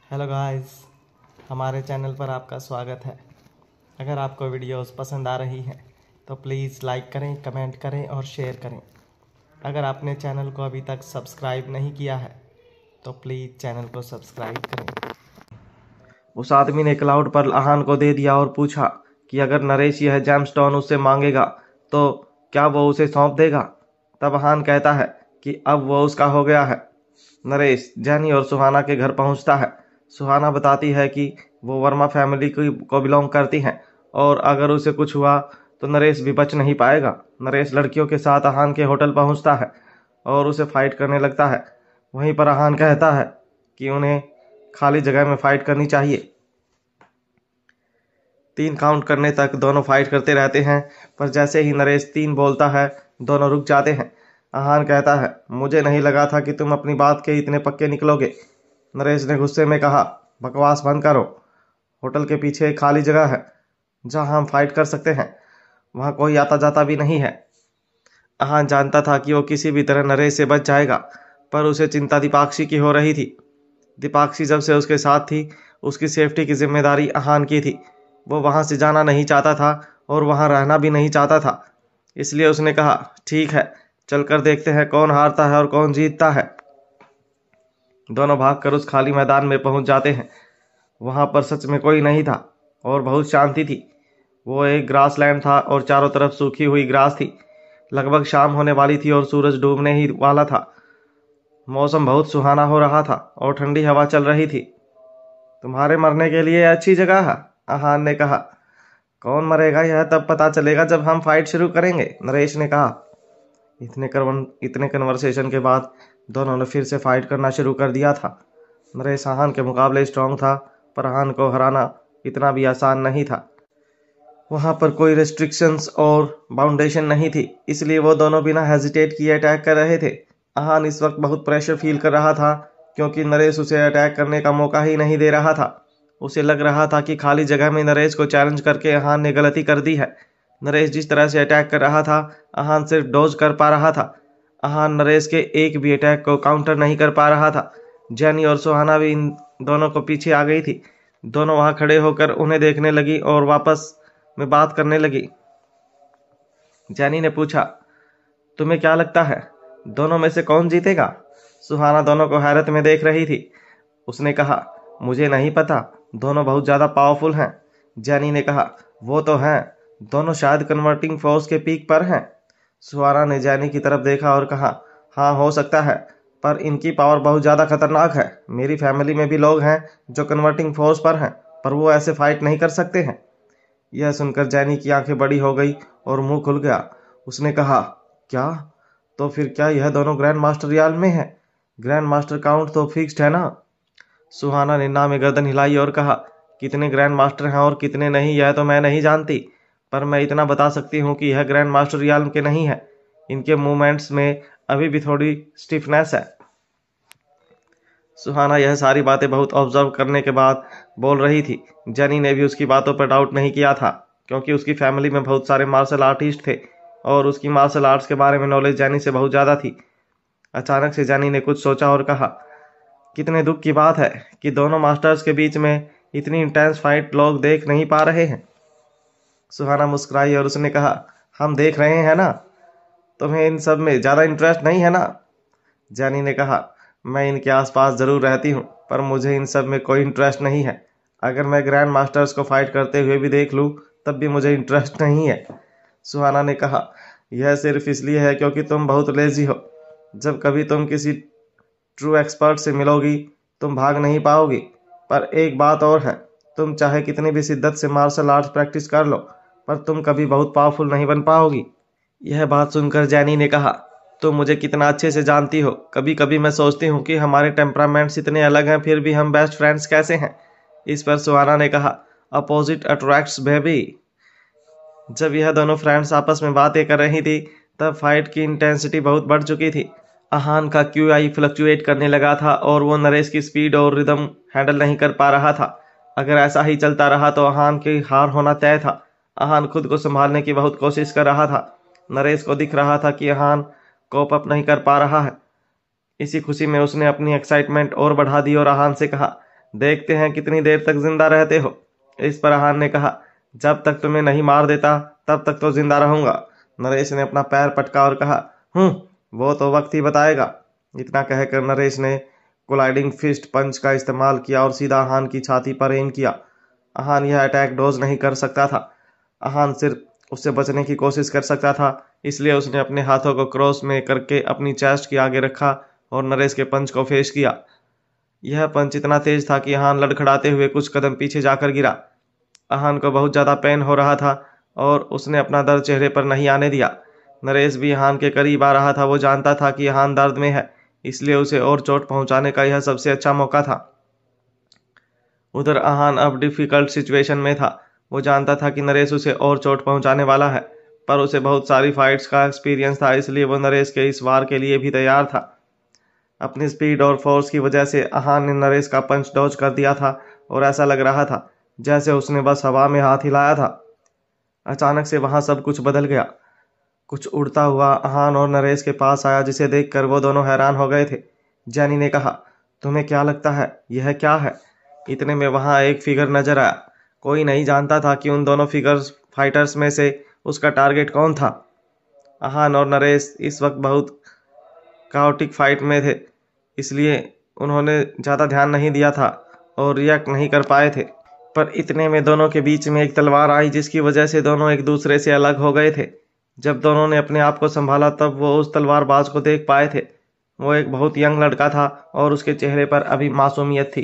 Hello guys, हमारे channel पर आपका स्वागत है। अगर आपको वीडियोस पसंद आ रही हैं तो प्लीज़ लाइक करें, कमेंट करें और शेयर करें। अगर आपने चैनल को अभी तक सब्सक्राइब नहीं किया है तो प्लीज़ चैनल को सब्सक्राइब करें। उस आदमी ने क्लाउड पर आहान को दे दिया और पूछा कि अगर नरेश यह जेमस्टोन उससे मांगेगा तो क्या वो उसे सौंप देगा। तब आहान कहता है कि अब वो उसका हो गया है। नरेश जैनी और सुहाना के घर पहुंचता है। सुहाना बताती है कि वो वर्मा फैमिली को बिलोंग करती हैं और अगर उसे कुछ हुआ तो नरेश भी बच नहीं पाएगा। नरेश लड़कियों के साथ आहान के होटल पहुंचता है और उसे फाइट करने लगता है। वहीं पर आहान कहता है कि उन्हें खाली जगह में फाइट करनी चाहिए। 3 काउंट करने तक दोनों फाइट करते रहते हैं, पर जैसे ही नरेश 3 बोलता है दोनों रुक जाते हैं। आहान कहता है, मुझे नहीं लगा था कि तुम अपनी बात के इतने पक्के निकलोगे। नरेश ने गुस्से में कहा, बकवास बंद करो। होटल के पीछे एक खाली जगह है जहां हम फाइट कर सकते हैं। वहां कोई आता जाता भी नहीं है। आहान जानता था कि वो किसी भी तरह नरेश से बच जाएगा, पर उसे चिंता दीपाक्षी की हो रही थी। दीपाक्षी जब से उसके साथ थी, उसकी सेफ्टी की जिम्मेदारी आहान की थी। वो वहां से जाना नहीं चाहता था और वहां रहना भी नहीं चाहता था। इसलिए उसने कहा, ठीक है, चलकर देखते हैं कौन हारता है और कौन जीतता है। दोनों भागकर उस खाली मैदान में पहुंच जाते हैं। वहां पर सच में कोई नहीं था और बहुत शांति थी। वो एक ग्रास लैंड था और चारों तरफ सूखी हुई ग्रास थी। लगभग शाम होने वाली थी और सूरज डूबने ही वाला था। मौसम बहुत सुहाना हो रहा था और ठंडी हवा चल रही थी। तुम्हारे मरने के लिए अच्छी जगह है, आहान ने कहा। कौन मरेगा यह तब पता चलेगा जब हम फाइट शुरू करेंगे, नरेश ने कहा। इतने कन्वर्सेशन के बाद दोनों ने फिर से फाइट करना शुरू कर दिया था। नरेश आहान के मुकाबले स्ट्रांग था, पर आहान को हराना इतना भी आसान नहीं था। वहां पर कोई रेस्ट्रिक्शंस और बाउंडेशन नहीं थी, इसलिए वो दोनों बिना हेजिटेट किए अटैक कर रहे थे। आहान इस वक्त बहुत प्रेशर फील कर रहा था क्योंकि नरेश उसे अटैक करने का मौका ही नहीं दे रहा था। उसे लग रहा था कि खाली जगह में नरेश को चैलेंज करके आहान ने गलती कर दी है। नरेश जिस तरह से अटैक कर रहा था, आहान सिर्फ डोज कर पा रहा था। आहान नरेश के एक भी अटैक को काउंटर नहीं कर पा रहा था। जैनी और सुहाना भी इन दोनों को पीछे आ गई थी। दोनों वहां खड़े होकर उन्हें देखने लगी और वापस में बात करने लगी। जैनी ने पूछा, तुम्हें क्या लगता है दोनों में से कौन जीतेगा? सुहाना दोनों को हैरत में देख रही थी। उसने कहा, मुझे नहीं पता, दोनों बहुत ज्यादा पावरफुल हैं। जैनी ने कहा, वो तो हैं, दोनों शायद कन्वर्टिंग फोर्स के पीक पर हैं। सुहाना ने जैनी की तरफ देखा और कहा, हाँ हो सकता है, पर इनकी पावर बहुत ज्यादा खतरनाक है। मेरी फैमिली में भी लोग हैं जो कन्वर्टिंग फोर्स पर हैं, पर वो ऐसे फाइट नहीं कर सकते हैं। यह सुनकर जैनी की आंखें बड़ी हो गई और मुंह खुल गया। उसने कहा, क्या? तो फिर क्या यह दोनों ग्रैंड मास्टर रियाल में है? ग्रैंड मास्टर काउंट तो फिक्स्ड है ना? सुहाना ने ना में गर्दन हिलाई और कहा, कितने ग्रैंड मास्टर हैं और कितने नहीं यह तो मैं नहीं जानती, पर मैं इतना बता सकती हूँ कि यह ग्रैंड मास्टर रियाल के नहीं है। इनके मूवमेंट्स में अभी भी थोड़ी स्टिफनेस है। सुहाना यह सारी बातें बहुत ऑब्जर्व करने के बाद बोल रही थी। जेनी ने भी उसकी बातों पर डाउट नहीं किया था क्योंकि उसकी फैमिली में बहुत सारे मार्शल आर्टिस्ट थे और उसकी मार्शल आर्ट्स के बारे में नॉलेज जेनी से बहुत ज़्यादा थी। अचानक से जेनी ने कुछ सोचा और कहा, कितने दुख की बात है कि दोनों मास्टर्स के बीच में इतनी इंटेंस फाइट लोग देख नहीं पा रहे हैं। सुहाना मुस्कुराई और उसने कहा, हम देख रहे हैं ना, तुम्हें इन सब में ज़्यादा इंटरेस्ट नहीं है ना? जैनी ने कहा, मैं इनके आसपास जरूर रहती हूँ, पर मुझे इन सब में कोई इंटरेस्ट नहीं है। अगर मैं ग्रैंड मास्टर्स को फाइट करते हुए भी देख लूँ तब भी मुझे इंटरेस्ट नहीं है। सुहाना ने कहा, यह सिर्फ इसलिए है क्योंकि तुम बहुत लेजी हो। जब कभी तुम किसी ट्रू एक्सपर्ट से मिलोगी तुम भाग नहीं पाओगी। पर एक बात और है, तुम चाहे कितनी भी शिद्दत से मार्शल आर्ट्स प्रैक्टिस कर लो, पर तुम कभी बहुत पावरफुल नहीं बन पाओगी। यह बात सुनकर जैनी ने कहा, तुम मुझे कितना अच्छे से जानती हो। कभी कभी मैं सोचती हूँ कि हमारे टेम्परामेंट्स इतने अलग हैं फिर भी हम बेस्ट फ्रेंड्स कैसे हैं। इस पर सुहाना ने कहा, अपोजिट अट्रैक्ट्स बेबी। जब यह दोनों फ्रेंड्स आपस में बातें कर रही थी तब फाइट की इंटेंसिटी बहुत बढ़ चुकी थी। आहान का क्यूआई फ्लक्चुएट करने लगा था और वो नरेश की स्पीड और रिदम हैंडल नहीं कर पा रहा था। अगर ऐसा ही चलता रहा तो आहान की हार होना तय था। आहान खुद को संभालने की बहुत कोशिश कर रहा था। नरेश को दिख रहा था कि आहान कोप अप नहीं कर पा रहा है। इसी खुशी में उसने अपनी एक्साइटमेंट और बढ़ा दी और आहान से कहा, देखते हैं कितनी देर तक जिंदा रहते हो। इस पर अहान ने कहा, जब तक तुम्हें नहीं मार देता तब तक तो जिंदा रहूंगा। नरेश ने अपना पैर पटका और कहा, वो तो वक्त ही बताएगा। इतना कहकर नरेश ने कोलाइडिंग फिस्ट पंच का इस्तेमाल किया और सीधा अहान की छाती पर एम किया। अहान यह अटैक डोज नहीं कर सकता था। अहान सिर्फ उससे बचने की कोशिश कर सकता था, इसलिए उसने अपने हाथों को क्रॉस में करके अपनी चेस्ट के आगे रखा और नरेश के पंच को फेस किया। यह पंच इतना तेज था कि अहान लड़खड़ाते हुए कुछ कदम पीछे जाकर गिरा। अहान को बहुत ज़्यादा पेन हो रहा था और उसने अपना दर्द चेहरे पर नहीं आने दिया। नरेश भी अहान के करीब आ रहा था। वो जानता था कि अहान दर्द में है, इसलिए उसे और चोट पहुंचाने का यह सबसे अच्छा मौका था। उधर अहान अब डिफिकल्ट सिचुएशन में था। वो जानता था कि नरेश उसे और चोट पहुंचाने वाला है, पर उसे बहुत सारी फाइट्स का एक्सपीरियंस था, इसलिए वो नरेश के इस वार के लिए भी तैयार था। अपनी स्पीड और फोर्स की वजह से अहान ने नरेश का पंच डॉज कर दिया था और ऐसा लग रहा था जैसे उसने बस हवा में हाथ हिलाया था। अचानक से वहां सब कुछ बदल गया। कुछ उड़ता हुआ अहान और नरेश के पास आया, जिसे देखकर वो दोनों हैरान हो गए थे। जैनी ने कहा, तुम्हें क्या लगता है यह क्या है? इतने में वहां एक फिगर नजर आया। कोई नहीं जानता था कि उन दोनों फिगर्स फाइटर्स में से उसका टारगेट कौन था। अहान और नरेश इस वक्त बहुत काओटिक फाइट में थे, इसलिए उन्होंने ज़्यादा ध्यान नहीं दिया था और रिएक्ट नहीं कर पाए थे। पर इतने में दोनों के बीच में एक तलवार आई, जिसकी वजह से दोनों एक दूसरे से अलग हो गए थे। जब दोनों ने अपने आप को संभाला तब वो उस तलवारबाज को देख पाए थे। वो एक बहुत यंग लड़का था और उसके चेहरे पर अभी मासूमियत थी।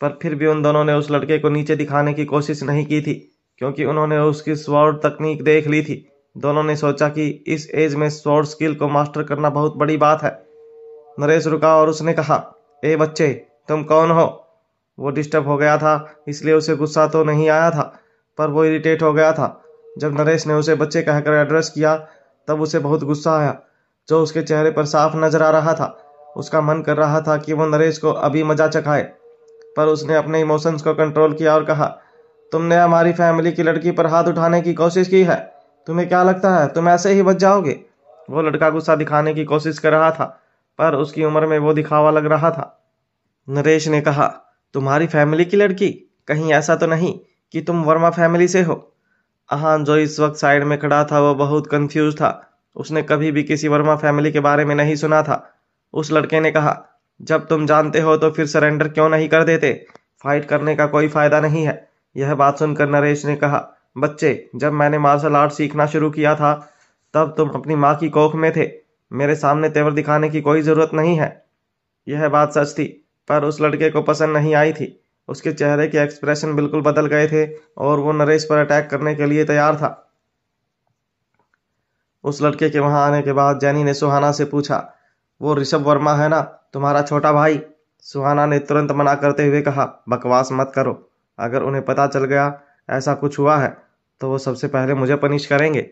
पर फिर भी उन दोनों ने उस लड़के को नीचे दिखाने की कोशिश नहीं की थी, क्योंकि उन्होंने उसकी स्वॉर्ड तकनीक देख ली थी। दोनों ने सोचा कि इस एज में स्वॉर्ड स्किल को मास्टर करना बहुत बड़ी बात है। नरेश रुका और उसने कहा, ए बच्चे, तुम कौन हो? वो डिस्टर्ब हो गया था, इसलिए उसे गुस्सा तो नहीं आया था, पर वो इरिटेट हो गया था। जब नरेश ने उसे बच्चे कहकर एड्रेस किया तब उसे बहुत गुस्सा आया, जो उसके चेहरे पर साफ नजर आ रहा था। उसका मन कर रहा था कि वो नरेश को अभी मजा चखाए, पर उसने अपने इमोशंस को कंट्रोल किया और कहा, तुमने हमारी फैमिली की लड़की पर हाथ उठाने की कोशिश की है। तुम्हें क्या लगता है तुम ऐसे ही बच जाओगे? वो लड़का गुस्सा दिखाने की कोशिश कर रहा था, पर उसकी उम्र में वो दिखावा लग रहा था। नरेश ने कहा, तुम्हारी फैमिली की लड़की? कहीं ऐसा तो नहीं कि तुम वर्मा फैमिली से हो? अहान, जो इस वक्त साइड में खड़ा था, वो बहुत कंफ्यूज था। उसने कभी भी किसी वर्मा फैमिली के बारे में नहीं सुना था। उस लड़के ने कहा, जब तुम जानते हो तो फिर सरेंडर क्यों नहीं कर देते? फाइट करने का कोई फायदा नहीं है। यह बात सुनकर नरेश ने कहा, बच्चे, जब मैंने मार्शल आर्ट सीखना शुरू किया था तब तुम अपनी माँ की कोख में थे। मेरे सामने तेवर दिखाने की कोई जरूरत नहीं है। यह बात सच थी, पर उस लड़के को पसंद नहीं आई थी। उसके चेहरे के एक्सप्रेशन बिल्कुल बदल गए थे और वो नरेश पर अटैक करने के लिए तैयार था। उस लड़के के वहां आने के बाद जैनी ने सुहाना से पूछा, वो ऋषभ वर्मा है ना, तुम्हारा छोटा भाई? सुहाना ने तुरंत मना करते हुए कहा, बकवास मत करो। अगर उन्हें पता चल गया ऐसा कुछ हुआ है तो वो सबसे पहले मुझे पनिश करेंगे।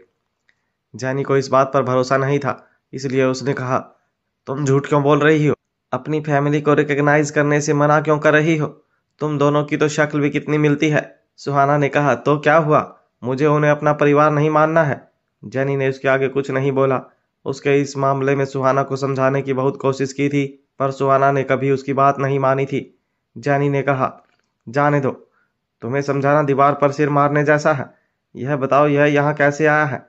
जैनी को इस बात पर भरोसा नहीं था, इसलिए उसने कहा, तुम झूठ क्यों बोल रही हो? अपनी फैमिली को रिकॉग्नाइज करने से मना क्यों कर रही हो? तुम दोनों की तो शक्ल भी कितनी मिलती है। सुहाना ने कहा, तो क्या हुआ? मुझे उन्हें अपना परिवार नहीं मानना है। जैनी ने उसके आगे कुछ नहीं बोला। उसके इस मामले में सुहाना को समझाने की बहुत कोशिश की थी, पर सुहाना ने कभी उसकी बात नहीं मानी थी। जैनी ने कहा, जाने दो, तुम्हें समझाना दीवार पर सिर मारने जैसा है। यह बताओ, यह यहाँ कैसे आया है?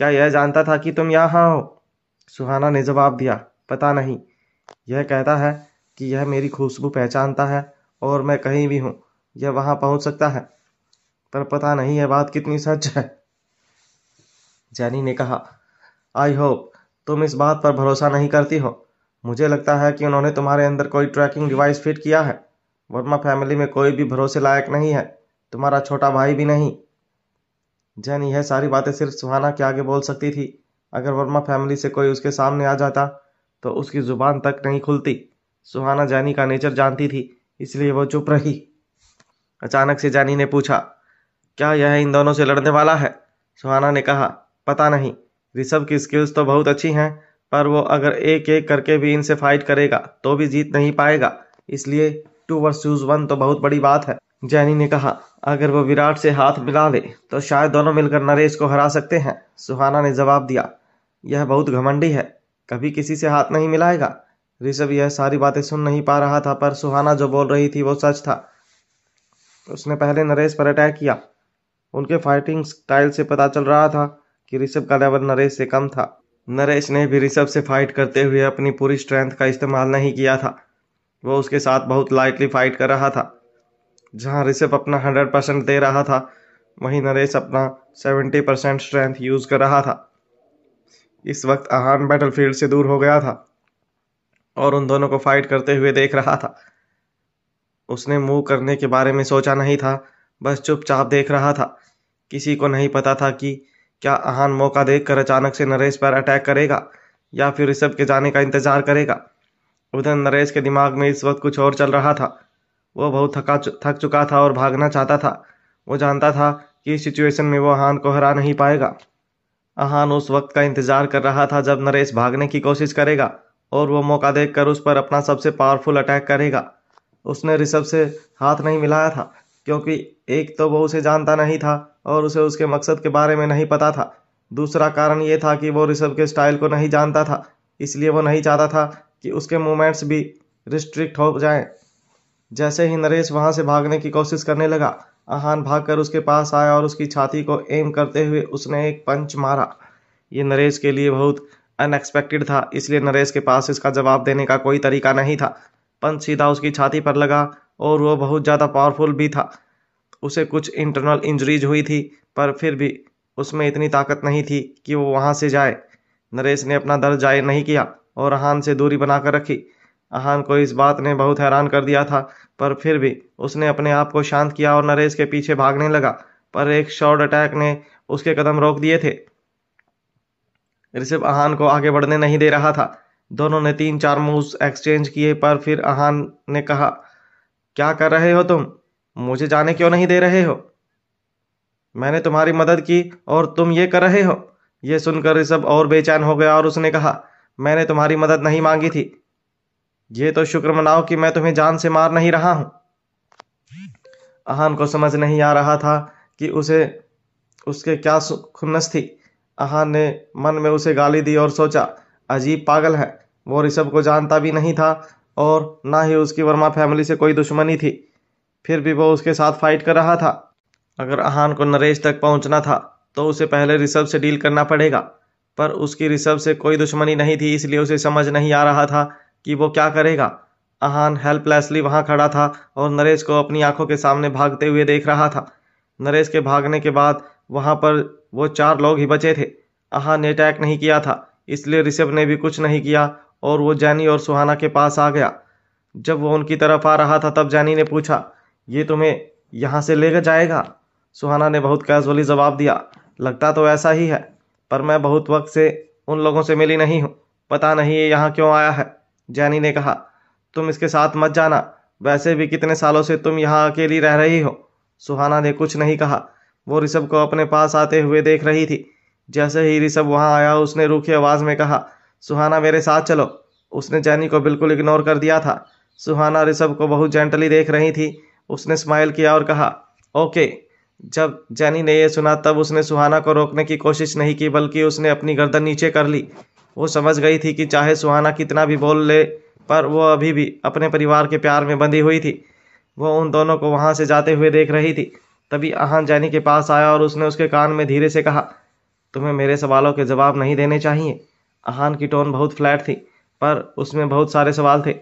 क्या यह जानता था कि तुम यहाँ हो? सुहाना ने जवाब दिया, पता नहीं। यह कहता है कि यह मेरी खुशबू पहचानता है और मैं कहीं भी हूँ यह वहां पहुंच सकता है, पर पता नहीं यह बात कितनी सच है। जैनी ने कहा, आई होप तुम इस बात पर भरोसा नहीं करती हो। मुझे लगता है कि उन्होंने तुम्हारे अंदर कोई ट्रैकिंग डिवाइस फिट किया है। वर्मा फैमिली में कोई भी भरोसे लायक नहीं है, तुम्हारा छोटा भाई भी नहीं। जैनी यह सारी बातें सिर्फ सुहाना के आगे बोल सकती थी। अगर वर्मा फैमिली से कोई उसके सामने आ जाता तो उसकी जुबान तक नहीं खुलती। सुहाना जैनी का नेचर जानती थी, इसलिए वो चुप रही। अचानक से जैनी ने पूछा, क्या यह इन दोनों से लड़ने वाला है? सुहाना ने कहा, पता नहीं। ऋषभ की स्किल्स तो बहुत अच्छी हैं, पर वो अगर एक एक करके भी इनसे फाइट करेगा तो भी जीत नहीं पाएगा, इसलिए 2 वर्सेस 1 तो बहुत बड़ी बात है। जैनी ने कहा, अगर वो विराट से हाथ मिला ले तो शायद दोनों मिलकर नरेश को हरा सकते हैं। सुहाना ने जवाब दिया, यह बहुत घमंडी है, कभी किसी से हाथ नहीं मिलाएगा। ऋषभ यह सारी बातें सुन नहीं पा रहा था, पर सुहाना जो बोल रही थी वो सच था। उसने पहले नरेश पर अटैक किया। उनके फाइटिंग स्टाइल से पता चल रहा था कि ऋषभ का लेवल नरेश से कम था। नरेश ने भी ऋषभ से फाइट करते हुए अपनी पूरी स्ट्रेंथ का इस्तेमाल नहीं किया था। वो उसके साथ बहुत लाइटली फाइट कर रहा था। जहां ऋषभ अपना 100% दे रहा था, वहीं नरेश अपना 70% स्ट्रेंथ यूज कर रहा था। इस वक्त आहान बैटलफील्ड से दूर हो गया था और उन दोनों को फाइट करते हुए देख रहा था। उसने मूव करने के बारे में सोचा नहीं था, बस चुपचाप देख रहा था। किसी को नहीं पता था कि क्या आहान मौका देखकर अचानक से नरेश पर अटैक करेगा या फिर ऋषभ के जाने का इंतजार करेगा। उधर नरेश के दिमाग में इस वक्त कुछ और चल रहा था। वो बहुत थक चुका था और भागना चाहता था। वो जानता था कि इस सिचुएशन में वो आहान को हरा नहीं पाएगा। आहान उस वक्त का इंतजार कर रहा था जब नरेश भागने की कोशिश करेगा और वो मौका देखकर उस पर अपना सबसे पावरफुल अटैक करेगा। उसने ऋषभ से हाथ नहीं मिलाया था, क्योंकि एक तो वो उसे जानता नहीं था और उसे उसके मकसद के बारे में नहीं पता था। दूसरा कारण ये था कि वो ऋषभ के स्टाइल को नहीं जानता था, इसलिए वो नहीं चाहता था कि उसके मूवमेंट्स भी रिस्ट्रिक्ट हो जाएं। जैसे ही नरेश वहां से भागने की कोशिश करने लगा, आहान भागकर उसके पास आया और उसकी छाती को एम करते हुए उसने एक पंच मारा। ये नरेश के लिए बहुत अनएक्सपेक्टेड था, इसलिए नरेश के पास इसका जवाब देने का कोई तरीका नहीं था। पंच सीधा उसकी छाती पर लगा और वो बहुत ज़्यादा पावरफुल भी था। उसे कुछ इंटरनल इंजरीज हुई थी, पर फिर भी उसमें इतनी ताकत नहीं थी कि वो वहां से जाए। नरेश ने अपना दर्द जाहिर नहीं किया और आहान से दूरी बनाकर रखी। आहान को इस बात ने बहुत हैरान कर दिया था, पर फिर भी उसने अपने आप को शांत किया और नरेश के पीछे भागने लगा, पर एक शॉर्ट अटैक ने उसके कदम रोक दिए थे। ऋषभ आहान को आगे बढ़ने नहीं दे रहा था। दोनों ने 3-4 मूव्स एक्सचेंज किए, पर फिर आहान ने कहा, क्या कर रहे हो तुम? मुझे जाने क्यों नहीं दे रहे हो? मैंने तुम्हारी मदद की और तुम ये कर रहे हो? यह सुनकर ऋषभ और बेचैन हो गया और उसने कहा, मैंने तुम्हारी मदद नहीं मांगी थी। ये तो शुक्र मनाओ कि मैं तुम्हें जान से मार नहीं रहा हूं। आहान को समझ नहीं आ रहा था कि उसे उसके क्या खुन्नस थी। आहान ने मन में उसे गाली दी और सोचा, अजीब पागल है। वो ऋषभ को जानता भी नहीं था और ना ही उसकी वर्मा फैमिली से कोई दुश्मनी थी, फिर भी वो उसके साथ फाइट कर रहा था। अगर आहान को नरेश तक पहुंचना था तो उसे पहले ऋषभ से डील करना पड़ेगा, पर उसकी ऋषभ से कोई दुश्मनी नहीं थी, इसलिए उसे समझ नहीं आ रहा था कि वो क्या करेगा। आहान हेल्पलेसली वहां खड़ा था और नरेश को अपनी आंखों के सामने भागते हुए देख रहा था। नरेश के भागने के बाद वहां पर वो 4 लोग ही बचे थे। आहान ने अटैक नहीं किया था, इसलिए ऋषभ ने भी कुछ नहीं किया और वो जैनी और सुहाना के पास आ गया। जब वो उनकी तरफ आ रहा था तब जैनी ने पूछा, ये तुम्हें यहाँ से लेकर जाएगा? सुहाना ने बहुत कैजुअली जवाब दिया, लगता तो ऐसा ही है, पर मैं बहुत वक्त से उन लोगों से मिली नहीं हूँ, पता नहीं ये यहाँ क्यों आया है। जैनी ने कहा, तुम इसके साथ मत जाना, वैसे भी कितने सालों से तुम यहाँ अकेली रह रही हो। सुहाना ने कुछ नहीं कहा। वो ऋषभ को अपने पास आते हुए देख रही थी। जैसे ही ऋषभ वहां आया, उसने रूखी आवाज में कहा, सुहाना मेरे साथ चलो। उसने जैनी को बिल्कुल इग्नोर कर दिया था। सुहाना ऋषभ को बहुत जेंटली देख रही थी। उसने स्माइल किया और कहा, ओके। जब जैनी ने यह सुना तब उसने सुहाना को रोकने की कोशिश नहीं की, बल्कि उसने अपनी गर्दन नीचे कर ली। वो समझ गई थी कि चाहे सुहाना कितना भी बोल ले, पर वो अभी भी अपने परिवार के प्यार में बंधी हुई थी। वो उन दोनों को वहां से जाते हुए देख रही थी। तभी आहान जैनी के पास आया और उसने उसके कान में धीरे से कहा, तुम्हें मेरे सवालों के जवाब नहीं देने चाहिए। आहान की टोन बहुत फ्लैट थी, पर उसमें बहुत सारे सवाल थे।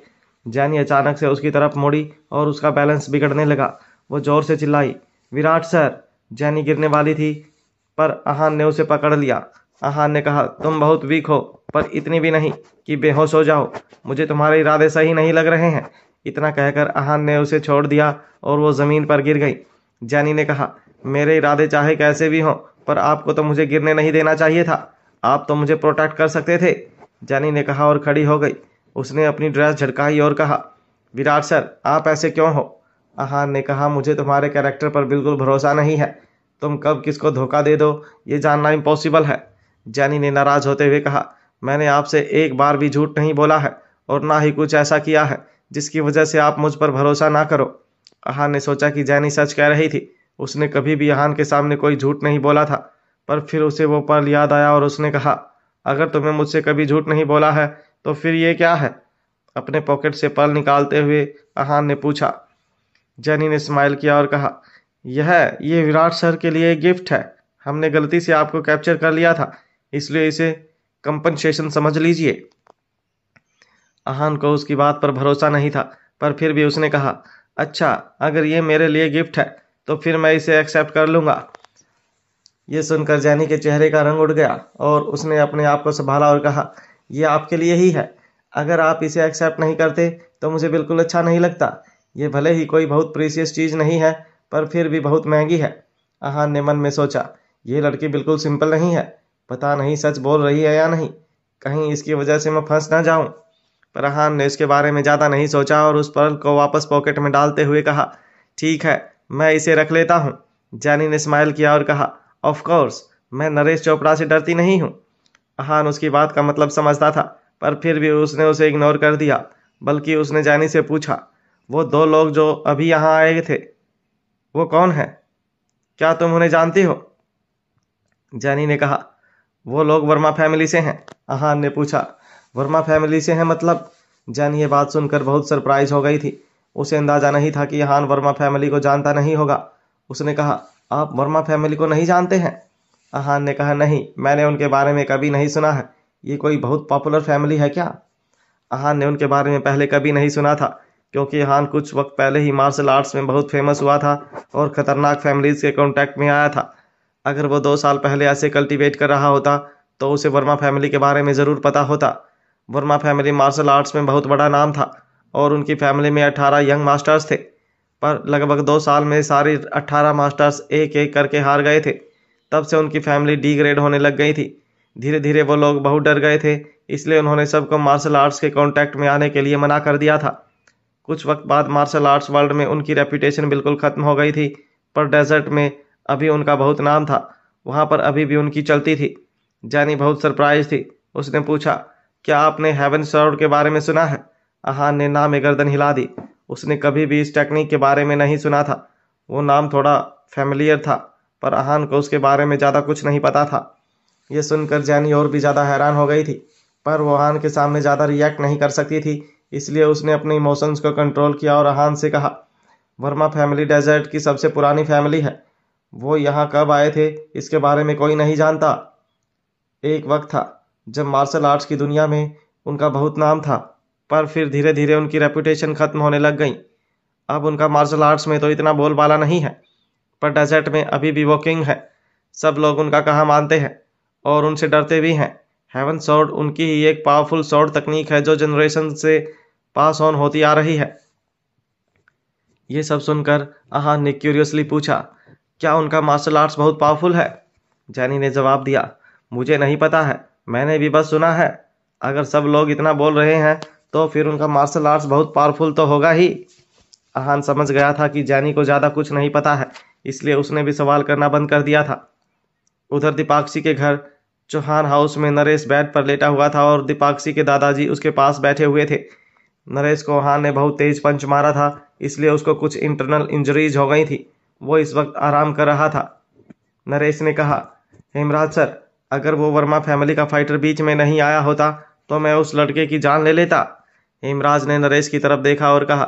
जैनी अचानक से उसकी तरफ मुड़ी और उसका बैलेंस बिगड़ने लगा। वो जोर से चिल्लाई, विराट सर। जैनी गिरने वाली थी, पर आहान ने उसे पकड़ लिया। आहान ने कहा, तुम बहुत वीक हो, पर इतनी भी नहीं कि बेहोश हो जाओ। मुझे तुम्हारे इरादे सही नहीं लग रहे हैं। इतना कहकर आहान ने उसे छोड़ दिया और वो जमीन पर गिर गई। जैनी ने कहा, मेरे इरादे चाहे कैसे भी हों, पर आपको तो मुझे गिरने नहीं देना चाहिए था। आप तो मुझे प्रोटेक्ट कर सकते थे। जैनी ने कहा और खड़ी हो गई। उसने अपनी ड्रेस झटकाई और कहा, विराट सर आप ऐसे क्यों हो? आहान ने कहा, मुझे तुम्हारे कैरेक्टर पर बिल्कुल भरोसा नहीं है। तुम कब किसको धोखा दे दो ये जानना इम्पॉसिबल है। जैनी ने नाराज होते हुए कहा, मैंने आपसे एक बार भी झूठ नहीं बोला है और ना ही कुछ ऐसा किया है जिसकी वजह से आप मुझ पर भरोसा ना करो। आहान ने सोचा कि जैनी सच कह रही थी। उसने कभी भी आहान के सामने कोई झूठ नहीं बोला था, पर फिर उसे वो पल याद आया और उसने कहा, अगर तुम्हें मुझसे कभी झूठ नहीं बोला है तो फिर ये क्या है? अपने पॉकेट से पर्ल निकालते हुए आहान ने पूछा। जैनी ने स्माइल किया और कहा, ये विराट सर के लिए एक गिफ्ट है। हमने गलती से आपको कैप्चर कर लिया था, इसलिए इसे कंपनसेशन समझ लीजिए। आहान को उसकी बात पर भरोसा नहीं था, पर फिर भी उसने कहा, अच्छा, अगर ये मेरे लिए गिफ्ट है तो फिर मैं इसे एक्सेप्ट कर लूँगा। ये सुनकर जैनी के चेहरे का रंग उड़ गया और उसने अपने आप को संभाला और कहा, यह आपके लिए ही है। अगर आप इसे एक्सेप्ट नहीं करते तो मुझे बिल्कुल अच्छा नहीं लगता। ये भले ही कोई बहुत प्रीशियस चीज़ नहीं है, पर फिर भी बहुत महंगी है। आहान ने मन में सोचा, ये लड़की बिल्कुल सिंपल नहीं है। पता नहीं सच बोल रही है या नहीं, कहीं इसकी वजह से मैं फंस ना जाऊं। पर आहान ने इसके बारे में ज़्यादा नहीं सोचा और उस पर्ल को वापस पॉकेट में डालते हुए कहा, ठीक है, मैं इसे रख लेता हूँ। जैनी ने स्माइल किया और कहा, ऑफ कोर्स, मैं नरेश चोपड़ा से डरती नहीं हूँ। आहान उसकी बात का मतलब समझता था, पर फिर भी उसने उसे इग्नोर कर दिया। बल्कि उसने जैनी से पूछा, वो दो लोग जो अभी यहाँ आए थे, वो कौन है? क्या तुम उन्हें जानती हो? जैनी ने कहा, वो लोग वर्मा फैमिली से हैं। आहान ने पूछा, वर्मा फैमिली से हैं मतलब? जैनी ये बात सुनकर बहुत सरप्राइज हो गई थी। उसे अंदाजा नहीं था कि आहान वर्मा फैमिली को जानता नहीं होगा। उसने कहा, आप वर्मा फैमिली को नहीं जानते हैं? आहान ने कहा, नहीं, मैंने उनके बारे में कभी नहीं सुना है। ये कोई बहुत पॉपुलर फैमिली है क्या? आहान ने उनके बारे में पहले कभी नहीं सुना था, क्योंकि आहान कुछ वक्त पहले ही मार्शल आर्ट्स में बहुत फेमस हुआ था और खतरनाक फैमिलीज के कांटेक्ट में आया था। अगर वो 2 साल पहले ऐसे कल्टीवेट कर रहा होता तो उसे वर्मा फैमिली के बारे में ज़रूर पता होता। वर्मा फैमिली मार्शल आर्ट्स में बहुत बड़ा नाम था और उनकी फैमिली में 18 यंग मास्टर्स थे, पर लगभग 2 साल में सारे 18 मास्टर्स एक एक करके हार गए थे। तब से उनकी फैमिली डिग्रेड होने लग गई थी। धीरे धीरे वो लोग बहुत डर गए थे, इसलिए उन्होंने सबको मार्शल आर्ट्स के कांटेक्ट में आने के लिए मना कर दिया था। कुछ वक्त बाद मार्शल आर्ट्स वर्ल्ड में उनकी रेपुटेशन बिल्कुल ख़त्म हो गई थी, पर डेजर्ट में अभी उनका बहुत नाम था। वहाँ पर अभी भी उनकी चलती थी। जैनी बहुत सरप्राइज थी। उसने पूछा, क्या आपने हेवन स्वॉर्ड के बारे में सुना है? आहान ने ना में गर्दन हिला दी। उसने कभी भी इस टेक्निक के बारे में नहीं सुना था। वो नाम थोड़ा फैमिलियर था, पर आहान को उसके बारे में ज़्यादा कुछ नहीं पता था। ये सुनकर जैनी और भी ज़्यादा हैरान हो गई थी, पर वो आहान के सामने ज़्यादा रिएक्ट नहीं कर सकती थी, इसलिए उसने अपने इमोशंस को कंट्रोल किया और आहान से कहा, वर्मा फैमिली डेजर्ट की सबसे पुरानी फैमिली है। वो यहाँ कब आए थे इसके बारे में कोई नहीं जानता। एक वक्त था जब मार्शल आर्ट्स की दुनिया में उनका बहुत नाम था, पर फिर धीरे धीरे उनकी रेपुटेशन खत्म होने लग गई। अब उनका मार्शल आर्ट्स में तो इतना बोलबाला नहीं है, पर डेजर्ट में अभी भी वो किंग है। सब लोग उनका कहा मानते हैं और उनसे डरते भी हैं। हेवन स्वॉर्ड उनकी ही एक पावरफुल स्वॉर्ड तकनीक है जो जनरेशन से पास ऑन होती आ रही है। ये सब सुनकर आहान ने क्यूरियसली पूछा, क्या उनका मार्शल आर्ट्स बहुत पावरफुल है? जैनी ने जवाब दिया, मुझे नहीं पता है, मैंने भी बस सुना है। अगर सब लोग इतना बोल रहे हैं तो फिर उनका मार्शल आर्ट्स बहुत पावरफुल तो होगा ही। आहान समझ गया था कि जैनी को ज़्यादा कुछ नहीं पता है, इसलिए उसने भी सवाल करना बंद कर दिया था। उधर दीपाक्षी के घर चौहान हाउस में नरेश बेड पर लेटा हुआ था और दीपाक्षी के दादाजी उसके पास बैठे हुए थे। नरेश को आहान ने बहुत तेज पंच मारा था, इसलिए उसको कुछ इंटरनल इंजरीज हो गई थी। वो इस वक्त आराम कर रहा था। नरेश ने कहा, हेमराज सर, अगर वो वर्मा फैमिली का फाइटर बीच में नहीं आया होता तो मैं उस लड़के की जान ले लेता। हेमराज ने नरेश की तरफ देखा और कहा,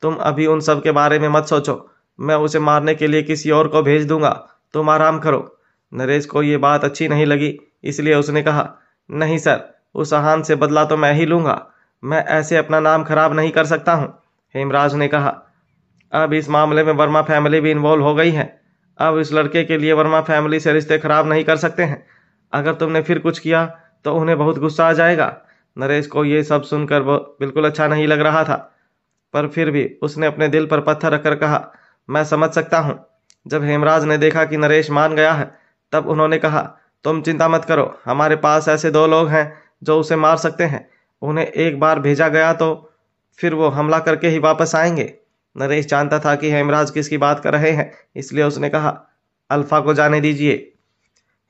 तुम अभी उन सब के बारे में मत सोचो, मैं उसे मारने के लिए किसी और को भेज दूंगा, तुम आराम करो। नरेश को ये बात अच्छी नहीं लगी, इसलिए उसने कहा, नहीं सर, उस आहान से बदला तो मैं ही लूँगा, मैं ऐसे अपना नाम खराब नहीं कर सकता हूँ। हेमराज ने कहा, अब इस मामले में वर्मा फैमिली भी इन्वॉल्व हो गई है। अब इस लड़के के लिए वर्मा फैमिली से रिश्ते खराब नहीं कर सकते हैं। अगर तुमने फिर कुछ किया तो उन्हें बहुत गुस्सा आ जाएगा। नरेश को ये सब सुनकर वो बिल्कुल अच्छा नहीं लग रहा था, पर फिर भी उसने अपने दिल पर पत्थर रखकर कहा, मैं समझ सकता हूँ। जब हेमराज ने देखा कि नरेश मान गया है, तब उन्होंने कहा, तुम चिंता मत करो, हमारे पास ऐसे 2 लोग हैं जो उसे मार सकते हैं। उन्हें एक बार भेजा गया तो फिर वो हमला करके ही वापस आएंगे। नरेश जानता था कि हेमराज किसकी बात कर रहे हैं, इसलिए उसने कहा, अल्फा को जाने दीजिए।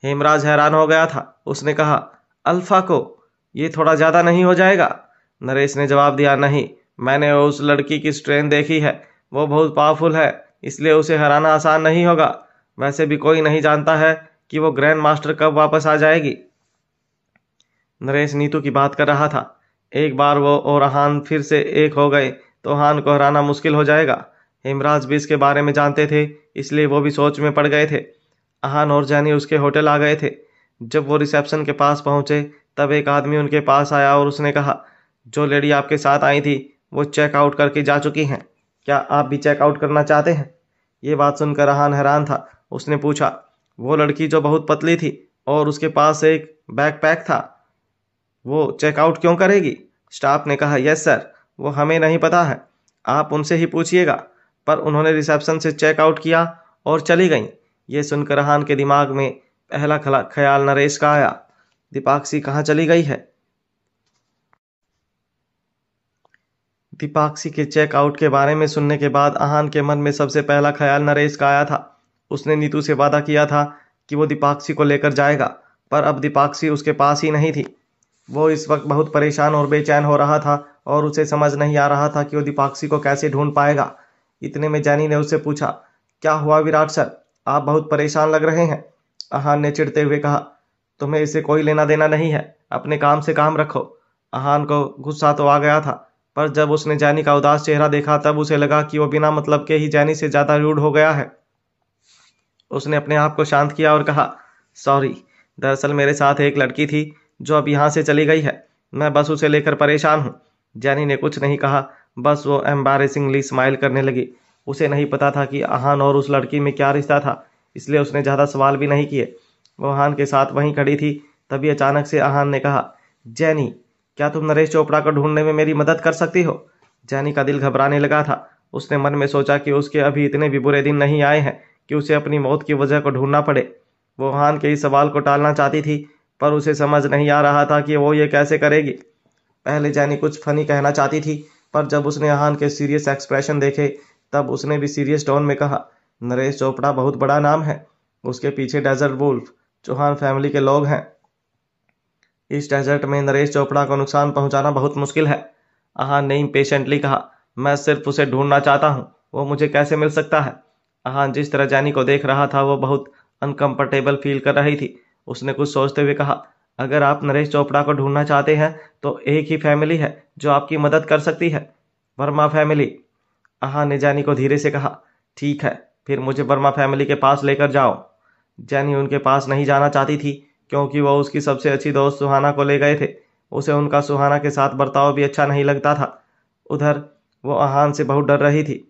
हेमराज हैरान हो गया था। उसने कहा, अल्फा को? ये थोड़ा ज़्यादा नहीं हो जाएगा? नरेश ने जवाब दिया, नहीं, मैंने उस लड़की की स्ट्रेंथ देखी है, वो बहुत पावरफुल है, इसलिए उसे हराना आसान नहीं होगा। वैसे भी कोई नहीं जानता है कि वो ग्रैंड मास्टर कब वापस आ जाएगी। नरेश नीतू की बात कर रहा था। एक बार वो और अहान फिर से एक हो गए तो अहान को हराना मुश्किल हो जाएगा। हेमराज भी इसके बारे में जानते थे, इसलिए वो भी सोच में पड़ गए थे। अहान और जैनी उसके होटल आ गए थे। जब वो रिसेप्शन के पास पहुंचे तब एक आदमी उनके पास आया और उसने कहा, जो लेडी आपके साथ आई थी वो चेकआउट करके जा चुकी हैं, क्या आप भी चेकआउट करना चाहते हैं? ये बात सुनकर अहान हैरान था। उसने पूछा, वो लड़की जो बहुत पतली थी और उसके पास एक बैकपैक था, वो चेकआउट क्यों करेगी? स्टाफ ने कहा, यस सर, वो हमें नहीं पता है, आप उनसे ही पूछिएगा, पर उन्होंने रिसेप्शन से चेकआउट किया और चली गईं। ये सुनकर अहान के दिमाग में पहला ख्याल नरेश का आया, दीपाक्षी कहाँ चली गई है? दीपाक्षी के चेकआउट के बारे में सुनने के बाद अहान के मन में सबसे पहला ख्याल नरेश का आया था। उसने नीतू से वादा किया था कि वो दीपाक्षी को लेकर जाएगा, पर अब दीपाक्षी उसके पास ही नहीं थी। वो इस वक्त बहुत परेशान और बेचैन हो रहा था और उसे समझ नहीं आ रहा था कि वो दीपाक्षी को कैसे ढूंढ पाएगा। इतने में जैनी ने उससे पूछा, क्या हुआ विराट सर, आप बहुत परेशान लग रहे हैं? अहान ने चिढ़ते हुए कहा, तुम्हें इससे कोई लेना देना नहीं है, अपने काम से काम रखो। अहान को गुस्सा तो आ गया था, पर जब उसने जैनी का उदास चेहरा देखा तब उसे लगा कि वो बिना मतलब के ही जैनी से ज्यादा रूड हो गया है। उसने अपने आप को शांत किया और कहा, सॉरी, दरअसल मेरे साथ एक लड़की थी जो अब यहाँ से चली गई है, मैं बस उसे लेकर परेशान हूँ। जैनी ने कुछ नहीं कहा, बस वो एम्बैरेसिंगली स्माइल करने लगी। उसे नहीं पता था कि अहान और उस लड़की में क्या रिश्ता था, इसलिए उसने ज़्यादा सवाल भी नहीं किए। वो अहान के साथ वहीं खड़ी थी। तभी अचानक से अहान ने कहा, जैनी, क्या तुम नरेश चोपड़ा को ढूंढने में मेरी मदद कर सकती हो? जैनी का दिल घबराने लगा था। उसने मन में सोचा कि उसके अभी इतने भी बुरे दिन नहीं आए हैं कि उसे अपनी मौत की वजह को ढूंढना पड़े। वो अहान के इस सवाल को टालना चाहती थी, पर उसे समझ नहीं आ रहा था कि वो ये कैसे करेगी। पहले जैनी कुछ फनी कहना चाहती थी, पर जब उसने अहान के सीरियस एक्सप्रेशन देखे तब उसने भी सीरियस टोन में कहा, नरेश चोपड़ा बहुत बड़ा नाम है, उसके पीछे डेजर्ट वुल्फ चौहान फैमिली के लोग हैं। इस डेजर्ट में नरेश चोपड़ा को नुकसान पहुंचाना बहुत मुश्किल है। अहान ने इम्पेशेंटली कहा, मैं सिर्फ उसे ढूंढना चाहता हूँ, वो मुझे कैसे मिल सकता है? अहान जिस तरह जैनी को देख रहा था वो बहुत अनकंफर्टेबल फील कर रही थी। उसने कुछ सोचते हुए कहा, अगर आप नरेश चोपड़ा को ढूंढना चाहते हैं तो एक ही फैमिली है जो आपकी मदद कर सकती है, वर्मा फैमिली। अहान ने जैनी को धीरे से कहा, ठीक है, फिर मुझे वर्मा फैमिली के पास लेकर जाओ। जैनी उनके पास नहीं जाना चाहती थी क्योंकि वह उसकी सबसे अच्छी दोस्त सुहाना को ले गए थे। उसे उनका सुहाना के साथ बर्ताव भी अच्छा नहीं लगता था। उधर वो अहान से बहुत डर रही थी।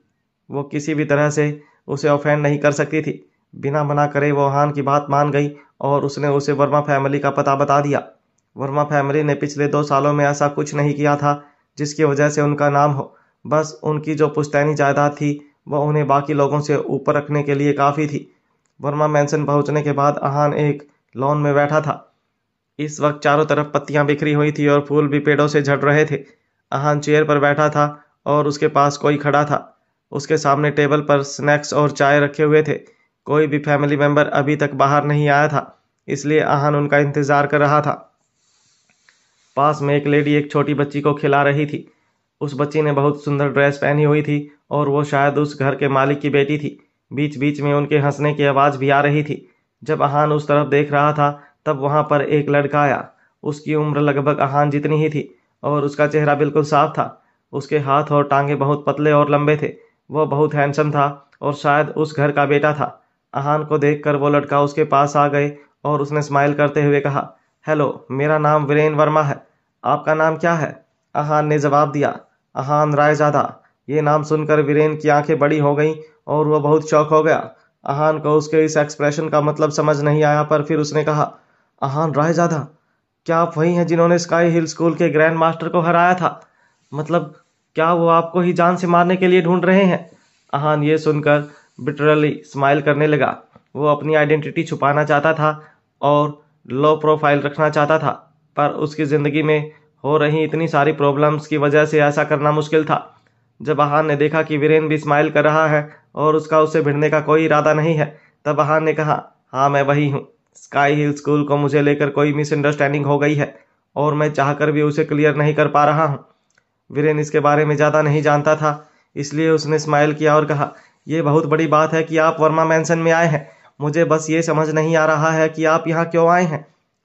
वो किसी भी तरह से उसे ऑफेंड नहीं कर सकती थी। बिना मना करे वो अहान की बात मान गई और उसने उसे वर्मा फैमिली का पता बता दिया। वर्मा फैमिली ने पिछले 2 सालों में ऐसा कुछ नहीं किया था जिसकी वजह से उनका नाम हो। बस उनकी जो पुश्तैनी जायदाद थी वह उन्हें बाकी लोगों से ऊपर रखने के लिए काफ़ी थी। वर्मा मैंसन पहुंचने के बाद अहान एक लॉन में बैठा था। इस वक्त चारों तरफ पत्तियां बिखरी हुई थी और फूल भी पेड़ों से झड़ रहे थे। अहान चेयर पर बैठा था और उसके पास कोई खड़ा था। उसके सामने टेबल पर स्नैक्स और चाय रखे हुए थे। कोई भी फैमिली मेंबर अभी तक बाहर नहीं आया था, इसलिए अहान उनका इंतजार कर रहा था। पास में एक लेडी एक छोटी बच्ची को खिला रही थी। उस बच्ची ने बहुत सुंदर ड्रेस पहनी हुई थी और वो शायद उस घर के मालिक की बेटी थी। बीच बीच में उनके हंसने की आवाज़ भी आ रही थी। जब अहान उस तरफ देख रहा था तब वहां पर एक लड़का आया। उसकी उम्र लगभग अहान जितनी ही थी और उसका चेहरा बिल्कुल साफ था। उसके हाथ और टांगे बहुत पतले और लंबे थे। वो बहुत हैंडसम था और शायद उस घर का बेटा था। अहान को देखकर वो लड़का उसके पास आ गए और उसने स्माइल करते हुए कहा, हेलो, मेरा नाम वीरेन वर्मा है, आपका नाम क्या है? अहान ने जवाब दिया, अहान रायजादा। ये नाम सुनकर वीरेन की आंखें बड़ी हो गईं और वह बहुत शौक हो गया। अहान को उसके इस एक्सप्रेशन का मतलब समझ नहीं आया, पर फिर उसने कहा, अहान रायजादा, क्या आप वही हैं जिन्होंने स्काई हिल स्कूल के ग्रैंड मास्टर को हराया था? मतलब क्या वो आपको ही जान से मारने के लिए ढूंढ रहे हैं? अहान ये सुनकर बिटरली स्माइल करने लगा। वो अपनी आइडेंटिटी छुपाना चाहता था और लो प्रोफाइल रखना चाहता था, पर उसकी ज़िंदगी में हो रही इतनी सारी प्रॉब्लम्स की वजह से ऐसा करना मुश्किल था। जब अहान ने देखा कि वीरेन भी स्माइल कर रहा है और उसका उससे भिड़ने का कोई इरादा नहीं है, तब अहान ने कहा, हाँ मैं वही हूँ। स्काई हिल स्कूल को मुझे लेकर कोई मिसअंडरस्टैंडिंग हो गई है और मैं चाहकर भी उसे क्लियर नहीं कर पा रहा हूँ। वीरेन इसके बारे में ज़्यादा नहीं जानता था, इसलिए उसने स्माइल किया और कहा, यह बहुत बड़ी बात है कि आप वर्मा मैंसन में आए हैं। मुझे बस ये समझ नहीं आ रहा है कि आप यहाँ क्यों आए हैं।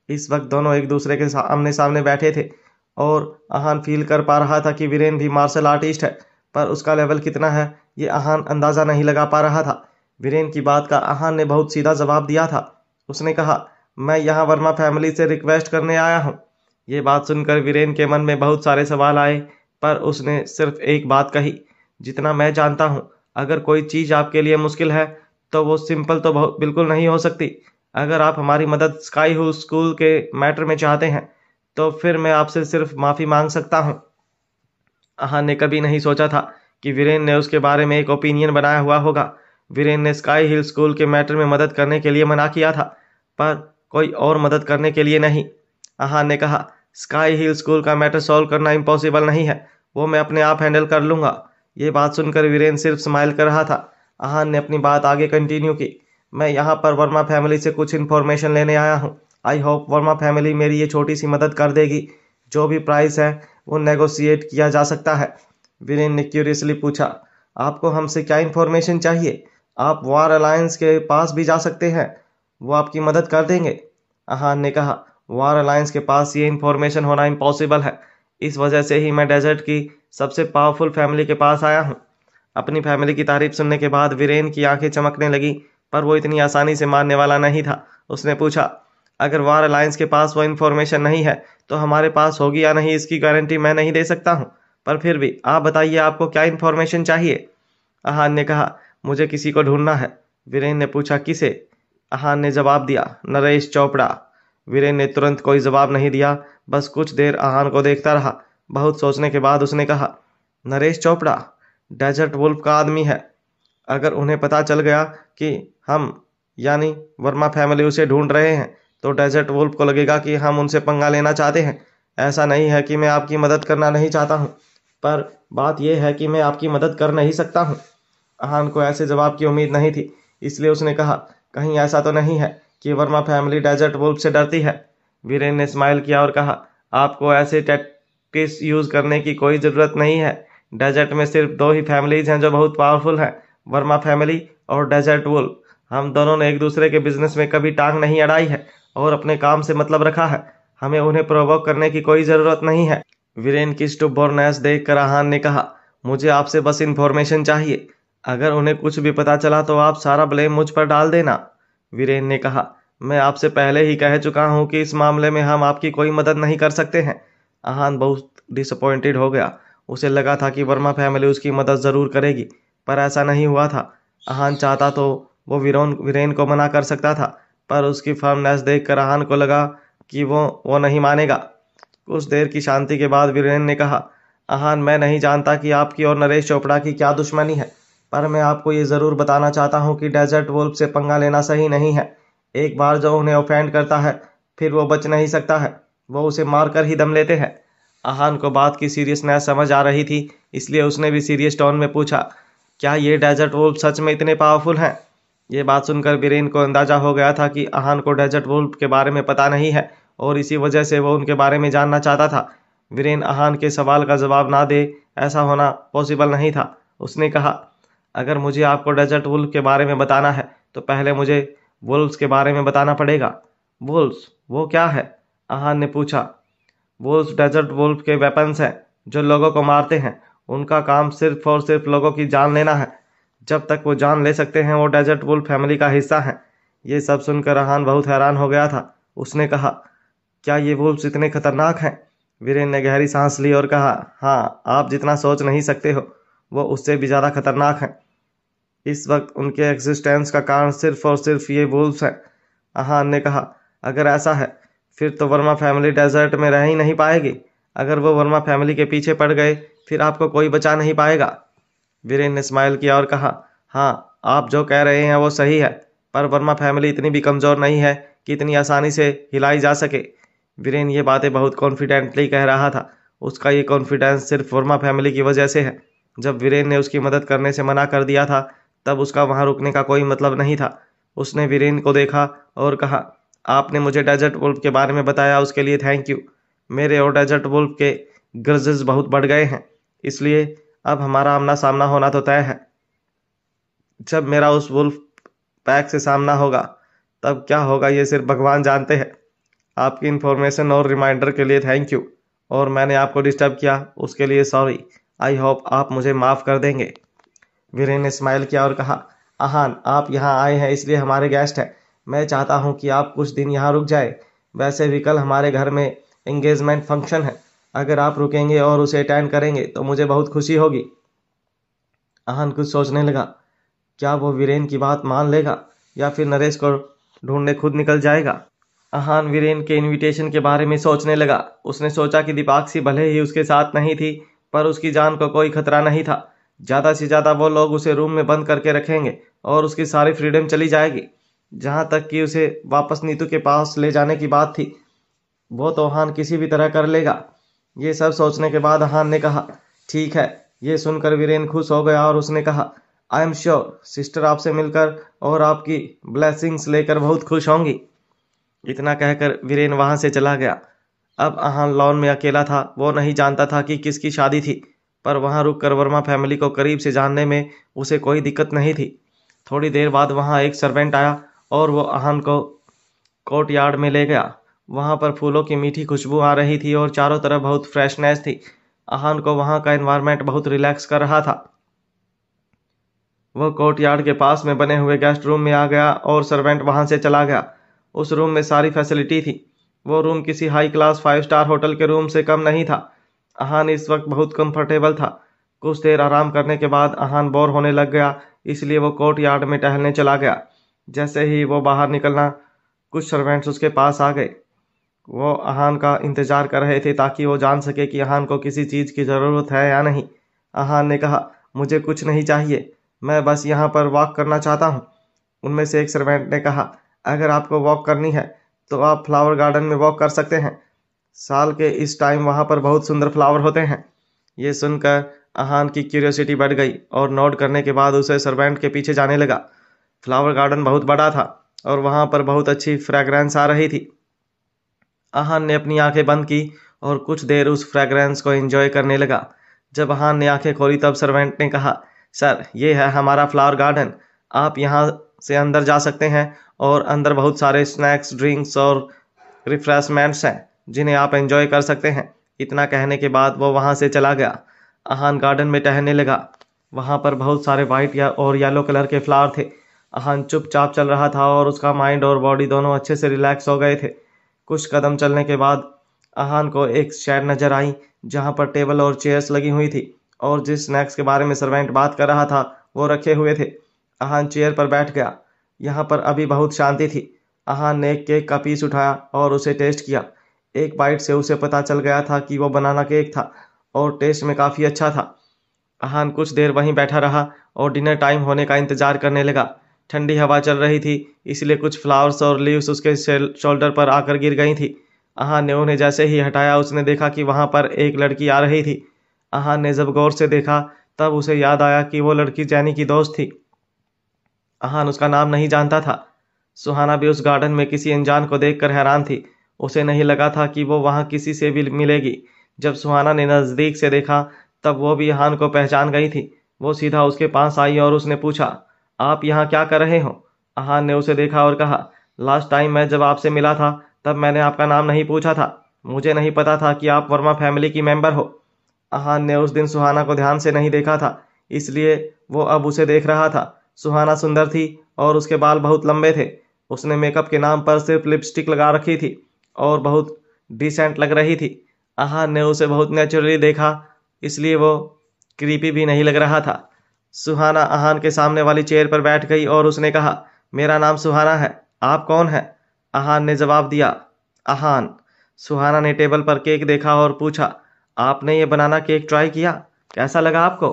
इस वक्त दोनों एक दूसरे के आमने सामने बैठे थे और आहान फील कर पा रहा था कि वीरेन भी मार्शल आर्टिस्ट है, पर उसका लेवल कितना है ये आहान अंदाज़ा नहीं लगा पा रहा था। वीरेन की बात का आहान ने बहुत सीधा जवाब दिया था। उसने कहा, मैं यहाँ वर्मा फैमिली से रिक्वेस्ट करने आया हूँ। ये बात सुनकर वीरेन के मन में बहुत सारे सवाल आए, पर उसने सिर्फ एक बात कही, जितना मैं जानता हूँ अगर कोई चीज़ आपके लिए मुश्किल है तो वो सिंपल तो बिल्कुल नहीं हो सकती। अगर आप हमारी मदद स्काई हू स्कूल के मैटर में चाहते हैं तो फिर मैं आपसे सिर्फ माफ़ी मांग सकता हूँ। आहान ने कभी नहीं सोचा था कि वीरेन ने उसके बारे में एक ओपिनियन बनाया हुआ होगा। वीरेन ने स्काई हिल स्कूल के मैटर में मदद करने के लिए मना किया था, पर कोई और मदद करने के लिए नहीं। आहान ने कहा, स्काई हिल स्कूल का मैटर सॉल्व करना इम्पॉसिबल नहीं है, वो मैं अपने आप हैंडल कर लूँगा। ये बात सुनकर वीरेन सिर्फ स्माइल कर रहा था। आहान ने अपनी बात आगे कंटिन्यू की, मैं यहाँ पर वर्मा फैमिली से कुछ इन्फॉर्मेशन लेने आया हूँ। आई होप वर्मा फैमिली मेरी ये छोटी सी मदद कर देगी। जो भी प्राइस है वो नेगोशिएट किया जा सकता है। वीरेन ने क्यूरियसली पूछा, आपको हमसे क्या इन्फॉर्मेशन चाहिए? आप वॉर अलायंस के पास भी जा सकते हैं, वो आपकी मदद कर देंगे। आहान ने कहा, वॉर अलायंस के पास ये इन्फॉर्मेशन होना इम्पॉसिबल है। इस वजह से ही मैं डेजर्ट की सबसे पावरफुल फैमिली के पास आया हूँ। अपनी फैमिली की तारीफ सुनने के बाद वीरेन की आंखें चमकने लगी, पर वो इतनी आसानी से मानने वाला नहीं था। उसने पूछा, अगर वॉर अलायंस के पास वो इन्फॉर्मेशन नहीं है तो हमारे पास होगी या नहीं इसकी गारंटी मैं नहीं दे सकता हूँ, पर फिर भी आप बताइए आपको क्या इन्फॉर्मेशन चाहिए? आहान ने कहा, मुझे किसी को ढूंढना है। वीरेन ने पूछा, किसे? आहान ने जवाब दिया, नरेश चोपड़ा। वीरेन ने तुरंत कोई जवाब नहीं दिया, बस कुछ देर आहान को देखता रहा। बहुत सोचने के बाद उसने कहा, नरेश चोपड़ा डेजर्ट वुल्फ का आदमी है। अगर उन्हें पता चल गया कि हम यानी वर्मा फैमिली उसे ढूंढ रहे हैं तो डेजर्ट वुल्फ को लगेगा कि हम उनसे पंगा लेना चाहते हैं। ऐसा नहीं है कि मैं आपकी मदद करना नहीं चाहता हूँ, पर बात यह है कि मैं आपकी मदद कर नहीं सकता हूँ। आहान को ऐसे जवाब की उम्मीद नहीं थी, इसलिए उसने कहा, कहीं ऐसा तो नहीं है कि वर्मा फैमिली डेजर्ट वुल्फ से डरती है? वीरेन ने स्माइल किया और कहा, आपको ऐसे टैक्टिक्स यूज करने की कोई ज़रूरत नहीं है। डेजर्ट में सिर्फ दो ही फैमिलीज हैं जो बहुत पावरफुल हैं, वर्मा फैमिली और डेजर्ट वुल्फ। हम दोनों ने एक दूसरे के बिजनेस में कभी टांग नहीं अड़ाई है और अपने काम से मतलब रखा है। हमें उन्हें प्रोवोक करने की कोई ज़रूरत नहीं है। वीरेन की स्टुबोर्नेस देखकर आहान ने कहा, मुझे आपसे बस इन्फॉर्मेशन चाहिए। अगर उन्हें कुछ भी पता चला तो आप सारा ब्लेम मुझ पर डाल देना। वीरेन ने कहा, मैं आपसे पहले ही कह चुका हूं कि इस मामले में हम आपकी कोई मदद नहीं कर सकते हैं। आहान बहुत डिसअपॉइंटेड हो गया। उसे लगा था कि वर्मा फैमिली उसकी मदद ज़रूर करेगी, पर ऐसा नहीं हुआ था। आहान चाहता तो वो वीरेन को मना कर सकता था, पर उसकी फर्मनेस देखकर आहान को लगा कि वो नहीं मानेगा। कुछ देर की शांति के बाद वीरेन ने कहा, आहान, मैं नहीं जानता कि आपकी और नरेश चोपड़ा की क्या दुश्मनी है, पर मैं आपको ये ज़रूर बताना चाहता हूँ कि डेजर्ट वुल्फ से पंगा लेना सही नहीं है। एक बार जो उन्हें ऑफेंड करता है फिर वो बच नहीं सकता है, वो उसे मारकर ही दम लेते हैं। आहान को बात की सीरियसनेस समझ आ रही थी, इसलिए उसने भी सीरियस टोन में पूछा, क्या ये डेजर्ट वुल्फ सच में इतने पावरफुल हैं? ये बात सुनकर वीरेन को अंदाजा हो गया था कि आहान को डेजर्ट वुल्फ के बारे में पता नहीं है और इसी वजह से वो उनके बारे में जानना चाहता था। वीरेन आहान के सवाल का जवाब ना दे, ऐसा होना पॉसिबल नहीं था। उसने कहा, अगर मुझे आपको डेजर्ट वुल्फ के बारे में बताना है तो पहले मुझे वुल्फ्स के बारे में बताना पड़ेगा। वुल्फ्स? वो क्या है? आहान ने पूछा। वुल्फ्स डेजर्ट वुल्फ के वेपन्स हैं जो लोगों को मारते हैं। उनका काम सिर्फ और सिर्फ लोगों की जान लेना है। जब तक वो जान ले सकते हैं वो डेजर्ट वुल्फ फैमिली का हिस्सा हैं। ये सब सुनकर आहान बहुत हैरान हो गया था। उसने कहा, क्या ये वुल्फ्स इतने खतरनाक हैं? वीरेन ने गहरी सांस ली और कहा, हाँ, आप जितना सोच नहीं सकते हो वो उससे भी ज़्यादा खतरनाक हैं। इस वक्त उनके एग्जिस्टेंस का कारण सिर्फ और सिर्फ ये वुल्फ्स हैं। आहान ने कहा, अगर ऐसा है फिर तो वर्मा फैमिली डेजर्ट में रह ही नहीं पाएगी। अगर वो वर्मा फैमिली के पीछे पड़ गए फिर आपको कोई बचा नहीं पाएगा। वीरेन ने स्माइल किया और कहा, हाँ, आप जो कह रहे हैं वो सही है, पर वर्मा फैमिली इतनी भी कमज़ोर नहीं है कि इतनी आसानी से हिलाई जा सके। वीरेन ये बातें बहुत कॉन्फिडेंटली कह रहा था। उसका ये कॉन्फिडेंस सिर्फ वर्मा फैमिली की वजह से है। जब वीरेन ने उसकी मदद करने से मना कर दिया था तब उसका वहाँ रुकने का कोई मतलब नहीं था। उसने वीरेन को देखा और कहा, आपने मुझे डेजर्ट वुल्फ के बारे में बताया उसके लिए थैंक यू। मेरे और डेजर्ट वुल्फ के ग्रजेस बहुत बढ़ गए हैं, इसलिए अब हमारा आमना सामना होना तो तय है। जब मेरा उस वुल्फ पैक से सामना होगा तब क्या होगा ये सिर्फ भगवान जानते हैं। आपकी इन्फॉर्मेशन और रिमाइंडर के लिए थैंक यू। और मैंने आपको डिस्टर्ब किया, उसके लिए सॉरी। आई होप आप मुझे माफ़ कर देंगे। वीरेन ने स्माइल किया और कहा, आहान, आप यहाँ आए हैं इसलिए हमारे गेस्ट हैं। मैं चाहता हूँ कि आप कुछ दिन यहाँ रुक जाए। वैसे भी कल हमारे घर में एंगेजमेंट फंक्शन है। अगर आप रुकेंगे और उसे अटेंड करेंगे तो मुझे बहुत खुशी होगी। आहान कुछ सोचने लगा, क्या वो वीरेन की बात मान लेगा या फिर नरेश को ढूंढने खुद निकल जाएगा। आहान वीरेन के इनविटेशन के बारे में सोचने लगा। उसने सोचा कि दीपाक्षी भले ही उसके साथ नहीं थी, पर उसकी जान को कोई खतरा नहीं था। ज़्यादा से ज़्यादा वो लोग उसे रूम में बंद करके रखेंगे और उसकी सारी फ्रीडम चली जाएगी। जहाँ तक कि उसे वापस नीतू के पास ले जाने की बात थी, वो तो आहान किसी भी तरह कर लेगा। ये सब सोचने के बाद आहान ने कहा, ठीक है। ये सुनकर वीरेन खुश हो गया और उसने कहा, आई एम श्योर सिस्टर आपसे मिलकर और आपकी ब्लेसिंग्स लेकर बहुत खुश होंगी। इतना कहकर वीरेन वहां से चला गया। अब आहान लॉन में अकेला था। वो नहीं जानता था कि किसकी शादी थी, पर वहां रुककर वर्मा फैमिली को करीब से जानने में उसे कोई दिक्कत नहीं थी। थोड़ी देर बाद वहां एक सर्वेंट आया और वो आहान को कोर्ट यार्ड में ले गया। वहां पर फूलों की मीठी खुशबू आ रही थी और चारों तरफ बहुत फ्रेशनेस थी। आहान को वहां का एनवायरनमेंट बहुत रिलैक्स कर रहा था। वह कोर्ट यार्ड के पास में बने हुए गेस्ट रूम में आ गया और सर्वेंट वहां से चला गया। उस रूम में सारी फैसिलिटी थी। वो रूम किसी हाई क्लास 5 स्टार होटल के रूम से कम नहीं था। आहान इस वक्त बहुत कंफर्टेबल था। कुछ देर आराम करने के बाद आहान बोर होने लग गया, इसलिए वो कोर्ट यार्ड में टहलने चला गया। जैसे ही वो बाहर निकलना, कुछ सर्वेंट्स उसके पास आ गए। वो आहान का इंतजार कर रहे थे ताकि वो जान सके कि आहान को किसी चीज़ की ज़रूरत है या नहीं। आहान ने कहा, मुझे कुछ नहीं चाहिए, मैं बस यहाँ पर वॉक करना चाहता हूँ। उनमें से एक सर्वेंट ने कहा, अगर आपको वॉक करनी है तो आप फ्लावर गार्डन में वॉक कर सकते हैं। साल के इस टाइम वहाँ पर बहुत सुंदर फ्लावर होते हैं। ये सुनकर आहान की क्यूरियोसिटी बढ़ गई और नोट करने के बाद उसे सर्वेंट के पीछे जाने लगा। फ्लावर गार्डन बहुत बड़ा था और वहाँ पर बहुत अच्छी फ्रेगरेंस आ रही थी। आहान ने अपनी आंखें बंद की और कुछ देर उस फ्रेगरेंस को एंजॉय करने लगा। जब आहान ने आंखें खोली तब सर्वेंट ने कहा, सर, ये है हमारा फ्लावर गार्डन। आप यहाँ से अंदर जा सकते हैं और अंदर बहुत सारे स्नैक्स, ड्रिंक्स और रिफ्रेशमेंट्स हैं जिन्हें आप एंजॉय कर सकते हैं। इतना कहने के बाद वो वहाँ से चला गया। आहान गार्डन में टहलने लगा। वहाँ पर बहुत सारे वाइट या और येलो कलर के फ्लावर थे। आहान चुपचाप चल रहा था और उसका माइंड और बॉडी दोनों अच्छे से रिलैक्स हो गए थे। कुछ कदम चलने के बाद आहान को एक शेड नजर आई जहाँ पर टेबल और चेयर्स लगी हुई थी और जिस स्नैक्स के बारे में सर्वेंट बात कर रहा था वो रखे हुए थे। आहान चेयर पर बैठ गया। यहाँ पर अभी बहुत शांति थी। आहान ने एक केक का पीस उठाया और उसे टेस्ट किया। एक बाइट से उसे पता चल गया था कि वो बनाना केक था और टेस्ट में काफ़ी अच्छा था। आहान कुछ देर वहीं बैठा रहा और डिनर टाइम होने का इंतजार करने लगा। ठंडी हवा चल रही थी, इसलिए कुछ फ्लावर्स और लीव्स उसके शोल्डर पर आकर गिर गई थी। आहान ने उन्हें जैसे ही हटाया, उसने देखा कि वहां पर एक लड़की आ रही थी। आहान ने जब गौर से देखा तब उसे याद आया कि वो लड़की जैनी की दोस्त थी। आहान उसका नाम नहीं जानता था। सुहाना भी उस गार्डन में किसी अनजान को देखकर हैरान थी। उसे नहीं लगा था कि वो वहां किसी से भी मिलेगी। जब सुहाना ने नज़दीक से देखा तब वो भी आहान को पहचान गई थी। वो सीधा उसके पास आई और उसने पूछा, आप यहाँ क्या कर रहे हो? आहान ने उसे देखा और कहा, लास्ट टाइम मैं जब आपसे मिला था तब मैंने आपका नाम नहीं पूछा था। मुझे नहीं पता था कि आप वर्मा फैमिली की मेंबर हो। आहान ने उस दिन सुहाना को ध्यान से नहीं देखा था, इसलिए वो अब उसे देख रहा था। सुहाना सुंदर थी और उसके बाल बहुत लंबे थे। उसने मेकअप के नाम पर सिर्फ लिपस्टिक लगा रखी थी और बहुत डिसेंट लग रही थी। आहान ने उसे बहुत नेचुरली देखा, इसलिए वो क्रीपी भी नहीं लग रहा था। सुहाना आहान के सामने वाली चेयर पर बैठ गई और उसने कहा, मेरा नाम सुहाना है, आप कौन हैं? आहान ने जवाब दिया, आहान। सुहाना ने टेबल पर केक देखा और पूछा, आपने ये बनाना केक ट्राई किया? कैसा लगा आपको?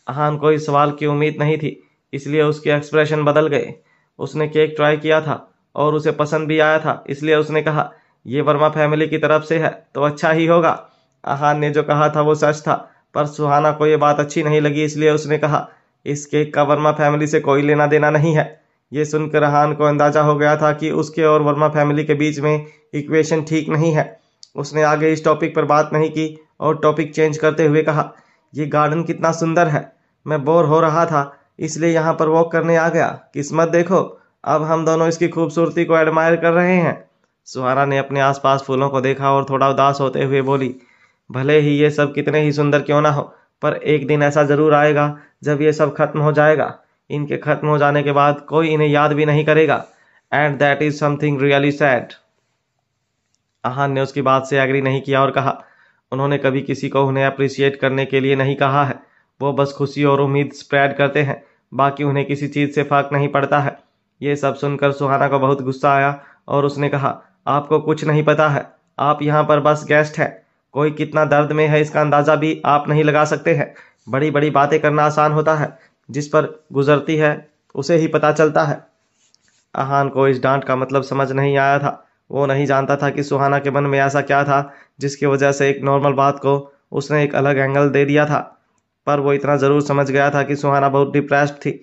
आहान को इस सवाल की उम्मीद नहीं थी, इसलिए उसके एक्सप्रेशन बदल गए। उसने केक ट्राई किया था और उसे पसंद भी आया था, इसलिए उसने कहा, ये वर्मा फैमिली की तरफ से है तो अच्छा ही होगा। आहान ने जो कहा था वो सच था, पर सुहाना को ये बात अच्छी नहीं लगी, इसलिए उसने कहा, इस केक का वर्मा फैमिली से कोई लेना देना नहीं है। ये सुनकर आहान को अंदाजा हो गया था कि उसके और वर्मा फैमिली के बीच में इक्वेशन ठीक नहीं है। उसने आगे इस टॉपिक पर बात नहीं की और टॉपिक चेंज करते हुए कहा, ये गार्डन कितना सुंदर है। मैं बोर हो रहा था इसलिए यहाँ पर वॉक करने आ गया। किस्मत देखो, अब हम दोनों इसकी खूबसूरती को एडमायर कर रहे हैं। सुहाना ने अपने आसपास फूलों को देखा और थोड़ा उदास होते हुए बोली, भले ही ये सब कितने ही सुंदर क्यों ना हो, पर एक दिन ऐसा जरूर आएगा जब ये सब खत्म हो जाएगा। इनके खत्म हो जाने के बाद कोई इन्हें याद भी नहीं करेगा। And that is something really sad. Ahaan ने उसकी बात से एग्री नहीं किया और कहा, उन्होंने कभी किसी को उन्हें अप्रिशिएट करने के लिए नहीं कहा है। वो बस खुशी और उम्मीद स्प्रेड करते हैं, बाकी उन्हें किसी चीज़ से फर्क नहीं पड़ता है। ये सब सुनकर सुहाना को बहुत गुस्सा आया और उसने कहा, आपको कुछ नहीं पता है, आप यहाँ पर बस गेस्ट हैं। कोई कितना दर्द में है इसका अंदाज़ा भी आप नहीं लगा सकते हैं। बड़ी बड़ी बातें करना आसान होता है, जिस पर गुजरती है उसे ही पता चलता है। आहान को इस डांट का मतलब समझ नहीं आया था। वो नहीं जानता था कि सुहाना के मन में ऐसा क्या था जिसकी वजह से एक नॉर्मल बात को उसने एक अलग एंगल दे दिया था। पर वो इतना ज़रूर समझ गया था कि सुहाना बहुत डिप्रेस्ड थी।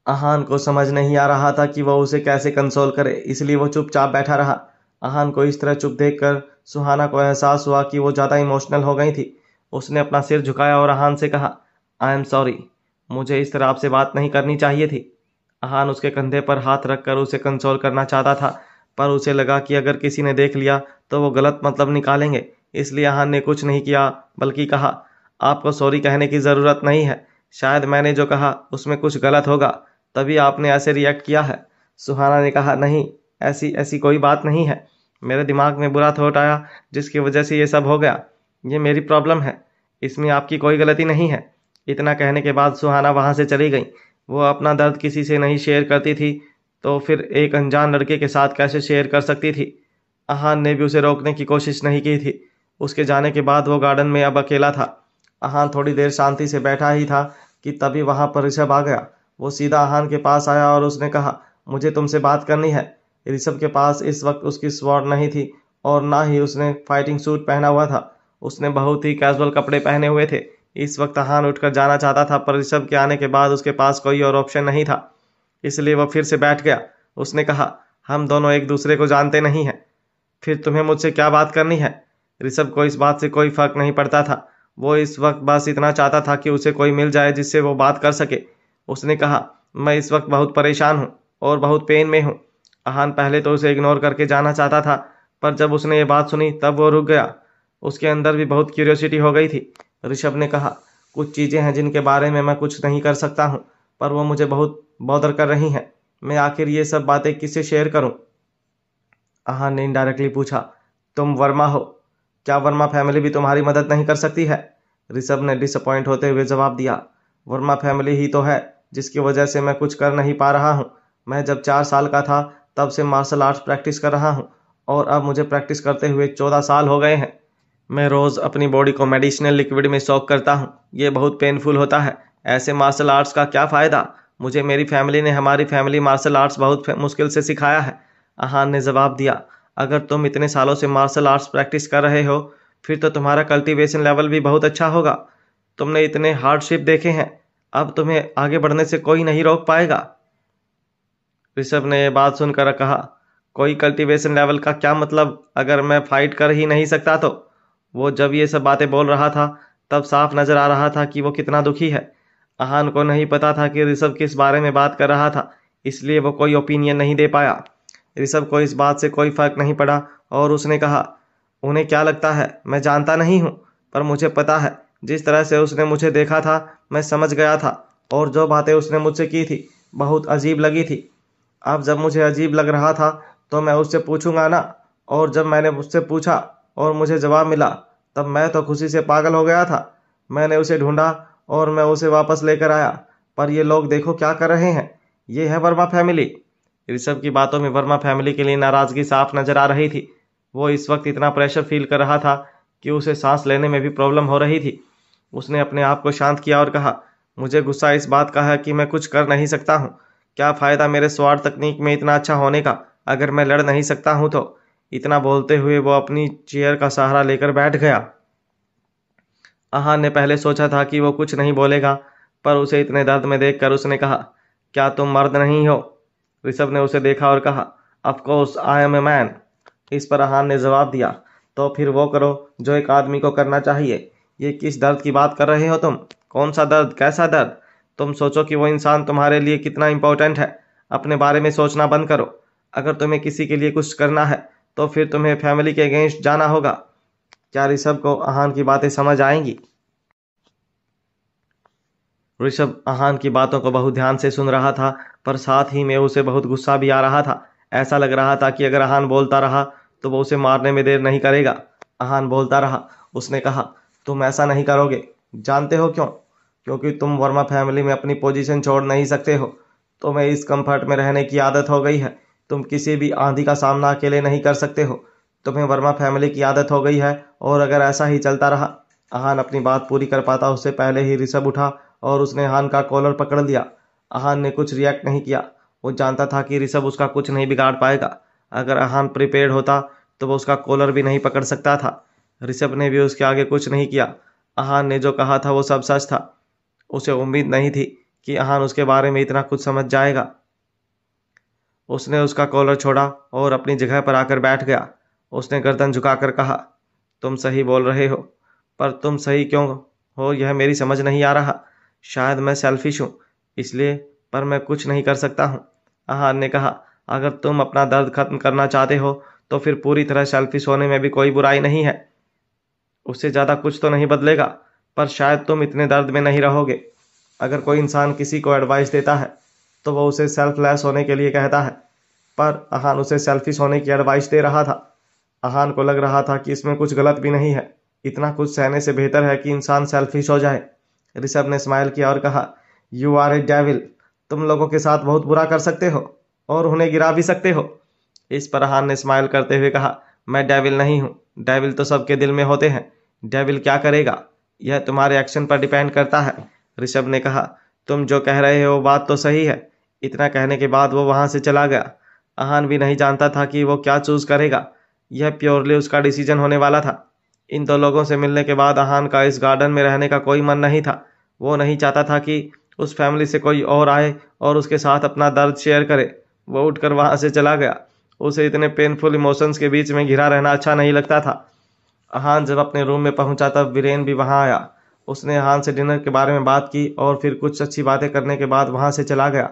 आहान को समझ नहीं आ रहा था कि वो उसे कैसे कंसोल करे, इसलिए वो चुपचाप बैठा रहा। आहान को इस तरह चुप देखकर सुहाना को एहसास हुआ कि वो ज़्यादा इमोशनल हो गई थी। उसने अपना सिर झुकाया और आहान से कहा, आई एम सॉरी, मुझे इस तरह आपसे बात नहीं करनी चाहिए थी। आहान उसके कंधे पर हाथ रखकर उसे कंसोल करना चाहता था, पर उसे लगा कि अगर किसी ने देख लिया तो वो गलत मतलब निकालेंगे, इसलिए आहान ने कुछ नहीं किया बल्कि कहा, आपको सॉरी कहने की ज़रूरत नहीं है। शायद मैंने जो कहा उसमें कुछ गलत होगा, तभी आपने ऐसे रिएक्ट किया है। सुहाना ने कहा, नहीं, ऐसी ऐसी कोई बात नहीं है। मेरे दिमाग में बुरा थॉट आया जिसकी वजह से ये सब हो गया। ये मेरी प्रॉब्लम है, इसमें आपकी कोई गलती नहीं है। इतना कहने के बाद सुहाना वहाँ से चली गई। वो अपना दर्द किसी से नहीं शेयर करती थी तो फिर एक अनजान लड़के के साथ कैसे शेयर कर सकती थी। आहान ने भी उसे रोकने की कोशिश नहीं की थी। उसके जाने के बाद वो गार्डन में अब अकेला था। आहान थोड़ी देर शांति से बैठा ही था कि तभी वहाँ पर ऋषभ आ गया। वो सीधा आहान के पास आया और उसने कहा, मुझे तुमसे बात करनी है। ऋषभ के पास इस वक्त उसकी स्वॉर्ड नहीं थी और ना ही उसने फाइटिंग सूट पहना हुआ था। उसने बहुत ही कैजुअल कपड़े पहने हुए थे। इस वक्त आहान उठकर जाना चाहता था, पर ऋषभ के आने के बाद उसके पास कोई और ऑप्शन नहीं था, इसलिए वह फिर से बैठ गया। उसने कहा, हम दोनों एक दूसरे को जानते नहीं हैं, फिर तुम्हें मुझसे क्या बात करनी है। ऋषभ को इस बात से कोई फर्क नहीं पड़ता था। वो इस वक्त बस इतना चाहता था कि उसे कोई मिल जाए जिससे वो बात कर सके। उसने कहा, मैं इस वक्त बहुत परेशान हूँ और बहुत पेन में हूँ। आहान पहले तो उसे इग्नोर करके जाना चाहता था, पर जब उसने ये बात सुनी तब वो रुक गया। उसके अंदर भी बहुत क्यूरियोसिटी हो गई थी। ऋषभ ने कहा, कुछ चीज़ें हैं जिनके बारे में मैं कुछ नहीं कर सकता हूँ, पर वो मुझे बहुत बॉदर कर रही हैं। मैं आखिर ये सब बातें किससे शेयर करूँ? आहान ने इनडायरेक्टली पूछा, तुम वर्मा हो, क्या वर्मा फैमिली भी तुम्हारी मदद नहीं कर सकती है? ऋषभ ने डिसअपॉइंट होते हुए जवाब दिया, वर्मा फैमिली ही तो है जिसकी वजह से मैं कुछ कर नहीं पा रहा हूँ। मैं जब 4 साल का था तब से मार्शल आर्ट्स प्रैक्टिस कर रहा हूँ और अब मुझे प्रैक्टिस करते हुए 14 साल हो गए हैं। मैं रोज़ अपनी बॉडी को मेडिसिनल लिक्विड में सोक करता हूँ। ये बहुत पेनफुल होता है। ऐसे मार्शल आर्ट्स का क्या फ़ायदा? मुझे मेरी फैमिली ने हमारी फैमिली मार्शल आर्ट्स बहुत मुश्किल से सिखाया है। आहान ने जवाब दिया, अगर तुम इतने सालों से मार्शल आर्ट्स प्रैक्टिस कर रहे हो फिर तो तुम्हारा कल्टीवेशन लेवल भी बहुत अच्छा होगा। तुमने इतने हार्डशिप देखे हैं, अब तुम्हें आगे बढ़ने से कोई नहीं रोक पाएगा। ऋषभ ने यह बात सुनकर कहा, कोई कल्टीवेशन लेवल का क्या मतलब अगर मैं फाइट कर ही नहीं सकता तो? वो जब ये सब बातें बोल रहा था तब साफ नजर आ रहा था कि वो कितना दुखी है। आहान को नहीं पता था कि ऋषभ किस बारे में बात कर रहा था, इसलिए वो कोई ओपिनियन नहीं दे पाया। ऋषभ को इस बात से कोई फर्क नहीं पड़ा और उसने कहा, उन्हें क्या लगता है मैं जानता नहीं हूँ, पर मुझे पता है जिस तरह से उसने मुझे देखा था मैं समझ गया था और जो बातें उसने मुझसे की थी बहुत अजीब लगी थी। अब जब मुझे अजीब लग रहा था तो मैं उससे पूछूंगा ना, और जब मैंने उससे पूछा और मुझे जवाब मिला तब मैं तो खुशी से पागल हो गया था। मैंने उसे ढूंढा और मैं उसे वापस लेकर आया, पर ये लोग देखो क्या कर रहे हैं। ये है वर्मा फैमिली। ऋषभ की बातों में वर्मा फैमिली के लिए नाराजगी साफ नजर आ रही थी। वो इस वक्त इतना प्रेशर फील कर रहा था कि उसे सांस लेने में भी प्रॉब्लम हो रही थी। उसने अपने आप को शांत किया और कहा, मुझे गुस्सा इस बात का है कि मैं कुछ कर नहीं सकता हूँ। क्या फ़ायदा मेरे स्वाड तकनीक में इतना अच्छा होने का अगर मैं लड़ नहीं सकता हूँ तो? इतना बोलते हुए वो अपनी चेयर का सहारा लेकर बैठ गया। आहान ने पहले सोचा था कि वो कुछ नहीं बोलेगा, पर उसे इतने दर्द में देखकर उसने कहा, क्या तुम मर्द नहीं हो? ऋषभ ने उसे देखा और कहा, of course I am a man. इस पर आहान ने जवाब दिया, तो फिर वो करो जो एक आदमी को करना चाहिए। ये किस दर्द की बात कर रहे हो तुम? कौन सा दर्द? कैसा दर्द? तुम सोचो कि वो इंसान तुम्हारे लिए कितना इंपॉर्टेंट है। अपने बारे में सोचना बंद करो। अगर तुम्हें किसी के लिए कुछ करना है तो फिर तुम्हें फैमिली के अगेंस्ट जाना होगा। क्या ऋषभ को आहान की बातें समझ आएंगी? ऋषभ आहान की बातों को बहुत ध्यान से सुन रहा था, पर साथ ही में उसे बहुत गुस्सा भी आ रहा था। ऐसा लग रहा था कि अगर आहान बोलता रहा तो वो उसे मारने में देर नहीं करेगा। आहान बोलता रहा। उसने कहा, तुम ऐसा नहीं करोगे। जानते हो क्यों? क्योंकि तुम वर्मा फैमिली में अपनी पोजीशन छोड़ नहीं सकते हो। तुम्हें इस कंफर्ट में रहने की आदत हो गई है। तुम किसी भी आंधी का सामना अकेले नहीं कर सकते हो। तुम्हें वर्मा फैमिली की आदत हो गई है, और अगर ऐसा ही चलता रहा। आहान अपनी बात पूरी कर पाता उससे पहले ही ऋषभ उठा और उसने आहान का कॉलर पकड़ लिया। आहान ने कुछ रिएक्ट नहीं किया। वो जानता था कि ऋषभ उसका कुछ नहीं बिगाड़ पाएगा। अगर आहान प्रिपेयर्ड होता तो वो उसका कॉलर भी नहीं पकड़ सकता था। ऋषभ ने भी उसके आगे कुछ नहीं किया। आहान ने जो कहा था वो सब सच था। उसे उम्मीद नहीं थी कि आहान उसके बारे में इतना कुछ समझ जाएगा। उसने उसका कॉलर छोड़ा और अपनी जगह पर आकर बैठ गया। उसने गर्दन झुकाकर कहा, तुम सही बोल रहे हो, पर तुम सही क्यों हो यह मेरी समझ नहीं आ रहा। शायद मैं सेल्फिश हूँ, इसलिए, पर मैं कुछ नहीं कर सकता हूँ। आहान ने कहा, अगर तुम अपना दर्द खत्म करना चाहते हो तो फिर पूरी तरह सेल्फिश होने में भी कोई बुराई नहीं है। उससे ज़्यादा कुछ तो नहीं बदलेगा, पर शायद तुम इतने दर्द में नहीं रहोगे। अगर कोई इंसान किसी को एडवाइस देता है तो वो उसे सेल्फलेस होने के लिए कहता है, पर आहान उसे सेल्फिश होने की एडवाइस दे रहा था। आहान को लग रहा था कि इसमें कुछ गलत भी नहीं है। इतना कुछ सहने से बेहतर है कि इंसान सेल्फिश हो जाए। ऋषभ ने स्माइल किया और कहा, यू आर ए डेविल। तुम लोगों के साथ बहुत बुरा कर सकते हो और उन्हें गिरा भी सकते हो। इस पर आहान ने स्माइल करते हुए कहा, मैं डेविल नहीं हूँ। डेविल तो सबके दिल में होते हैं। डेविल क्या करेगा यह तुम्हारे एक्शन पर डिपेंड करता है। ऋषभ ने कहा, तुम जो कह रहे हो बात तो सही है। इतना कहने के बाद वो वहां से चला गया। आहान भी नहीं जानता था कि वो क्या चूज करेगा। यह प्योरली उसका डिसीजन होने वाला था। इन दो लोगों से मिलने के बाद आहान का इस गार्डन में रहने का कोई मन नहीं था। वो नहीं चाहता था कि उस फैमिली से कोई और आए और उसके साथ अपना दर्द शेयर करे। वो उठकर वहां से चला गया। उसे इतने पेनफुल इमोशंस के बीच में घिरा रहना अच्छा नहीं लगता था। आहान जब अपने रूम में पहुंचा तब वीरेन भी वहां आया। उसने आहान से डिनर के बारे में बात की और फिर कुछ अच्छी बातें करने के बाद वहां से चला गया।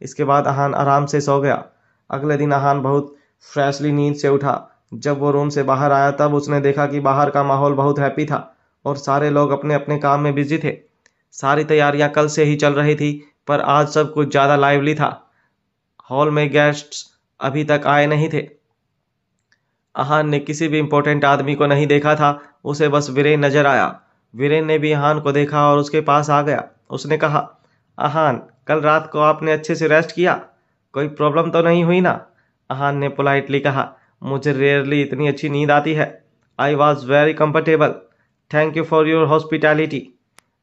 इसके बाद आहान आराम से सो गया। अगले दिन आहान बहुत फ्रेशली नींद से उठा। जब वो रूम से बाहर आया तब उसने देखा कि बाहर का माहौल बहुत हैप्पी था और सारे लोग अपने अपने काम में बिजी थे। सारी तैयारियां कल से ही चल रही थी, पर आज सब कुछ ज़्यादा लाइवली था। हॉल में गेस्ट्स अभी तक आए नहीं थे। आहान ने किसी भी इम्पोर्टेंट आदमी को नहीं देखा था। उसे बस वीरेन नजर आया। वीरेन ने भी आहान को देखा और उसके पास आ गया। उसने कहा, आहान, कल रात को आपने अच्छे से रेस्ट किया? कोई प्रॉब्लम तो नहीं हुई ना? आहान ने पोलाइटली कहा, मुझे रेयरली इतनी अच्छी नींद आती है। I was very comfortable. Thank you for your hospitality.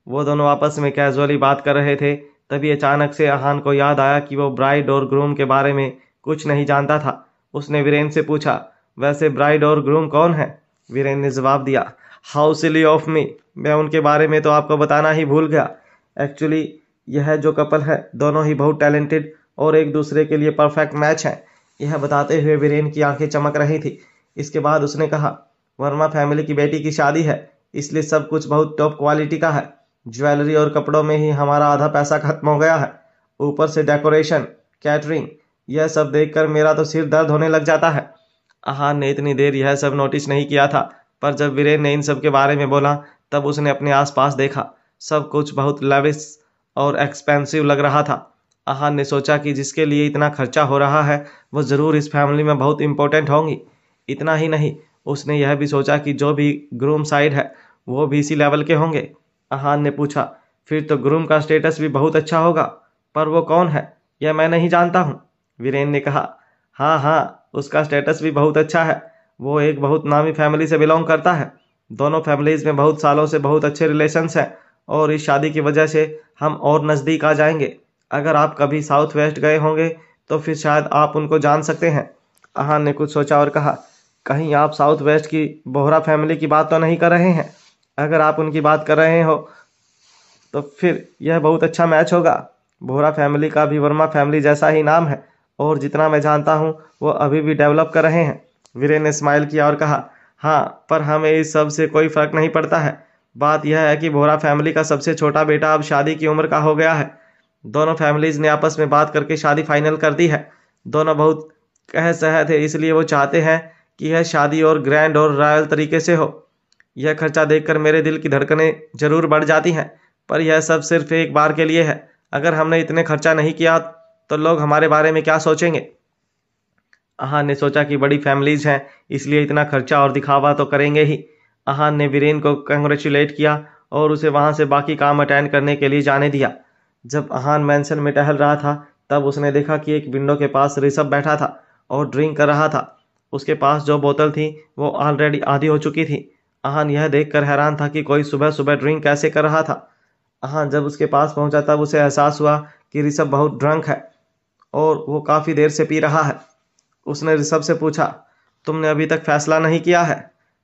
वो दोनों आपस में कैजुअली बात कर रहे थे। तभी अचानक से आहान को याद आया कि वो ब्राइड और ग्रूम के बारे में कुछ नहीं जानता था। उसने वीरेन से पूछा, वैसे ब्राइड और ग्रूम कौन है? वीरेन ने जवाब दिया, हाउ सिली ऑफ मी, मैं उनके बारे में तो आपको बताना ही भूल गया। एक्चुअली यह जो कपल है दोनों ही बहुत टैलेंटेड और एक दूसरे के लिए परफेक्ट मैच है। यह बताते हुए वीरेन की आंखें चमक रही थी। इसके बाद उसने कहा, वर्मा फैमिली की बेटी की शादी है, इसलिए सब कुछ बहुत टॉप क्वालिटी का है। ज्वेलरी और कपड़ों में ही हमारा आधा पैसा खत्म हो गया है। ऊपर से डेकोरेशन, कैटरिंग, यह सब देखकर मेरा तो सिर दर्द होने लग जाता है। आहान ने इतनी देर यह सब नोटिस नहीं किया था, पर जब वीरेन ने इन सब के बारे में बोला तब उसने अपने आसपास देखा। सब कुछ बहुत लविश और एक्सपेंसिव लग रहा था। आहान ने सोचा कि जिसके लिए इतना खर्चा हो रहा है वो ज़रूर इस फैमिली में बहुत इंपॉर्टेंट होंगी। इतना ही नहीं, उसने यह भी सोचा कि जो भी ग्रूम साइड है वो भी इसी लेवल के होंगे। आहान ने पूछा, फिर तो ग्रूम का स्टेटस भी बहुत अच्छा होगा, पर वो कौन है यह मैं नहीं जानता हूँ। वीरेन ने कहा, हाँ हाँ, उसका स्टेटस भी बहुत अच्छा है। वो एक बहुत नामी फैमिली से बिलोंग करता है। दोनों फैमिलीज में बहुत सालों से बहुत अच्छे रिलेशंस हैं और इस शादी की वजह से हम और नज़दीक आ जाएंगे। अगर आप कभी साउथ वेस्ट गए होंगे तो फिर शायद आप उनको जान सकते हैं। आहान ने कुछ सोचा और कहा, कहीं आप साउथ वेस्ट की बोहरा फैमिली की बात तो नहीं कर रहे हैं? अगर आप उनकी बात कर रहे हो तो फिर यह बहुत अच्छा मैच होगा। बोहरा फैमिली का भी वर्मा फैमिली जैसा ही नाम है और जितना मैं जानता हूँ वो अभी भी डेवलप कर रहे हैं। वीरेन ने स्माइल किया और कहा, हाँ, पर हमें इस सब से कोई फर्क नहीं पड़ता है। बात यह है कि बोहरा फैमिली का सबसे छोटा बेटा अब शादी की उम्र का हो गया है। दोनों फैमिलीज ने आपस में बात करके शादी फाइनल कर दी है। दोनों बहुत कह सहे थे, इसलिए वो चाहते हैं कि यह शादी और ग्रैंड और रॉयल तरीके से हो। यह खर्चा देखकर मेरे दिल की धड़कनें जरूर बढ़ जाती हैं, पर यह सब सिर्फ एक बार के लिए है। अगर हमने इतने खर्चा नहीं किया तो लोग हमारे बारे में क्या सोचेंगे। आहान ने सोचा कि बड़ी फैमिलीज हैं, इसलिए इतना खर्चा और दिखावा तो करेंगे ही। आहान ने वीरेन को कंग्रेचुलेट किया और उसे वहां से बाकी काम अटेंड करने के लिए जाने दिया। जब आहान मैंसन में टहल रहा था तब उसने देखा कि एक विंडो के पास ऋषभ बैठा था और ड्रिंक कर रहा था। उसके पास जो बोतल थी वो ऑलरेडी आधी हो चुकी थी। आहान यह देखकर हैरान था कि कोई सुबह सुबह ड्रिंक कैसे कर रहा था। आहान जब उसके पास पहुंचा तब उसे एहसास हुआ कि ऋषभ बहुत ड्रंक है और वो काफ़ी देर से पी रहा है। उसने ऋषभ से पूछा, तुमने अभी तक फैसला नहीं किया है?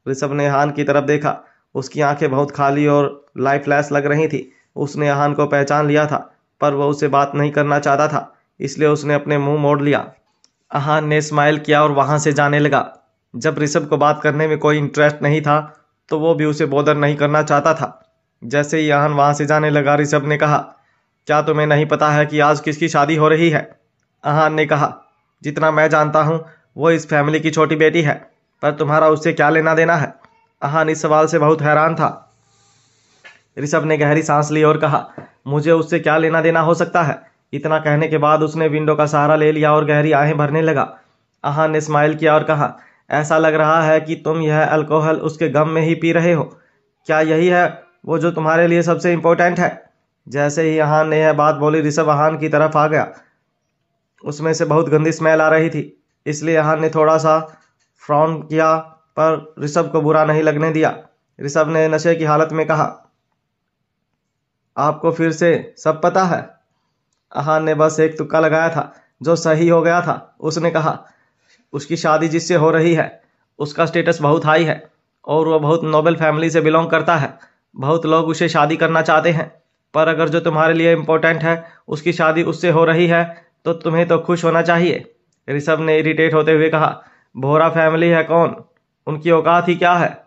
ऋषभ ने आहान की तरफ देखा। उसकी आंखें बहुत खाली और लाइफलेस लग रही थी। उसने आहान को पहचान लिया था, पर वह उससे बात नहीं करना चाहता था, इसलिए उसने अपने मुंह मोड़ लिया। आहान ने स्माइल किया और वहां से जाने लगा। जब ऋषभ को बात करने में कोई इंटरेस्ट नहीं था तो वो भी उसे बोदर नहीं करना चाहता था। जैसे ही आहान वहां से जाने लगा, ऋषभ ने कहा, क्या तुम्हें नहीं पता है कि आज किसकी शादी हो रही है? आहान ने कहा, जितना मैं जानता हूँ वो इस फैमिली की छोटी बेटी है, पर तुम्हारा उससे क्या लेना देना है? आहान इस सवाल से बहुत हैरान था। ऋषभ ने गहरी सांस ली और कहा, मुझे उससे क्या लेना देना हो सकता है? इतना कहने के बाद उसने विंडो का सहारा ले लिया और गहरी आहें भरने लगा। आहान ने स्माइल किया और कहा, ऐसा लग रहा है कि तुम यह अल्कोहल उसके गम में ही पी रहे हो। क्या यही है वो जो तुम्हारे लिए सबसे इम्पोर्टेंट है? जैसे ही आहान ने यह बात बोली, ऋषभ आहान की तरफ आ गया। उसमें से बहुत गंदी स्मेल आ रही थी, इसलिए आहान ने थोड़ा सा फ्रॉन किया, पर ऋषभ को बुरा नहीं लगने दिया। ऋषभ ने नशे की हालत में कहा, आपको फिर से सब पता है? आहान ने बस एक तुक्का लगाया था जो सही हो गया था। उसने कहा, उसकी शादी जिससे हो रही है उसका स्टेटस बहुत हाई है और वह बहुत नोबल फैमिली से बिलोंग करता है। बहुत लोग उसे शादी करना चाहते हैं, पर अगर जो तुम्हारे लिए इम्पोर्टेंट है उसकी शादी उससे हो रही है तो तुम्हें तो खुश होना चाहिए। ऋषभ ने इरिटेट होते हुए कहा, भोरा फैमिली है कौन? उनकी औकात ही क्या है?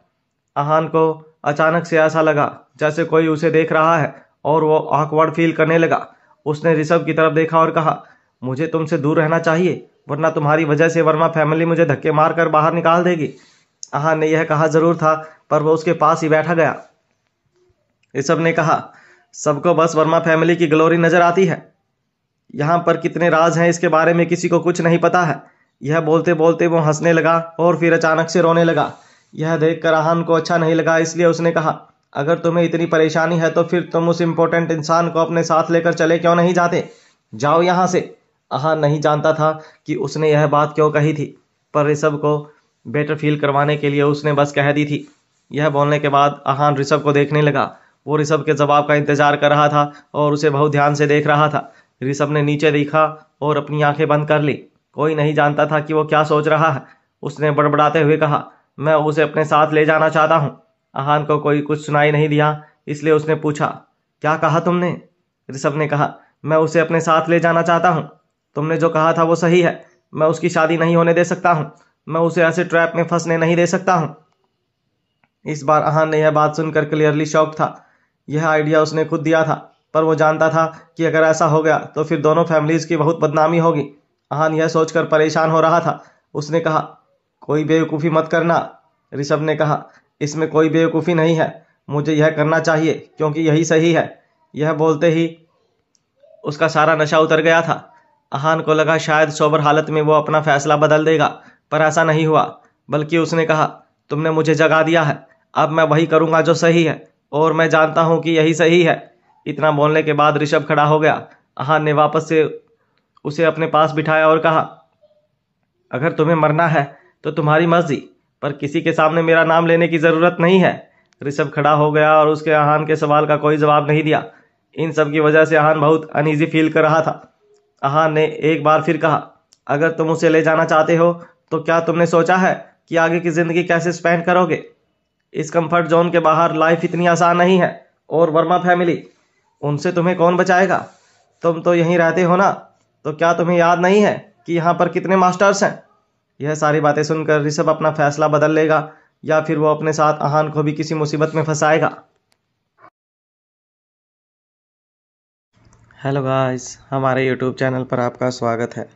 आहान को अचानक से ऐसा लगा जैसे कोई उसे देख रहा है और वो ऑकवर्ड फील करने लगा। उसने ऋषभ की तरफ देखा और कहा, मुझे तुमसे दूर रहना चाहिए, वरना तुम्हारी वजह से वर्मा फैमिली मुझे धक्के मारकर बाहर निकाल देगी। आहान ने यह कहा जरूर था, पर वो उसके पास ही बैठा गया। ऋषभ ने कहा, सबको बस वर्मा फैमिली की ग्लोरी नजर आती है। यहाँ पर कितने राज हैं इसके बारे में किसी को कुछ नहीं पता है। यह बोलते बोलते वो हंसने लगा और फिर अचानक से रोने लगा। यह देखकर आहान को अच्छा नहीं लगा, इसलिए उसने कहा, अगर तुम्हें इतनी परेशानी है तो फिर तुम उस इम्पोर्टेंट इंसान को अपने साथ लेकर चले क्यों नहीं जाते? जाओ यहाँ से। आहान नहीं जानता था कि उसने यह बात क्यों कही थी, पर ऋषभ को बेटर फील करवाने के लिए उसने बस कह दी थी। यह बोलने के बाद आहान ऋषभ को देखने लगा। वो ऋषभ के जवाब का इंतजार कर रहा था और उसे बहुत ध्यान से देख रहा था। ऋषभ ने नीचे देखा और अपनी आंखें बंद कर ली। कोई नहीं जानता था कि वो क्या सोच रहा है। उसने बड़बड़ाते हुए कहा, मैं उसे अपने साथ ले जाना चाहता हूँ। आहान को कोई कुछ सुनाई नहीं दिया, इसलिए उसने पूछा, क्या कहा तुमने? ऋषभ ने कहा, मैं उसे अपने साथ ले जाना चाहता हूँ। तुमने जो कहा था वो सही है। मैं उसकी शादी नहीं होने दे सकता हूँ। मैं उसे ऐसे ट्रैप में फंसने नहीं दे सकता हूँ। इस बार आहान ने यह बात सुनकर क्लियरली शॉक था। यह आइडिया उसने खुद दिया था, पर वो जानता था कि अगर ऐसा हो गया तो फिर दोनों फैमिलीज की बहुत बदनामी होगी। आहान यह सोचकर परेशान हो रहा था। उसने कहा, कोई बेवकूफ़ी मत करना। ऋषभ ने कहा, इसमें कोई बेवकूफ़ी नहीं है, मुझे यह करना चाहिए क्योंकि यही सही है। यह बोलते ही उसका सारा नशा उतर गया था। आहान को लगा शायद सोबर हालत में वो अपना फैसला बदल देगा, पर ऐसा नहीं हुआ। बल्कि उसने कहा, तुमने मुझे जगा दिया है, अब मैं वही करूँगा जो सही है और मैं जानता हूँ कि यही सही है। इतना बोलने के बाद ऋषभ खड़ा हो गया। आहान ने वापस से उसे अपने पास बिठाया और कहा, अगर तुम्हें मरना है तो तुम्हारी मर्जी, पर किसी के सामने मेरा नाम लेने की ज़रूरत नहीं है। ऋषभ खड़ा हो गया और उसके आहान के सवाल का कोई जवाब नहीं दिया। इन सब की वजह से आहान बहुत अनईजी फील कर रहा था। आहान ने एक बार फिर कहा, अगर तुम उसे ले जाना चाहते हो तो क्या तुमने सोचा है कि आगे की ज़िंदगी कैसे स्पेंड करोगे? इस कंफर्ट जोन के बाहर लाइफ इतनी आसान नहीं है। और वर्मा फैमिली, उनसे तुम्हें कौन बचाएगा? तुम तो यहीं रहते हो ना, तो क्या तुम्हें याद नहीं है कि यहाँ पर कितने मास्टर्स हैं? यह सारी बातें सुनकर ऋषभ अपना फैसला बदल लेगा या फिर वो अपने साथ आहान को भी किसी मुसीबत में फंसाएगा। हेलो गाइस, हमारे यूट्यूब चैनल पर आपका स्वागत है।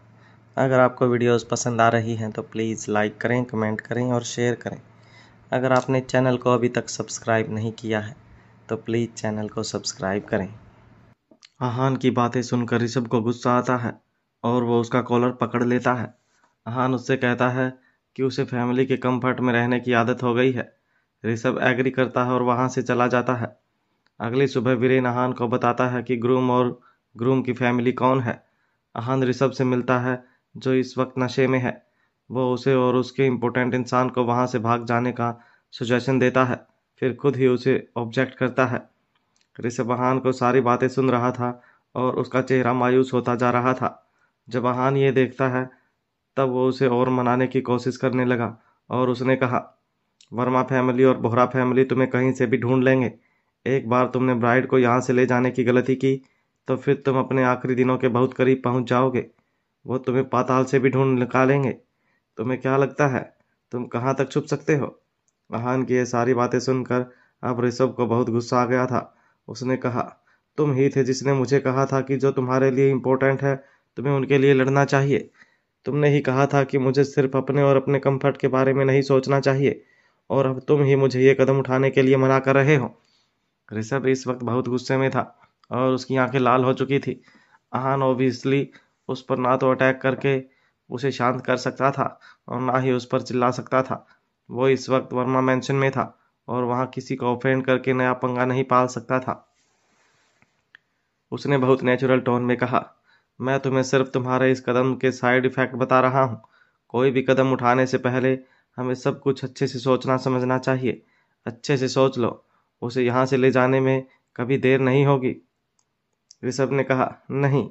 अगर आपको वीडियोस पसंद आ रही हैं तो प्लीज़ लाइक करें, कमेंट करें और शेयर करें। अगर आपने चैनल को अभी तक सब्सक्राइब नहीं किया है तो प्लीज़ चैनल को सब्सक्राइब करें। आहान की बातें सुनकर ऋषभ को गुस्सा आता है और वो उसका कॉलर पकड़ लेता है। आहान उससे कहता है कि उसे फैमिली के कंफर्ट में रहने की आदत हो गई है। ऋषभ एग्री करता है और वहाँ से चला जाता है। अगली सुबह वीरेन आहान को बताता है कि ग्रूम और ग्रूम की फैमिली कौन है। आहान ऋषभ से मिलता है जो इस वक्त नशे में है। वो उसे और उसके इम्पोर्टेंट इंसान को वहाँ से भाग जाने का सजेशन देता है, फिर खुद ही उसे ऑब्जेक्ट करता है। ऋषभ आहान को सारी बातें सुन रहा था और उसका चेहरा मायूस होता जा रहा था। जब आहान ये देखता है तब वो उसे और मनाने की कोशिश करने लगा और उसने कहा, वर्मा फैमिली और बोहरा फैमिली तुम्हें कहीं से भी ढूंढ लेंगे। एक बार तुमने ब्राइड को यहाँ से ले जाने की गलती की तो फिर तुम अपने आखिरी दिनों के बहुत करीब पहुंच जाओगे। वो तुम्हें पाताल से भी ढूंढ निकालेंगे। तुम्हें क्या लगता है तुम कहाँ तक छुप सकते हो? आहान की ये सारी बातें सुनकर अब ऋषभ को बहुत गुस्सा आ गया था। उसने कहा, तुम ही थे जिसने मुझे कहा था कि जो तुम्हारे लिए इम्पोर्टेंट है तुम्हें उनके लिए लड़ना चाहिए। तुमने ही कहा था कि मुझे सिर्फ अपने और अपने कंफर्ट के बारे में नहीं सोचना चाहिए और अब तुम ही मुझे ये कदम उठाने के लिए मना कर रहे हो। ऋषभ इस वक्त बहुत गुस्से में था और उसकी आंखें लाल हो चुकी थी। आहान ऑब्वियसली उस पर ना तो अटैक करके उसे शांत कर सकता था और ना ही उस पर चिल्ला सकता था। वो इस वक्त वर्मा मैंशन में था और वहाँ किसी को ऑफेंड करके नया पंगा नहीं पाल सकता था। उसने बहुत नेचुरल टोन में कहा, मैं तुम्हें सिर्फ तुम्हारे इस कदम के साइड इफेक्ट बता रहा हूँ। कोई भी कदम उठाने से पहले हमें सब कुछ अच्छे से सोचना समझना चाहिए। अच्छे से सोच लो, उसे यहाँ से ले जाने में कभी देर नहीं होगी। ऋषभ ने कहा, नहीं,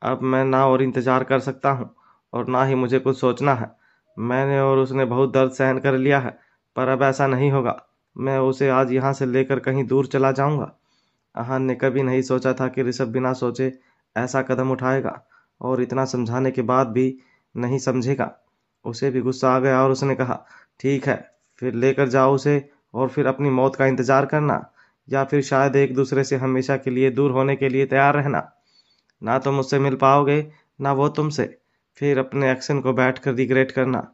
अब मैं ना और इंतजार कर सकता हूँ और ना ही मुझे कुछ सोचना है। मैंने और उसने बहुत दर्द सहन कर लिया है, पर अब ऐसा नहीं होगा। मैं उसे आज यहाँ से लेकर कहीं दूर चला जाऊंगा। आहान ने कभी नहीं सोचा था कि ऋषभ बिना सोचे ऐसा कदम उठाएगा और इतना समझाने के बाद भी नहीं समझेगा। उसे भी गुस्सा आ गया और उसने कहा, ठीक है, फिर लेकर जाओ उसे और फिर अपनी मौत का इंतजार करना, या फिर शायद एक दूसरे से हमेशा के लिए दूर होने के लिए तैयार रहना। ना तो मुझसे मिल पाओगे ना वो तुमसे। फिर अपने एक्शन को बैठकर रिग्रेट करना।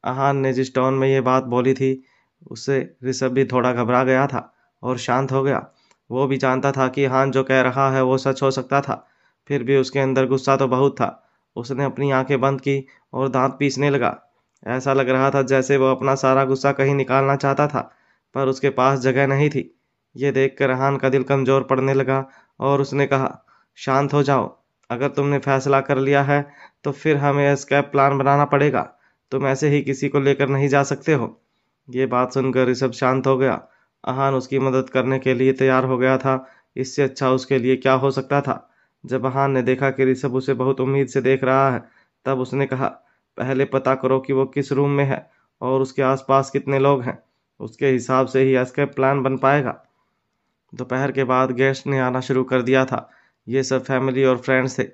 आहान ने जिस टोन में ये बात बोली थी उससे ऋषभ भी थोड़ा घबरा गया था और शांत हो गया। वो भी जानता था कि आहान जो कह रहा है वो सच हो सकता था, फिर भी उसके अंदर गुस्सा तो बहुत था। उसने अपनी आंखें बंद की और दांत पीसने लगा। ऐसा लग रहा था जैसे वो अपना सारा गुस्सा कहीं निकालना चाहता था, पर उसके पास जगह नहीं थी। ये देखकर आहान का दिल कमजोर पड़ने लगा और उसने कहा, शांत हो जाओ। अगर तुमने फैसला कर लिया है तो फिर हमें एस्केप प्लान बनाना पड़ेगा। तुम ऐसे ही किसी को लेकर नहीं जा सकते हो। ये बात सुनकर ऋषभ शांत हो गया। आहान उसकी मदद करने के लिए तैयार हो गया था। इससे अच्छा उसके लिए क्या हो सकता था। जब आहान ने देखा कि ऋषभ उसे बहुत उम्मीद से देख रहा है तब उसने कहा, पहले पता करो कि वो किस रूम में है और उसके आसपास कितने लोग हैं। उसके हिसाब से ही एस्केप प्लान बन पाएगा। दोपहर के बाद गेस्ट ने आना शुरू कर दिया था। ये सब फैमिली और फ्रेंड्स थे।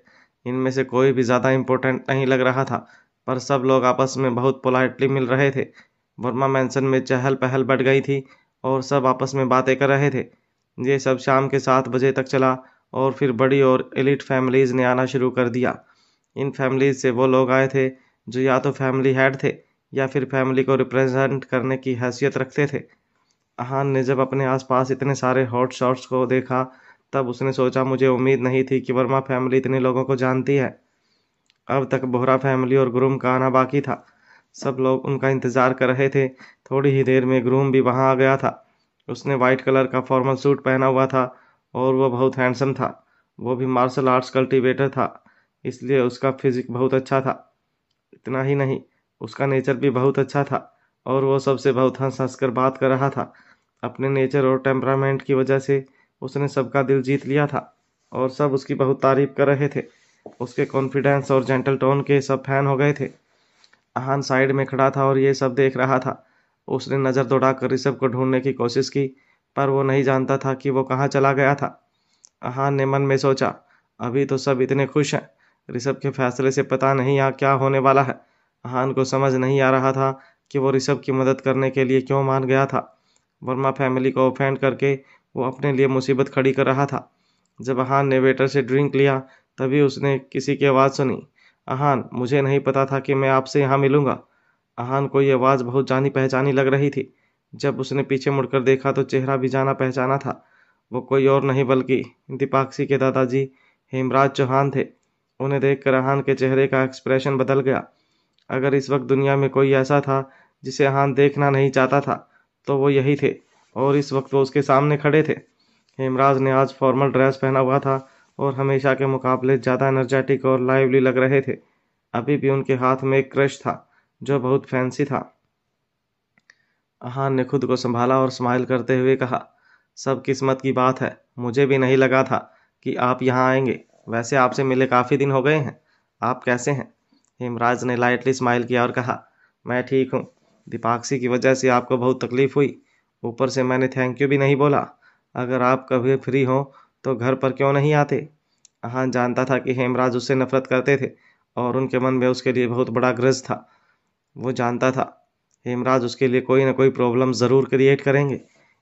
इनमें से कोई भी ज़्यादा इम्पोर्टेंट नहीं लग रहा था, पर सब लोग आपस में बहुत पोलाइटली मिल रहे थे। वर्मा मैंसन में चहल पहल बढ़ गई थी और सब आपस में बातें कर रहे थे। ये सब शाम के 7 बजे तक चला और फिर बड़ी और एलिट फैमिलीज़ ने आना शुरू कर दिया। इन फैमिलीज से वो लोग आए थे जो या तो फैमिली हेड थे या फिर फैमिली को रिप्रेजेंट करने की हैसियत रखते थे। आहान ने जब अपने आसपास इतने सारे हॉट शॉट्स को देखा तब उसने सोचा, मुझे उम्मीद नहीं थी कि वर्मा फैमिली इतने लोगों को जानती है। अब तक बोहरा फैमिली और ग्रूम का आना बाकी था। सब लोग उनका इंतजार कर रहे थे। थोड़ी ही देर में ग्रूम भी वहां आ गया था। उसने वाइट कलर का फॉर्मल सूट पहना हुआ था और वो बहुत हैंडसम था। वो भी मार्शल आर्ट्स कल्टीवेटर था, इसलिए उसका फिजिक बहुत अच्छा था। इतना ही नहीं, उसका नेचर भी बहुत अच्छा था और वो सबसे बहुत हंस हंस कर बात कर रहा था। अपने नेचर और टेम्परामेंट की वजह से उसने सबका दिल जीत लिया था और सब उसकी बहुत तारीफ कर रहे थे। उसके कॉन्फिडेंस और जेंटल टोन के सब फैन हो गए थे। आहान साइड में खड़ा था और ये सब देख रहा था। उसने नज़र दौड़ाकर ऋषभ को ढूंढने की कोशिश की, पर वो नहीं जानता था कि वो कहाँ चला गया था। आहान ने मन में सोचा, अभी तो सब इतने खुश हैं, ऋषभ के फैसले से पता नहीं यहाँ क्या होने वाला है। आहान को समझ नहीं आ रहा था कि वो ऋषभ की मदद करने के लिए क्यों मान गया था। वर्मा फैमिली को ऑफेंड करके वो अपने लिए मुसीबत खड़ी कर रहा था। जब आहान ने वेटर से ड्रिंक लिया तभी उसने किसी की आवाज़ सुनी, आहान, मुझे नहीं पता था कि मैं आपसे यहाँ मिलूंगा। आहान को ये आवाज़ बहुत जानी पहचानी लग रही थी। जब उसने पीछे मुड़कर देखा तो चेहरा भी जाना पहचाना था। वो कोई और नहीं बल्कि दीपाक्षी के दादाजी हेमराज चौहान थे। उन्हें देखकर आहान के चेहरे का एक्सप्रेशन बदल गया। अगर इस वक्त दुनिया में कोई ऐसा था जिसे आहान देखना नहीं चाहता था तो वो यही थे, और इस वक्त वो उसके सामने खड़े थे। हेमराज ने आज फॉर्मल ड्रेस पहना हुआ था और हमेशा के मुकाबले ज़्यादा एनर्जेटिक और लाइवली लग रहे थे। अभी भी उनके हाथ में एक क्रश था जो बहुत फैंसी था। आहान ने खुद को संभाला और स्माइल करते हुए कहा, सब किस्मत की बात है। मुझे भी नहीं लगा था कि आप यहाँ आएंगे। वैसे आपसे मिले काफ़ी दिन हो गए हैं। आप कैसे हैं? हेमराज ने लाइटली स्माइल किया और कहा, मैं ठीक हूँ। दीपाक्षी की वजह से आपको बहुत तकलीफ हुई। ऊपर से मैंने थैंक यू भी नहीं बोला। अगर आप कभी फ्री हो तो घर पर क्यों नहीं आते? आहान जानता था कि हेमराज उससे नफरत करते थे और उनके मन में उसके लिए बहुत बड़ा ग्रज था। वो जानता था हेमराज उसके लिए कोई ना कोई प्रॉब्लम ज़रूर क्रिएट करेंगे।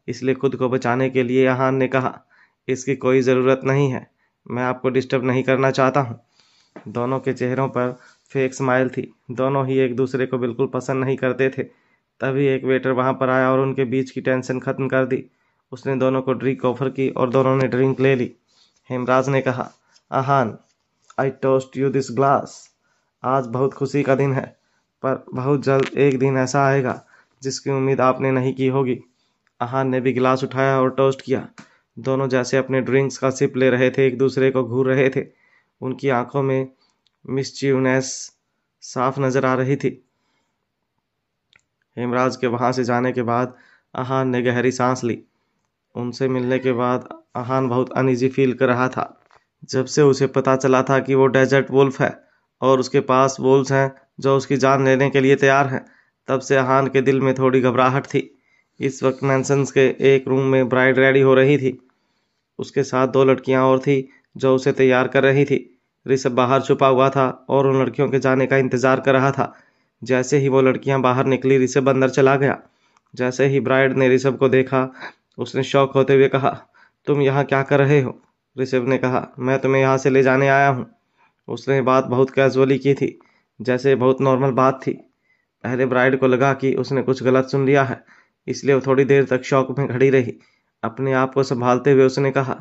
इसलिए खुद को बचाने के लिए आहान ने कहा, इसकी कोई ज़रूरत नहीं है। मैं आपको डिस्टर्ब नहीं करना चाहता हूँ। दोनों के चेहरों पर फेक स्माइल थी। दोनों ही एक दूसरे को बिल्कुल पसंद नहीं करते थे। तभी एक वेटर वहां पर आया और उनके बीच की टेंशन खत्म कर दी। उसने दोनों को ड्रिंक ऑफर की और दोनों ने ड्रिंक ले ली। हेमराज ने कहा, आहान, आई टोस्ट यू दिस ग्लास। आज बहुत खुशी का दिन है, पर बहुत जल्द एक दिन ऐसा आएगा जिसकी उम्मीद आपने नहीं की होगी। आहान ने भी गिलास उठाया और टोस्ट किया। दोनों जैसे अपने ड्रिंक्स का सिप ले रहे थे, एक दूसरे को घूर रहे थे। उनकी आंखों में मिस्चीवनेस साफ नजर आ रही थी। हेमराज के वहां से जाने के बाद आहान ने गहरी सांस ली। उनसे मिलने के बाद आहान बहुत अनईजी फील कर रहा था। जब से उसे पता चला था कि वो डेजर्ट वुल्फ है और उसके पास वुल्व्स हैं जो उसकी जान लेने के लिए तैयार हैं, तब से आहान के दिल में थोड़ी घबराहट थी। इस वक्त मैंसन्स के एक रूम में ब्राइड रेडी हो रही थी। उसके साथ दो लड़कियां और थी जो उसे तैयार कर रही थी। ऋषभ बाहर छुपा हुआ था और उन लड़कियों के जाने का इंतजार कर रहा था। जैसे ही वो लड़कियां बाहर निकली, ऋषभ अंदर चला गया। जैसे ही ब्राइड ने ऋषभ को देखा, उसने शॉक होते हुए कहा, तुम यहाँ क्या कर रहे हो? ऋषभ ने कहा, मैं तुम्हें यहाँ से ले जाने आया हूँ। उसने बात बहुत कैजुअली की थी, जैसे बहुत नॉर्मल बात थी। पहले ब्राइड को लगा कि उसने कुछ गलत सुन लिया है, इसलिए वो थोड़ी देर तक शॉक में खड़ी रही। अपने आप को संभालते हुए उसने कहा,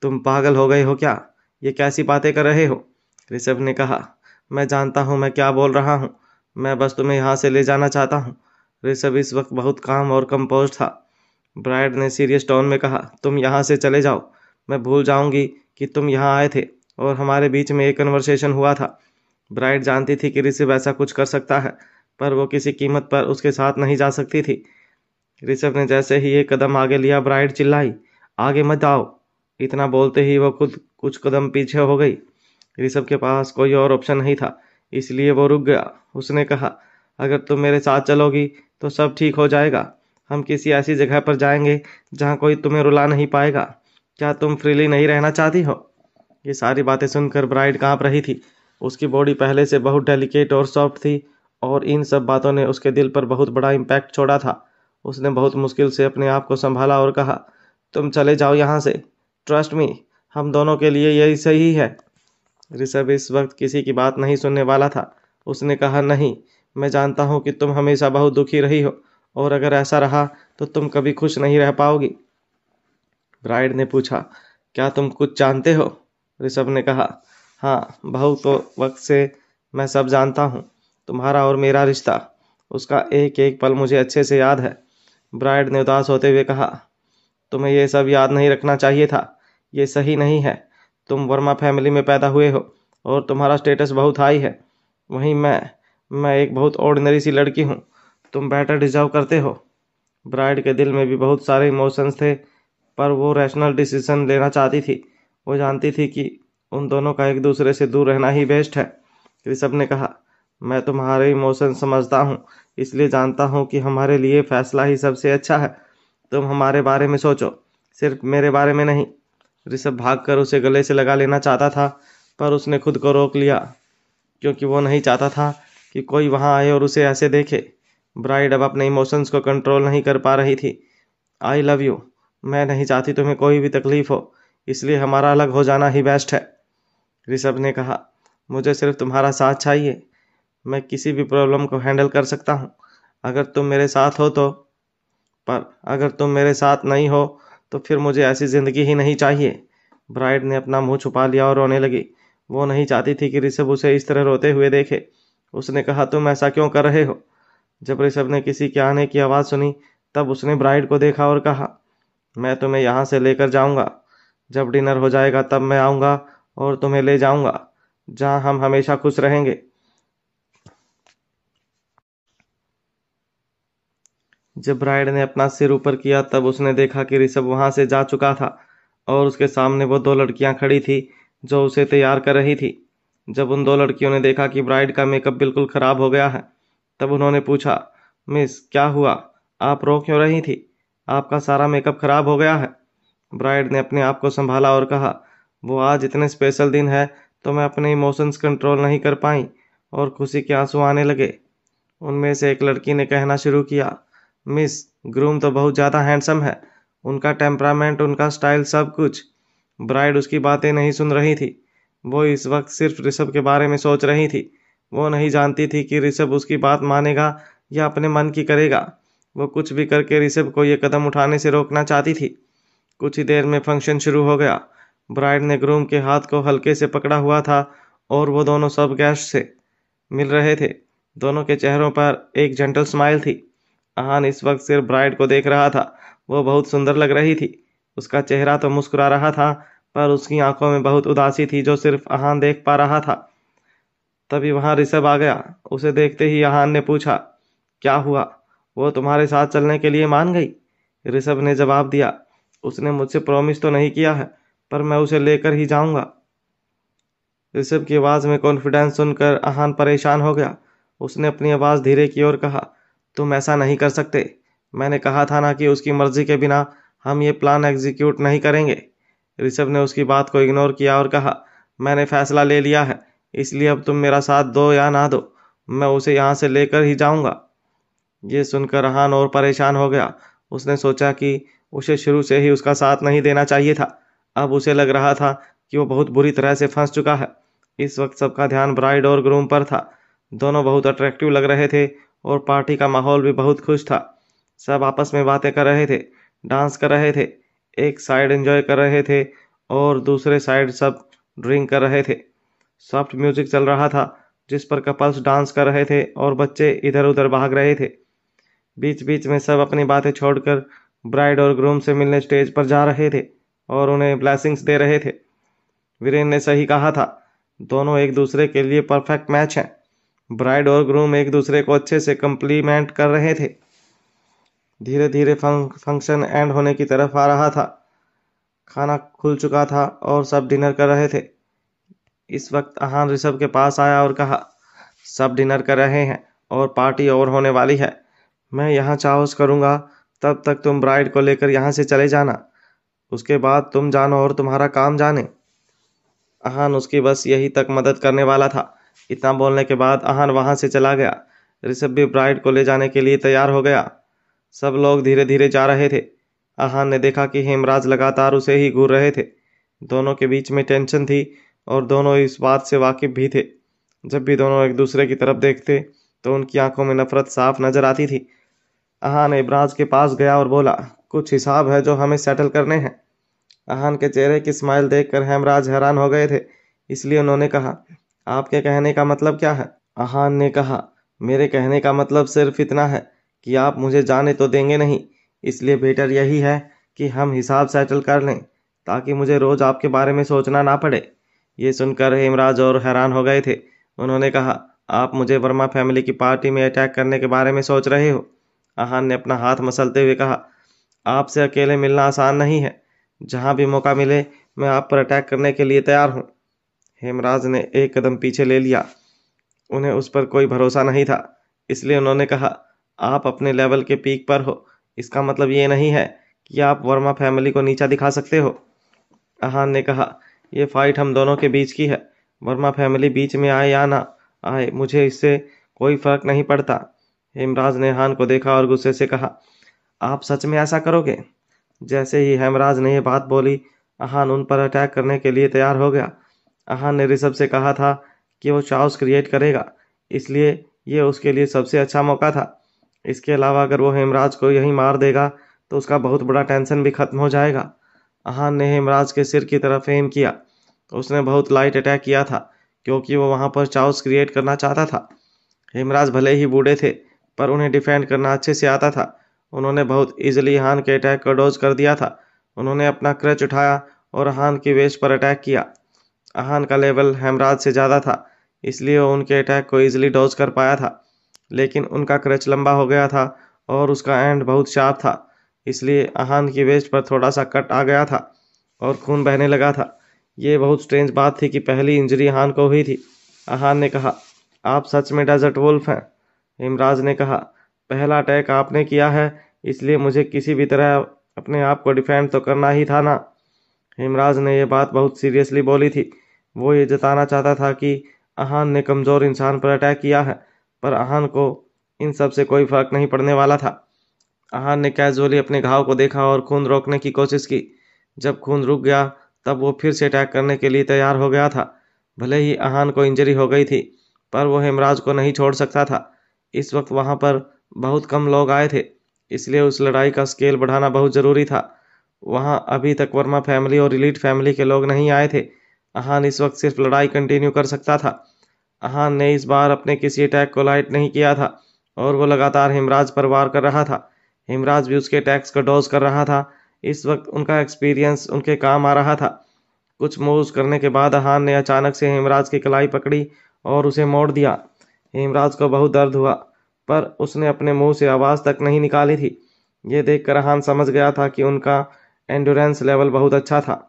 तुम पागल हो गए हो क्या? ये कैसी बातें कर रहे हो? ऋषभ ने कहा, मैं जानता हूँ मैं क्या बोल रहा हूँ। मैं बस तुम्हें यहाँ से ले जाना चाहता हूँ। ऋषभ इस वक्त बहुत काम और कंपोज था। ब्राइड ने सीरियस टोन में कहा, तुम यहाँ से चले जाओ। मैं भूल जाऊंगी कि तुम यहाँ आए थे और हमारे बीच में एक कन्वर्सेशन हुआ था। ब्राइड जानती थी कि ऋषभ ऐसा कुछ कर सकता है, पर वो किसी कीमत पर उसके साथ नहीं जा सकती थी। ऋषभ ने जैसे ही एक कदम आगे लिया, ब्राइड चिल्लाई, आगे मत आओ। इतना बोलते ही वो खुद कुछ कदम पीछे हो गई। ऋषभ के पास कोई और ऑप्शन नहीं था, इसलिए वो रुक गया। उसने कहा, अगर तुम मेरे साथ चलोगी तो सब ठीक हो जाएगा। हम किसी ऐसी जगह पर जाएंगे जहाँ कोई तुम्हें रुला नहीं पाएगा। क्या तुम फ्रीली नहीं रहना चाहती हो? ये सारी बातें सुनकर ब्राइड कांप रही थी। उसकी बॉडी पहले से बहुत डेलिकेट और सॉफ्ट थी और इन सब बातों ने उसके दिल पर बहुत बड़ा इम्पैक्ट छोड़ा था। उसने बहुत मुश्किल से अपने आप को संभाला और कहा, तुम चले जाओ यहाँ से। ट्रस्ट मी, हम दोनों के लिए यही सही है। ऋषभ इस वक्त किसी की बात नहीं सुनने वाला था। उसने कहा, नहीं, मैं जानता हूँ कि तुम हमेशा बहुत दुखी रही हो और अगर ऐसा रहा तो तुम कभी खुश नहीं रह पाओगी। ब्राइड ने पूछा, क्या तुम कुछ जानते हो? ऋषभ ने कहा, हाँ, बहुत वक्त से मैं सब जानता हूँ। तुम्हारा और मेरा रिश्ता, उसका एक एक पल मुझे अच्छे से याद है। ब्राइड ने उदास होते हुए कहा, तुम्हें यह सब याद नहीं रखना चाहिए था। ये सही नहीं है। तुम वर्मा फैमिली में पैदा हुए हो और तुम्हारा स्टेटस बहुत हाई है। वहीं मैं एक बहुत ऑर्डिनरी सी लड़की हूँ। तुम बेटर डिजर्व करते हो। ब्राइड के दिल में भी बहुत सारे इमोशंस थे, पर वो रैशनल डिसीजन लेना चाहती थी। वो जानती थी कि उन दोनों का एक दूसरे से दूर रहना ही बेस्ट है। ऋषभ ने कहा, मैं तुम्हारे इमोशन समझता हूँ, इसलिए जानता हूँ कि हमारे लिए फैसला ही सबसे अच्छा है। तुम हमारे बारे में सोचो, सिर्फ मेरे बारे में नहीं। ऋषभ भागकर उसे गले से लगा लेना चाहता था, पर उसने खुद को रोक लिया, क्योंकि वो नहीं चाहता था कि कोई वहां आए और उसे ऐसे देखे। ब्राइड अब अपने इमोशंस को कंट्रोल नहीं कर पा रही थी। I love you. मैं नहीं चाहती तुम्हें कोई भी तकलीफ हो, इसलिए हमारा अलग हो जाना ही बेस्ट है। ऋषभ ने कहा, मुझे सिर्फ तुम्हारा साथ चाहिए। मैं किसी भी प्रॉब्लम को हैंडल कर सकता हूँ अगर तुम मेरे साथ हो तो। पर अगर तुम मेरे साथ नहीं हो तो फिर मुझे ऐसी ज़िंदगी ही नहीं चाहिए। ब्राइड ने अपना मुंह छुपा लिया और रोने लगी। वो नहीं चाहती थी कि ऋषभ उसे इस तरह रोते हुए देखे। उसने कहा, तुम ऐसा क्यों कर रहे हो? जब ऋषभ ने किसी के आने की आवाज़ सुनी तब उसने ब्राइड को देखा और कहा, मैं तुम्हें यहाँ से लेकर जाऊँगा। जब डिनर हो जाएगा तब मैं आऊँगा और तुम्हें ले जाऊँगा जहाँ हम हमेशा खुश रहेंगे। जब ब्राइड ने अपना सिर ऊपर किया तब उसने देखा कि ऋषभ वहां से जा चुका था और उसके सामने वो दो लड़कियां खड़ी थी जो उसे तैयार कर रही थी। जब उन दो लड़कियों ने देखा कि ब्राइड का मेकअप बिल्कुल खराब हो गया है तब उन्होंने पूछा, मिस क्या हुआ? आप रो क्यों रही थी? आपका सारा मेकअप खराब हो गया है। ब्राइड ने अपने आप को संभाला और कहा, वो आज इतने स्पेशल दिन है तो मैं अपने इमोशंस कंट्रोल नहीं कर पाई और खुशी के आंसू आने लगे। उनमें से एक लड़की ने कहना शुरू किया, मिस, ग्रूम तो बहुत ज़्यादा हैंडसम है। उनका टेम्परामेंट, उनका स्टाइल, सब कुछ। ब्राइड उसकी बातें नहीं सुन रही थी। वो इस वक्त सिर्फ ऋषभ के बारे में सोच रही थी। वो नहीं जानती थी कि ऋषभ उसकी बात मानेगा या अपने मन की करेगा। वो कुछ भी करके ऋषभ को ये कदम उठाने से रोकना चाहती थी। कुछ ही देर में फंक्शन शुरू हो गया। ब्राइड ने ग्रूम के हाथ को हल्के से पकड़ा हुआ था और वो दोनों सब गेस्ट से मिल रहे थे। दोनों के चेहरों पर एक जेंटल स्माइल थी। आहान इस वक्त सिर्फ ब्राइड को देख रहा था। वो बहुत सुंदर लग रही थी। उसका चेहरा तो मुस्कुरा रहा था पर उसकी आंखों में बहुत उदासी थी जो सिर्फ आहान देख पा रहा था। तभी वहां ऋषभ आ गया। उसे देखते ही आहान ने पूछा, क्या हुआ? वो तुम्हारे साथ चलने के लिए मान गई? ऋषभ ने जवाब दिया, उसने मुझसे प्रॉमिस तो नहीं किया है पर मैं उसे लेकर ही जाऊंगा। ऋषभ की आवाज में कॉन्फिडेंस सुनकर आहान परेशान हो गया। उसने अपनी आवाज धीरे की और कहा, तुम ऐसा नहीं कर सकते। मैंने कहा था ना कि उसकी मर्जी के बिना हम ये प्लान एग्जीक्यूट नहीं करेंगे। ऋषभ ने उसकी बात को इग्नोर किया और कहा, मैंने फैसला ले लिया है, इसलिए अब तुम मेरा साथ दो या ना दो, मैं उसे यहाँ से लेकर ही जाऊंगा। ये सुनकर रहान और परेशान हो गया। उसने सोचा कि उसे शुरू से ही उसका साथ नहीं देना चाहिए था। अब उसे लग रहा था कि वो बहुत बुरी तरह से फंस चुका है। इस वक्त सबका ध्यान ब्राइड और ग्रूम पर था। दोनों बहुत अट्रैक्टिव लग रहे थे और पार्टी का माहौल भी बहुत खुश था। सब आपस में बातें कर रहे थे, डांस कर रहे थे। एक साइड एंजॉय कर रहे थे और दूसरे साइड सब ड्रिंक कर रहे थे। सॉफ्ट म्यूजिक चल रहा था जिस पर कपल्स डांस कर रहे थे और बच्चे इधर उधर भाग रहे थे। बीच बीच में सब अपनी बातें छोड़कर ब्राइड और ग्रूम से मिलने स्टेज पर जा रहे थे और उन्हें ब्लेसिंग्स दे रहे थे। वीरेन ने सही कहा था, दोनों एक दूसरे के लिए परफेक्ट मैच हैं। ब्राइड और ग्रूम एक दूसरे को अच्छे से कम्प्लीमेंट कर रहे थे। धीरे धीरे फंक्शन एंड होने की तरफ आ रहा था। खाना खुल चुका था और सब डिनर कर रहे थे। इस वक्त आहान ऋषभ के पास आया और कहा, सब डिनर कर रहे हैं और पार्टी और होने वाली है। मैं यहाँ चाउस करूँगा, तब तक तुम ब्राइड को लेकर यहाँ से चले जाना। उसके बाद तुम जानो और तुम्हारा काम जाने। आहान उसकी बस यही तक मदद करने वाला था। इतना बोलने के बाद आहान वहां से चला गया। ऋषभ भी ब्राइड को ले जाने के लिए तैयार हो गया। सब लोग धीरे धीरे जा रहे थे। आहान ने देखा कि हेमराज लगातार उसे ही घूर रहे थे। दोनों के बीच में टेंशन थी और दोनों इस बात से वाकिफ भी थे। जब भी दोनों एक दूसरे की तरफ देखते तो उनकी आंखों में नफरत साफ नजर आती थी। आहान हेमराज के पास गया और बोला, कुछ हिसाब है जो हमें सेटल करने हैं। आहान के चेहरे की स्माइल देखकर हेमराज हैरान हो गए थे, इसलिए उन्होंने कहा, आपके कहने का मतलब क्या है? आहान ने कहा, मेरे कहने का मतलब सिर्फ इतना है कि आप मुझे जाने तो देंगे नहीं, इसलिए बेटर यही है कि हम हिसाब सेटल कर लें ताकि मुझे रोज आपके बारे में सोचना ना पड़े। ये सुनकर हेमराज और हैरान हो गए थे। उन्होंने कहा, आप मुझे वर्मा फैमिली की पार्टी में अटैक करने के बारे में सोच रहे हो? आहान ने अपना हाथ मसलते हुए कहा, आपसे अकेले मिलना आसान नहीं है। जहां भी मौका मिले मैं आप पर अटैक करने के लिए तैयार हूं। हेमराज ने एक कदम पीछे ले लिया। उन्हें उस पर कोई भरोसा नहीं था, इसलिए उन्होंने कहा, आप अपने लेवल के पीक पर हो, इसका मतलब ये नहीं है कि आप वर्मा फैमिली को नीचा दिखा सकते हो। आहान ने कहा, यह फाइट हम दोनों के बीच की है। वर्मा फैमिली बीच में आए या ना आए मुझे इससे कोई फर्क नहीं पड़ता। हेमराज ने आहान को देखा और गुस्से से कहा, आप सच में ऐसा करोगे? जैसे ही हेमराज ने यह बात बोली, आहान उन पर अटैक करने के लिए तैयार हो गया। आहान ने ऋषभ से कहा था कि वो चाउस क्रिएट करेगा, इसलिए ये उसके लिए सबसे अच्छा मौका था। इसके अलावा अगर वो हेमराज को यहीं मार देगा तो उसका बहुत बड़ा टेंशन भी खत्म हो जाएगा। अहान ने हेमराज के सिर की तरफ एम किया। उसने बहुत लाइट अटैक किया था क्योंकि वो वहां पर चाउस क्रिएट करना चाहता था। हेमराज भले ही बूढ़े थे पर उन्हें डिफेंड करना अच्छे से आता था। उन्होंने बहुत इजीली अहान के अटैक को डॉज कर दिया था। उन्होंने अपना क्रच उठाया और अहान की वेस्ट पर अटैक किया। अहान का लेवल हेमराज से ज़्यादा था, इसलिए वो उनके अटैक को इजीली डॉज कर पाया था। लेकिन उनका क्रच लंबा हो गया था और उसका एंड बहुत शार्प था, इसलिए अहान की वेस्ट पर थोड़ा सा कट आ गया था और खून बहने लगा था। ये बहुत स्ट्रेंज बात थी कि पहली इंजरी अहान को हुई थी। अहान ने कहा, आप सच में डेजर्ट वुल्फ हैं? हेमराज ने कहा, पहला अटैक आपने किया है, इसलिए मुझे किसी भी तरह अपने आप को डिफेंड तो करना ही था ना। हेमराज ने यह बात बहुत सीरियसली बोली थी। वो ये जताना चाहता था कि अहान ने कमज़ोर इंसान पर अटैक किया है, पर अहान को इन सब से कोई फर्क नहीं पड़ने वाला था। अहान ने कैजुअली अपने घाव को देखा और खून रोकने की कोशिश की। जब खून रुक गया तब वो फिर से अटैक करने के लिए तैयार हो गया था। भले ही अहान को इंजरी हो गई थी पर वो हेमराज को नहीं छोड़ सकता था। इस वक्त वहां पर बहुत कम लोग आए थे, इसलिए उस लड़ाई का स्केल बढ़ाना बहुत ज़रूरी था। वहां अभी तक वर्मा फैमिली और एलीट फैमिली के लोग नहीं आए थे। अहान इस वक्त सिर्फ लड़ाई कंटिन्यू कर सकता था। अहान ने इस बार अपने किसी अटैक को लाइट नहीं किया था और वो लगातार हेमराज पर वार कर रहा था। हेमराज भी उसके अटैक्स को डॉज कर रहा था। इस वक्त उनका एक्सपीरियंस उनके काम आ रहा था। कुछ मूव्स करने के बाद अहान ने अचानक से हेमराज की कलाई पकड़ी और उसे मोड़ दिया। हेमराज को बहुत दर्द हुआ पर उसने अपने मुंह से आवाज़ तक नहीं निकाली थी। ये देखकर अहान समझ गया था कि उनका एंडोरेंस लेवल बहुत अच्छा था।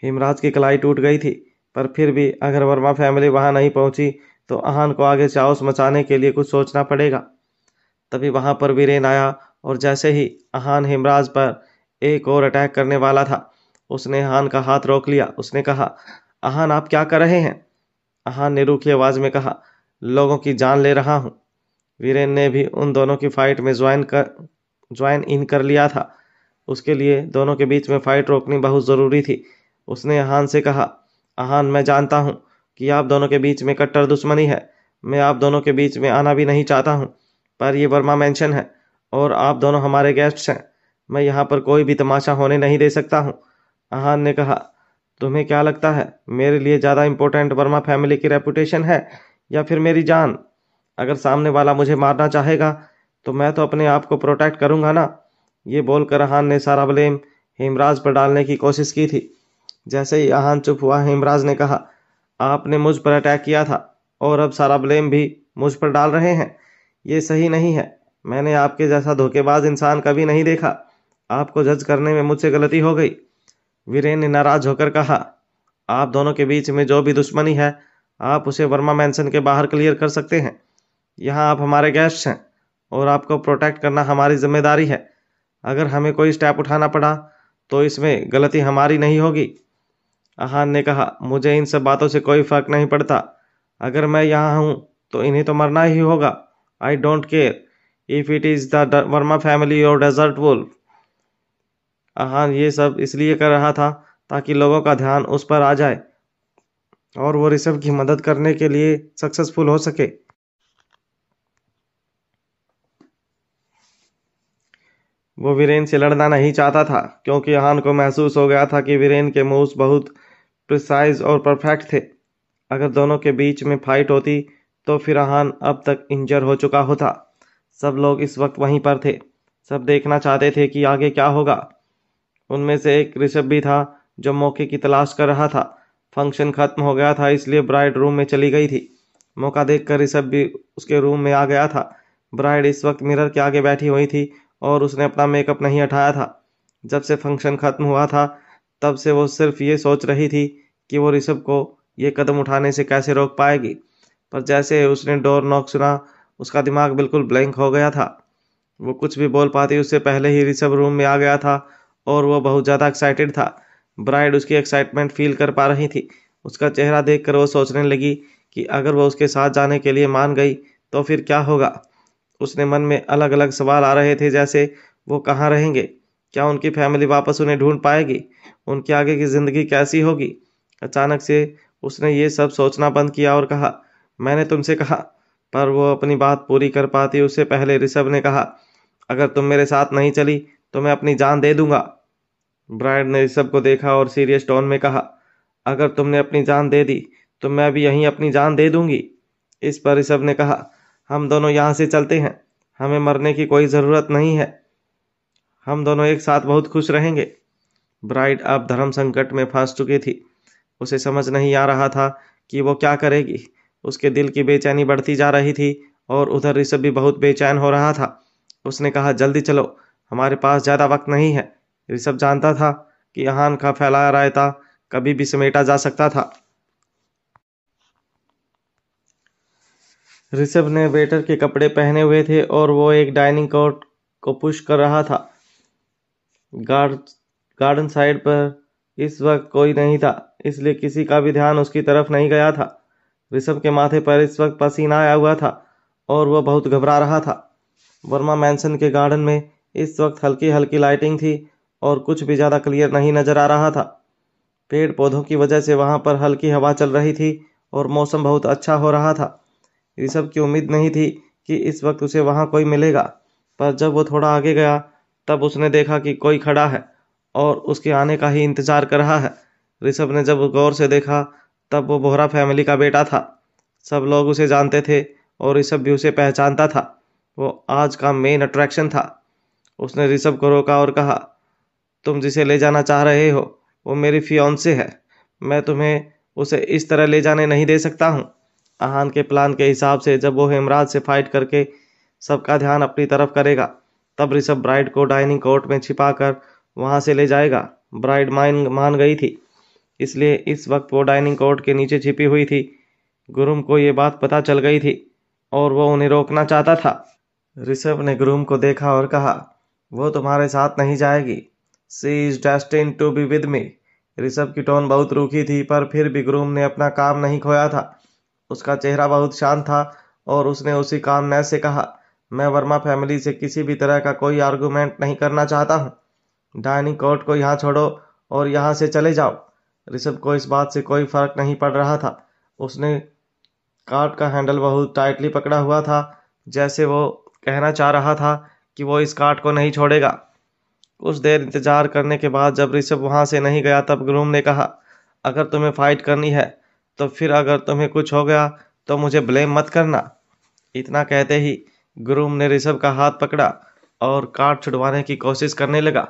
हेमराज की कलाई टूट गई थी, पर फिर भी अगर वर्मा फैमिली वहां नहीं पहुंची तो अहान को आगे चाउस मचाने के लिए कुछ सोचना पड़ेगा। तभी वहां पर वीरेन आया और जैसे ही अहान हेमराज पर एक और अटैक करने वाला था, उसने अहान का हाथ रोक लिया। उसने कहा, अहान आप क्या कर रहे हैं? अहान ने रूखी आवाज में कहा, लोगों की जान ले रहा हूं। वीरेन ने भी उन दोनों की फाइट में ज्वाइन इन कर लिया था। उसके लिए दोनों के बीच में फाइट रोकनी बहुत ज़रूरी थी। उसने अहान से कहा, अहान मैं जानता हूँ कि आप दोनों के बीच में कट्टर दुश्मनी है। मैं आप दोनों के बीच में आना भी नहीं चाहता हूँ, पर ये वर्मा मैंशन है और आप दोनों हमारे गेस्ट्स हैं। मैं यहाँ पर कोई भी तमाशा होने नहीं दे सकता हूँ। अहान ने कहा, तुम्हें क्या लगता है मेरे लिए ज़्यादा इम्पोर्टेंट वर्मा फैमिली की रेपुटेशन है या फिर मेरी जान? अगर सामने वाला मुझे मारना चाहेगा तो मैं तो अपने आप को प्रोटेक्ट करूंगा ना। ये बोलकर अहान ने सारा ब्लेम हेमराज पर डालने की कोशिश की थी। जैसे ही अहान चुप हुआ, हेमराज ने कहा, आपने मुझ पर अटैक किया था और अब सारा ब्लेम भी मुझ पर डाल रहे हैं। ये सही नहीं है। मैंने आपके जैसा धोखेबाज इंसान कभी नहीं देखा। आपको जज करने में मुझसे गलती हो गई। वीरेन ने नाराज होकर कहा, आप दोनों के बीच में जो भी दुश्मनी है आप उसे वर्मा मैंसन के बाहर क्लियर कर सकते हैं। यहाँ आप हमारे गेस्ट हैं और आपको प्रोटेक्ट करना हमारी जिम्मेदारी है। अगर हमें कोई स्टेप उठाना पड़ा तो इसमें गलती हमारी नहीं होगी। अहान ने कहा, मुझे इन सब बातों से कोई फर्क नहीं पड़ता। अगर मैं यहाँ हूँ तो इन्हें तो मरना ही होगा। I don't care if it is the Verma family और डेजर्ट वुल्फ। अहान ये सब इसलिए कर रहा था ताकि लोगों का ध्यान उस पर आ जाए और वो ऋषभ की मदद करने के लिए सक्सेसफुल हो सके। वो वीरेन से लड़ना नहीं चाहता था क्योंकि अहान को महसूस हो गया था कि वीरेन के मूव्स बहुत प्रिसाइज और परफेक्ट थे। अगर दोनों के बीच में फाइट होती तो फिर अहान अब तक इंजर हो चुका होता। सब लोग इस वक्त वहीं पर थे। सब देखना चाहते थे कि आगे क्या होगा। उनमें से एक ऋषभ भी था जो मौके की तलाश कर रहा था। फंक्शन खत्म हो गया था इसलिए ब्राइड रूम में चली गई थी। मौका देखकर ऋषभ भी उसके रूम में आ गया था। ब्राइड इस वक्त मिरर के आगे बैठी हुई थी और उसने अपना मेकअप नहीं हटाया था। जब से फंक्शन खत्म हुआ था तब से वो सिर्फ ये सोच रही थी कि वो ऋषभ को ये कदम उठाने से कैसे रोक पाएगी। पर जैसे उसने डोर नॉक सुना, उसका दिमाग बिल्कुल ब्लैंक हो गया था। वो कुछ भी बोल पाती उससे पहले ही ऋषभ रूम में आ गया था और वो बहुत ज़्यादा एक्साइटेड था। ब्राइड उसकी एक्साइटमेंट फील कर पा रही थी। उसका चेहरा देखकर वो सोचने लगी कि अगर वो उसके साथ जाने के लिए मान गई तो फिर क्या होगा। उसने मन में अलग अलग सवाल आ रहे थे, जैसे वो कहाँ रहेंगे, क्या उनकी फैमिली वापस उन्हें ढूंढ पाएगी, उनकी आगे की ज़िंदगी कैसी होगी। अचानक से उसने ये सब सोचना बंद किया और कहा, मैंने तुमसे कहा। पर वो अपनी बात पूरी कर पाती उससे पहले ऋषभ ने कहा, अगर तुम मेरे साथ नहीं चली तो मैं अपनी जान दे दूंगा। ब्राइड ने ऋषभ को देखा और सीरियस टोन में कहा, अगर तुमने अपनी जान दे दी तो मैं भी यहीं अपनी जान दे दूंगी। इस पर ऋषभ ने कहा, हम दोनों यहाँ से चलते हैं, हमें मरने की कोई ज़रूरत नहीं है, हम दोनों एक साथ बहुत खुश रहेंगे। ब्राइड अब धर्म संकट में फंस चुकी थी। उसे समझ नहीं आ रहा था कि वो क्या करेगी। उसके दिल की बेचैनी बढ़ती जा रही थी और उधर ऋषभ भी बहुत बेचैन हो रहा था। उसने कहा, जल्दी चलो, हमारे पास ज़्यादा वक्त नहीं है। ऋषभ जानता था कि आहान का फैलाया रायता कभी भी समेटा जा सकता था। ऋषभ ने वेटर के कपड़े पहने हुए थे और वो एक डाइनिंग कोट को पुश कर रहा था। गार्ड गार्डन साइड पर इस वक्त कोई नहीं था, इसलिए किसी का भी ध्यान उसकी तरफ नहीं गया था। ऋषभ के माथे पर इस वक्त पसीना आया हुआ था और वह बहुत घबरा रहा था। वर्मा मैंसन के गार्डन में इस वक्त हल्की हल्की लाइटिंग थी और कुछ भी ज़्यादा क्लियर नहीं नजर आ रहा था। पेड़ पौधों की वजह से वहां पर हल्की हवा चल रही थी और मौसम बहुत अच्छा हो रहा था। ऋषभ की उम्मीद नहीं थी कि इस वक्त उसे वहां कोई मिलेगा, पर जब वो थोड़ा आगे गया तब उसने देखा कि कोई खड़ा है और उसके आने का ही इंतजार कर रहा है। ऋषभ ने जब गौर से देखा तब वो बोहरा फैमिली का बेटा था। सब लोग उसे जानते थे और ऋषभ भी उसे पहचानता था। वो आज का मेन अट्रैक्शन था। उसने ऋषभ को रोका और कहा, तुम जिसे ले जाना चाह रहे हो वो मेरी फियांसे है। मैं तुम्हें उसे इस तरह ले जाने नहीं दे सकता हूँ। आहान के प्लान के हिसाब से जब वो हेमराज से फाइट करके सबका ध्यान अपनी तरफ करेगा तब ऋषभ ब्राइड को डाइनिंग कोर्ट में छिपाकर वहां से ले जाएगा। ब्राइड मान गई थी, इसलिए इस वक्त वो डाइनिंग कोर्ट के नीचे छिपी हुई थी। गुरुम को ये बात पता चल गई थी और वो उन्हें रोकना चाहता था। ऋषभ ने गुरुम को देखा और कहा, वो तुम्हारे साथ नहीं जाएगी। She is destined to be with me. Rishabh की टोन बहुत रूखी थी, पर फिर भी गुरुम ने अपना काम नहीं खोया था। उसका चेहरा बहुत शांत था और उसने उसी कामनेस से कहा, मैं वर्मा फैमिली से किसी भी तरह का कोई आर्गुमेंट नहीं करना चाहता हूँ। डाइनिंग कोर्ट को यहाँ छोड़ो और यहाँ से चले जाओ। ऋषभ को इस बात से कोई फर्क नहीं पड़ रहा था। उसने कार्ट का हैंडल बहुत टाइटली पकड़ा हुआ था, जैसे वो कहना चाह रहा था कि वो इस कार्ट को नहीं छोड़ेगा। कुछ देर इंतजार करने के बाद जब ऋषभ वहां से नहीं गया तब गुरुम ने कहा, अगर तुम्हें फाइट करनी है तो फिर अगर तुम्हें कुछ हो गया तो मुझे ब्लेम मत करना। इतना कहते ही गुरुम ने ऋषभ का हाथ पकड़ा और कार्ट छुड़वाने की कोशिश करने लगा,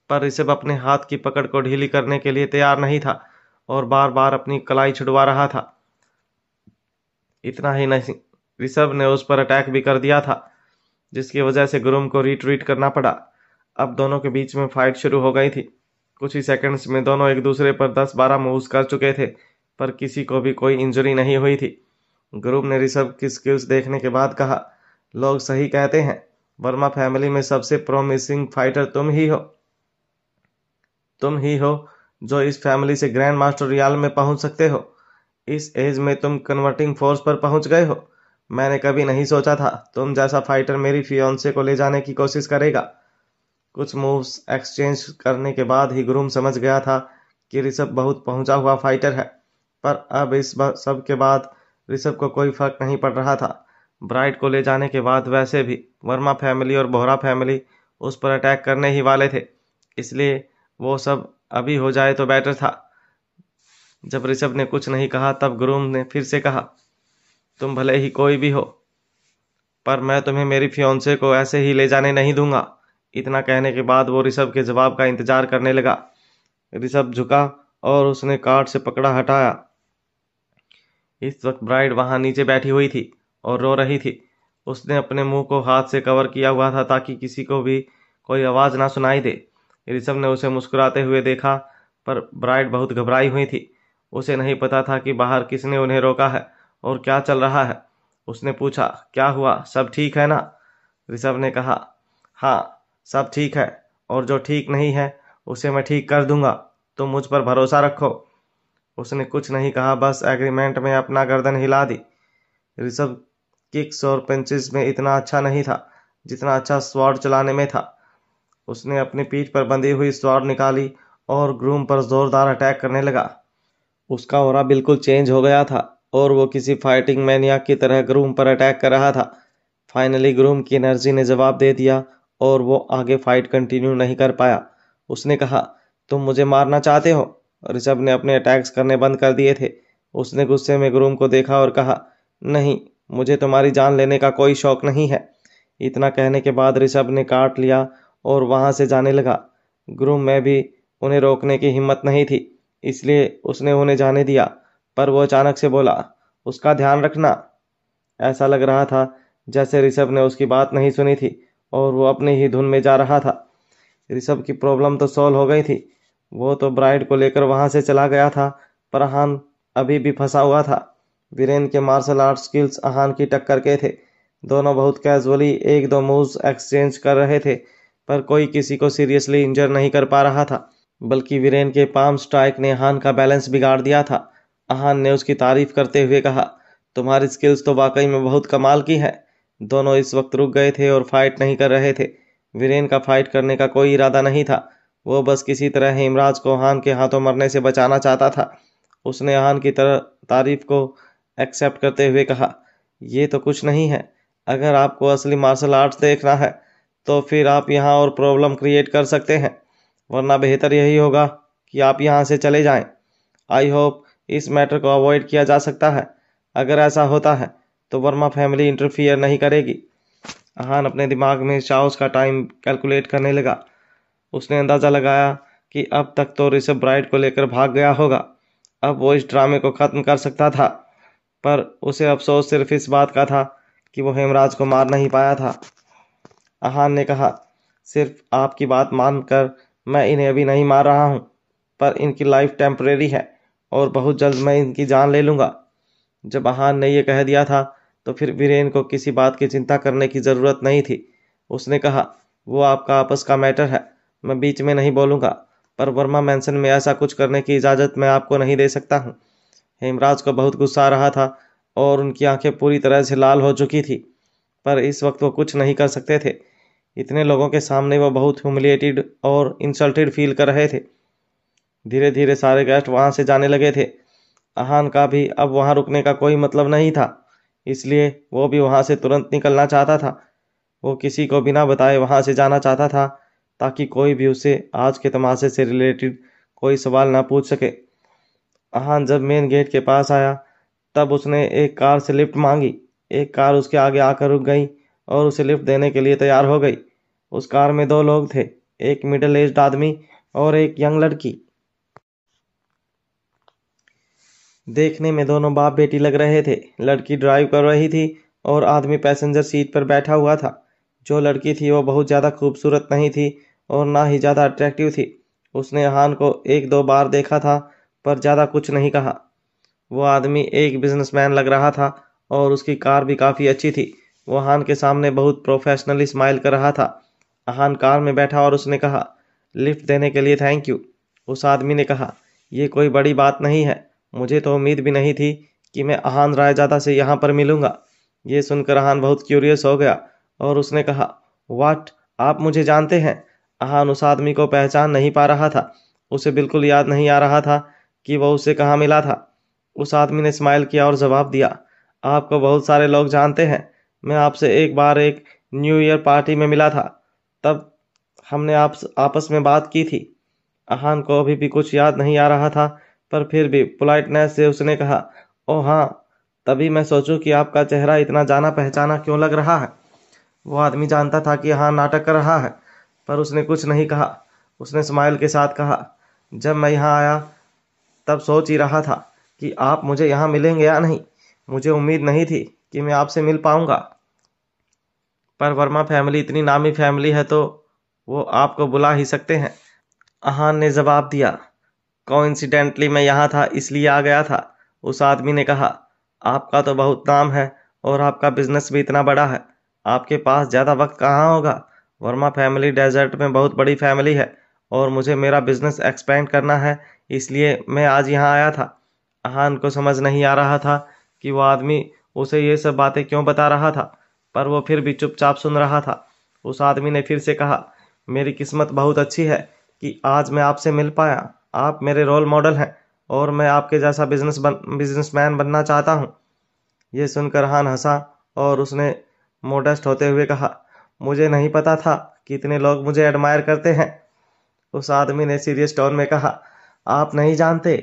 पर ऋषभ अपने हाथ की पकड़ को ढीली करने के लिए तैयार नहीं था और बार बार अपनी कलाई छुड़वा रहा था। इतना ही नहीं, ऋषभ ने उस पर अटैक भी कर दिया था, जिसकी वजह से गुरुम को रिट्रीट करना पड़ा। अब दोनों के बीच में फाइट शुरू हो गई थी। कुछ ही सेकंड्स में दोनों एक दूसरे पर 10-12 मूव्स कर चुके थे, पर किसी को भी कोई इंजरी नहीं हुई थी। गुरुम ने ऋषभ की स्किल्स देखने के बाद कहा, लोग सही कहते हैं, वर्मा फैमिली में सबसे प्रोमिसिंग फाइटर तुम ही हो। तुम ही हो जो इस फैमिली से ग्रैंड मास्टर रियाल में पहुंच सकते हो। इस एज में तुम कन्वर्टिंग फोर्स पर पहुंच गए हो। मैंने कभी नहीं सोचा था तुम जैसा फाइटर मेरी फियांसे को ले जाने की कोशिश करेगा। कुछ मूव्स एक्सचेंज करने के बाद ही गुरुम समझ गया था कि ऋषभ बहुत पहुंचा हुआ फाइटर है, पर अब इस सब के बाद ऋषभ को कोई फर्क नहीं पड़ रहा था। ब्राइड को ले जाने के बाद वैसे भी वर्मा फैमिली और बोहरा फैमिली उस पर अटैक करने ही वाले थे, इसलिए वो सब अभी हो जाए तो बेटर था। जब ऋषभ ने कुछ नहीं कहा तब गुरुम ने फिर से कहा, तुम भले ही कोई भी हो, पर मैं तुम्हें मेरी फियांसे को ऐसे ही ले जाने नहीं दूंगा। इतना कहने के बाद वो ऋषभ के जवाब का इंतजार करने लगा। ऋषभ झुका और उसने कार्ड से पकड़ा हटाया। इस वक्त ब्राइड वहां नीचे बैठी हुई थी और रो रही थी। उसने अपने मुंह को हाथ से कवर किया हुआ था ताकि किसी को भी कोई आवाज ना सुनाई दे। ऋषभ ने उसे मुस्कुराते हुए देखा, पर ब्राइड बहुत घबराई हुई थी। उसे नहीं पता था कि बाहर किसने उन्हें रोका है और क्या चल रहा है। उसने पूछा, क्या हुआ, सब ठीक है ना? ऋषभ ने कहा, हाँ सब ठीक है, और जो ठीक नहीं है उसे मैं ठीक कर दूंगा, तुम मुझ पर भरोसा रखो। उसने कुछ नहीं कहा, बस एग्रीमेंट में अपना गर्दन हिला दी। ऋषभ किक्स और पंचेस में इतना अच्छा नहीं था जितना अच्छा स्वॉर्ड चलाने में था। उसने अपनी पीठ पर बंधी हुई स्वॉर्ड निकाली और ग्रूम पर जोरदार अटैक करने लगा। उसका ऑरा बिल्कुल चेंज हो गया था और वो किसी फाइटिंग मैनियाक की तरह ग्रूम पर अटैक कर रहा था। फाइनली ग्रूम की एनर्जी ने जवाब दे दिया और वो आगे फाइट कंटिन्यू नहीं कर पाया। उसने कहा, तुम मुझे मारना चाहते हो? ऋषभ ने अपने अटैक्स करने बंद कर दिए थे। उसने गुस्से में ग्रूम को देखा और कहा, नहीं, मुझे तुम्हारी जान लेने का कोई शौक नहीं है। इतना कहने के बाद ऋषभ ने काट लिया और वहां से जाने लगा। ग्रूम में भी उन्हें रोकने की हिम्मत नहीं थी, इसलिए उसने उन्हें जाने दिया। पर वो अचानक से बोला, उसका ध्यान रखना। ऐसा लग रहा था जैसे ऋषभ ने उसकी बात नहीं सुनी थी और वो अपनी ही धुन में जा रहा था। ऋषभ की प्रॉब्लम तो सॉल्व हो गई थी। वो तो ब्राइड को लेकर वहां से चला गया था, पर अहान अभी भी फंसा हुआ था। वीरेन के मार्शल आर्ट स्किल्स अहान की टक्कर के थे। दोनों बहुत कैजुअली एक दो मूव्स एक्सचेंज कर रहे थे, पर कोई किसी को सीरियसली इंजर नहीं कर पा रहा था। बल्कि वीरेन के पाम स्ट्राइक ने अहान का बैलेंस बिगाड़ दिया था। अहान ने उसकी तारीफ करते हुए कहा, तुम्हारी स्किल्स तो वाकई में बहुत कमाल की है। दोनों इस वक्त रुक गए थे और फाइट नहीं कर रहे थे। वीरेन का फाइट करने का कोई इरादा नहीं था। वो बस किसी तरह हेमराज को अहान के हाथों मरने से बचाना चाहता था। उसने अहान की तरह तारीफ को एक्सेप्ट करते हुए कहा, ये तो कुछ नहीं है। अगर आपको असली मार्शल आर्ट्स देखना है तो फिर आप यहाँ और प्रॉब्लम क्रिएट कर सकते हैं, वरना बेहतर यही होगा कि आप यहाँ से चले जाएं। आई होप इस मैटर को अवॉइड किया जा सकता है। अगर ऐसा होता है तो वर्मा फैमिली इंटरफियर नहीं करेगी। अहान अपने दिमाग में चाओस का टाइम कैलकुलेट करने लगा। उसने अंदाजा लगाया कि अब तक तो ऋषभ ब्राइड को लेकर भाग गया होगा। अब वो इस ड्रामे को खत्म कर सकता था, पर उसे अफसोस सिर्फ इस बात का था कि वो हेमराज को मार नहीं पाया था। अहान ने कहा, सिर्फ आपकी बात मानकर मैं इन्हें अभी नहीं मार रहा हूँ, पर इनकी लाइफ टेम्परेरी है और बहुत जल्द मैं इनकी जान ले लूँगा। जब अहान ने यह कह दिया था तो फिर वीरेन को किसी बात की चिंता करने की ज़रूरत नहीं थी। उसने कहा, वो आपका आपस का मैटर है, मैं बीच में नहीं बोलूँगा, पर वर्मा मैंसन में ऐसा कुछ करने की इजाज़त मैं आपको नहीं दे सकता हूँ। हेमराज को बहुत गुस्सा आ रहा था और उनकी आंखें पूरी तरह से लाल हो चुकी थी, पर इस वक्त वो कुछ नहीं कर सकते थे। इतने लोगों के सामने वो बहुत ह्यूमिलिएटेड और इंसल्टेड फील कर रहे थे। धीरे धीरे सारे गेस्ट वहां से जाने लगे थे। अहान का भी अब वहां रुकने का कोई मतलब नहीं था, इसलिए वो भी वहां से तुरंत निकलना चाहता था। वो किसी को बिना बताए वहां से जाना चाहता था, ताकि कोई भी उससे आज के तमाशे से रिलेटेड कोई सवाल ना पूछ सके। अहान जब मेन गेट के पास आया तब उसने एक कार से लिफ्ट मांगी। एक कार उसके आगे आकर रुक गई और उसे लिफ्ट देने के लिए तैयार हो गई। उस कार में दो लोग थे, एक मिडिल एज्ड आदमी और एक यंग लड़की। देखने में दोनों बाप बेटी लग रहे थे। लड़की ड्राइव कर रही थी और आदमी पैसेंजर सीट पर बैठा हुआ था। जो लड़की थी वो बहुत ज़्यादा खूबसूरत नहीं थी और ना ही ज़्यादा अट्रैक्टिव थी। उसने अहान को एक दो बार देखा था, पर ज़्यादा कुछ नहीं कहा। वो आदमी एक बिजनेसमैन लग रहा था और उसकी कार भी काफ़ी अच्छी थी। वो अहान के सामने बहुत प्रोफेशनली स्माइल कर रहा था। अहान कार में बैठा और उसने कहा, लिफ्ट देने के लिए थैंक यू। उस आदमी ने कहा, ये कोई बड़ी बात नहीं है, मुझे तो उम्मीद भी नहीं थी कि मैं अहान रायजादा से यहाँ पर मिलूंगा। ये सुनकर अहान बहुत क्यूरियस हो गया और उसने कहा, वाट, आप मुझे जानते हैं? अहान उस आदमी को पहचान नहीं पा रहा था। उसे बिल्कुल याद नहीं आ रहा था कि वह उससे कहाँ मिला था। उस आदमी ने स्माइल किया और जवाब दिया, आपको बहुत सारे लोग जानते हैं। मैं आपसे एक बार एक न्यू ईयर पार्टी में मिला था, तब हमने आपस में बात की थी। अहान को अभी भी कुछ याद नहीं आ रहा था, पर फिर भी पोलाइटनेस से उसने कहा, ओह हाँ, तभी मैं सोचूं कि आपका चेहरा इतना जाना पहचाना क्यों लग रहा है। वो आदमी जानता था कि हाँ नाटक कर रहा है, पर उसने कुछ नहीं कहा। उसने स्माइल के साथ कहा, जब मैं यहाँ आया तब सोच ही रहा था कि आप मुझे यहाँ मिलेंगे या नहीं। मुझे उम्मीद नहीं थी कि मैं आपसे मिल पाऊंगा, पर वर्मा फैमिली इतनी नामी फैमिली है तो वो आपको बुला ही सकते हैं। अहान ने जवाब दिया, कोइंसिडेंटली मैं यहाँ था इसलिए आ गया था। उस आदमी ने कहा, आपका तो बहुत नाम है और आपका बिजनेस भी इतना बड़ा है, आपके पास ज़्यादा वक्त कहाँ होगा। वर्मा फैमिली डेजर्ट में बहुत बड़ी फैमिली है और मुझे मेरा बिजनेस एक्सपेंड करना है, इसलिए मैं आज यहाँ आया था। अहान को समझ नहीं आ रहा था कि वो आदमी उसे ये सब बातें क्यों बता रहा था, पर वो फिर भी चुपचाप सुन रहा था। उस आदमी ने फिर से कहा, मेरी किस्मत बहुत अच्छी है कि आज मैं आपसे मिल पाया। आप मेरे रोल मॉडल हैं। और मैं आपके जैसा बिजनेसमैन बनना चाहता हूँ। ये सुनकर अहान हंसा और उसने मोडेस्ट होते हुए कहा, मुझे नहीं पता था कि इतने लोग मुझे एडमायर करते हैं। उस आदमी ने सीरियस टोन में कहा, आप नहीं जानते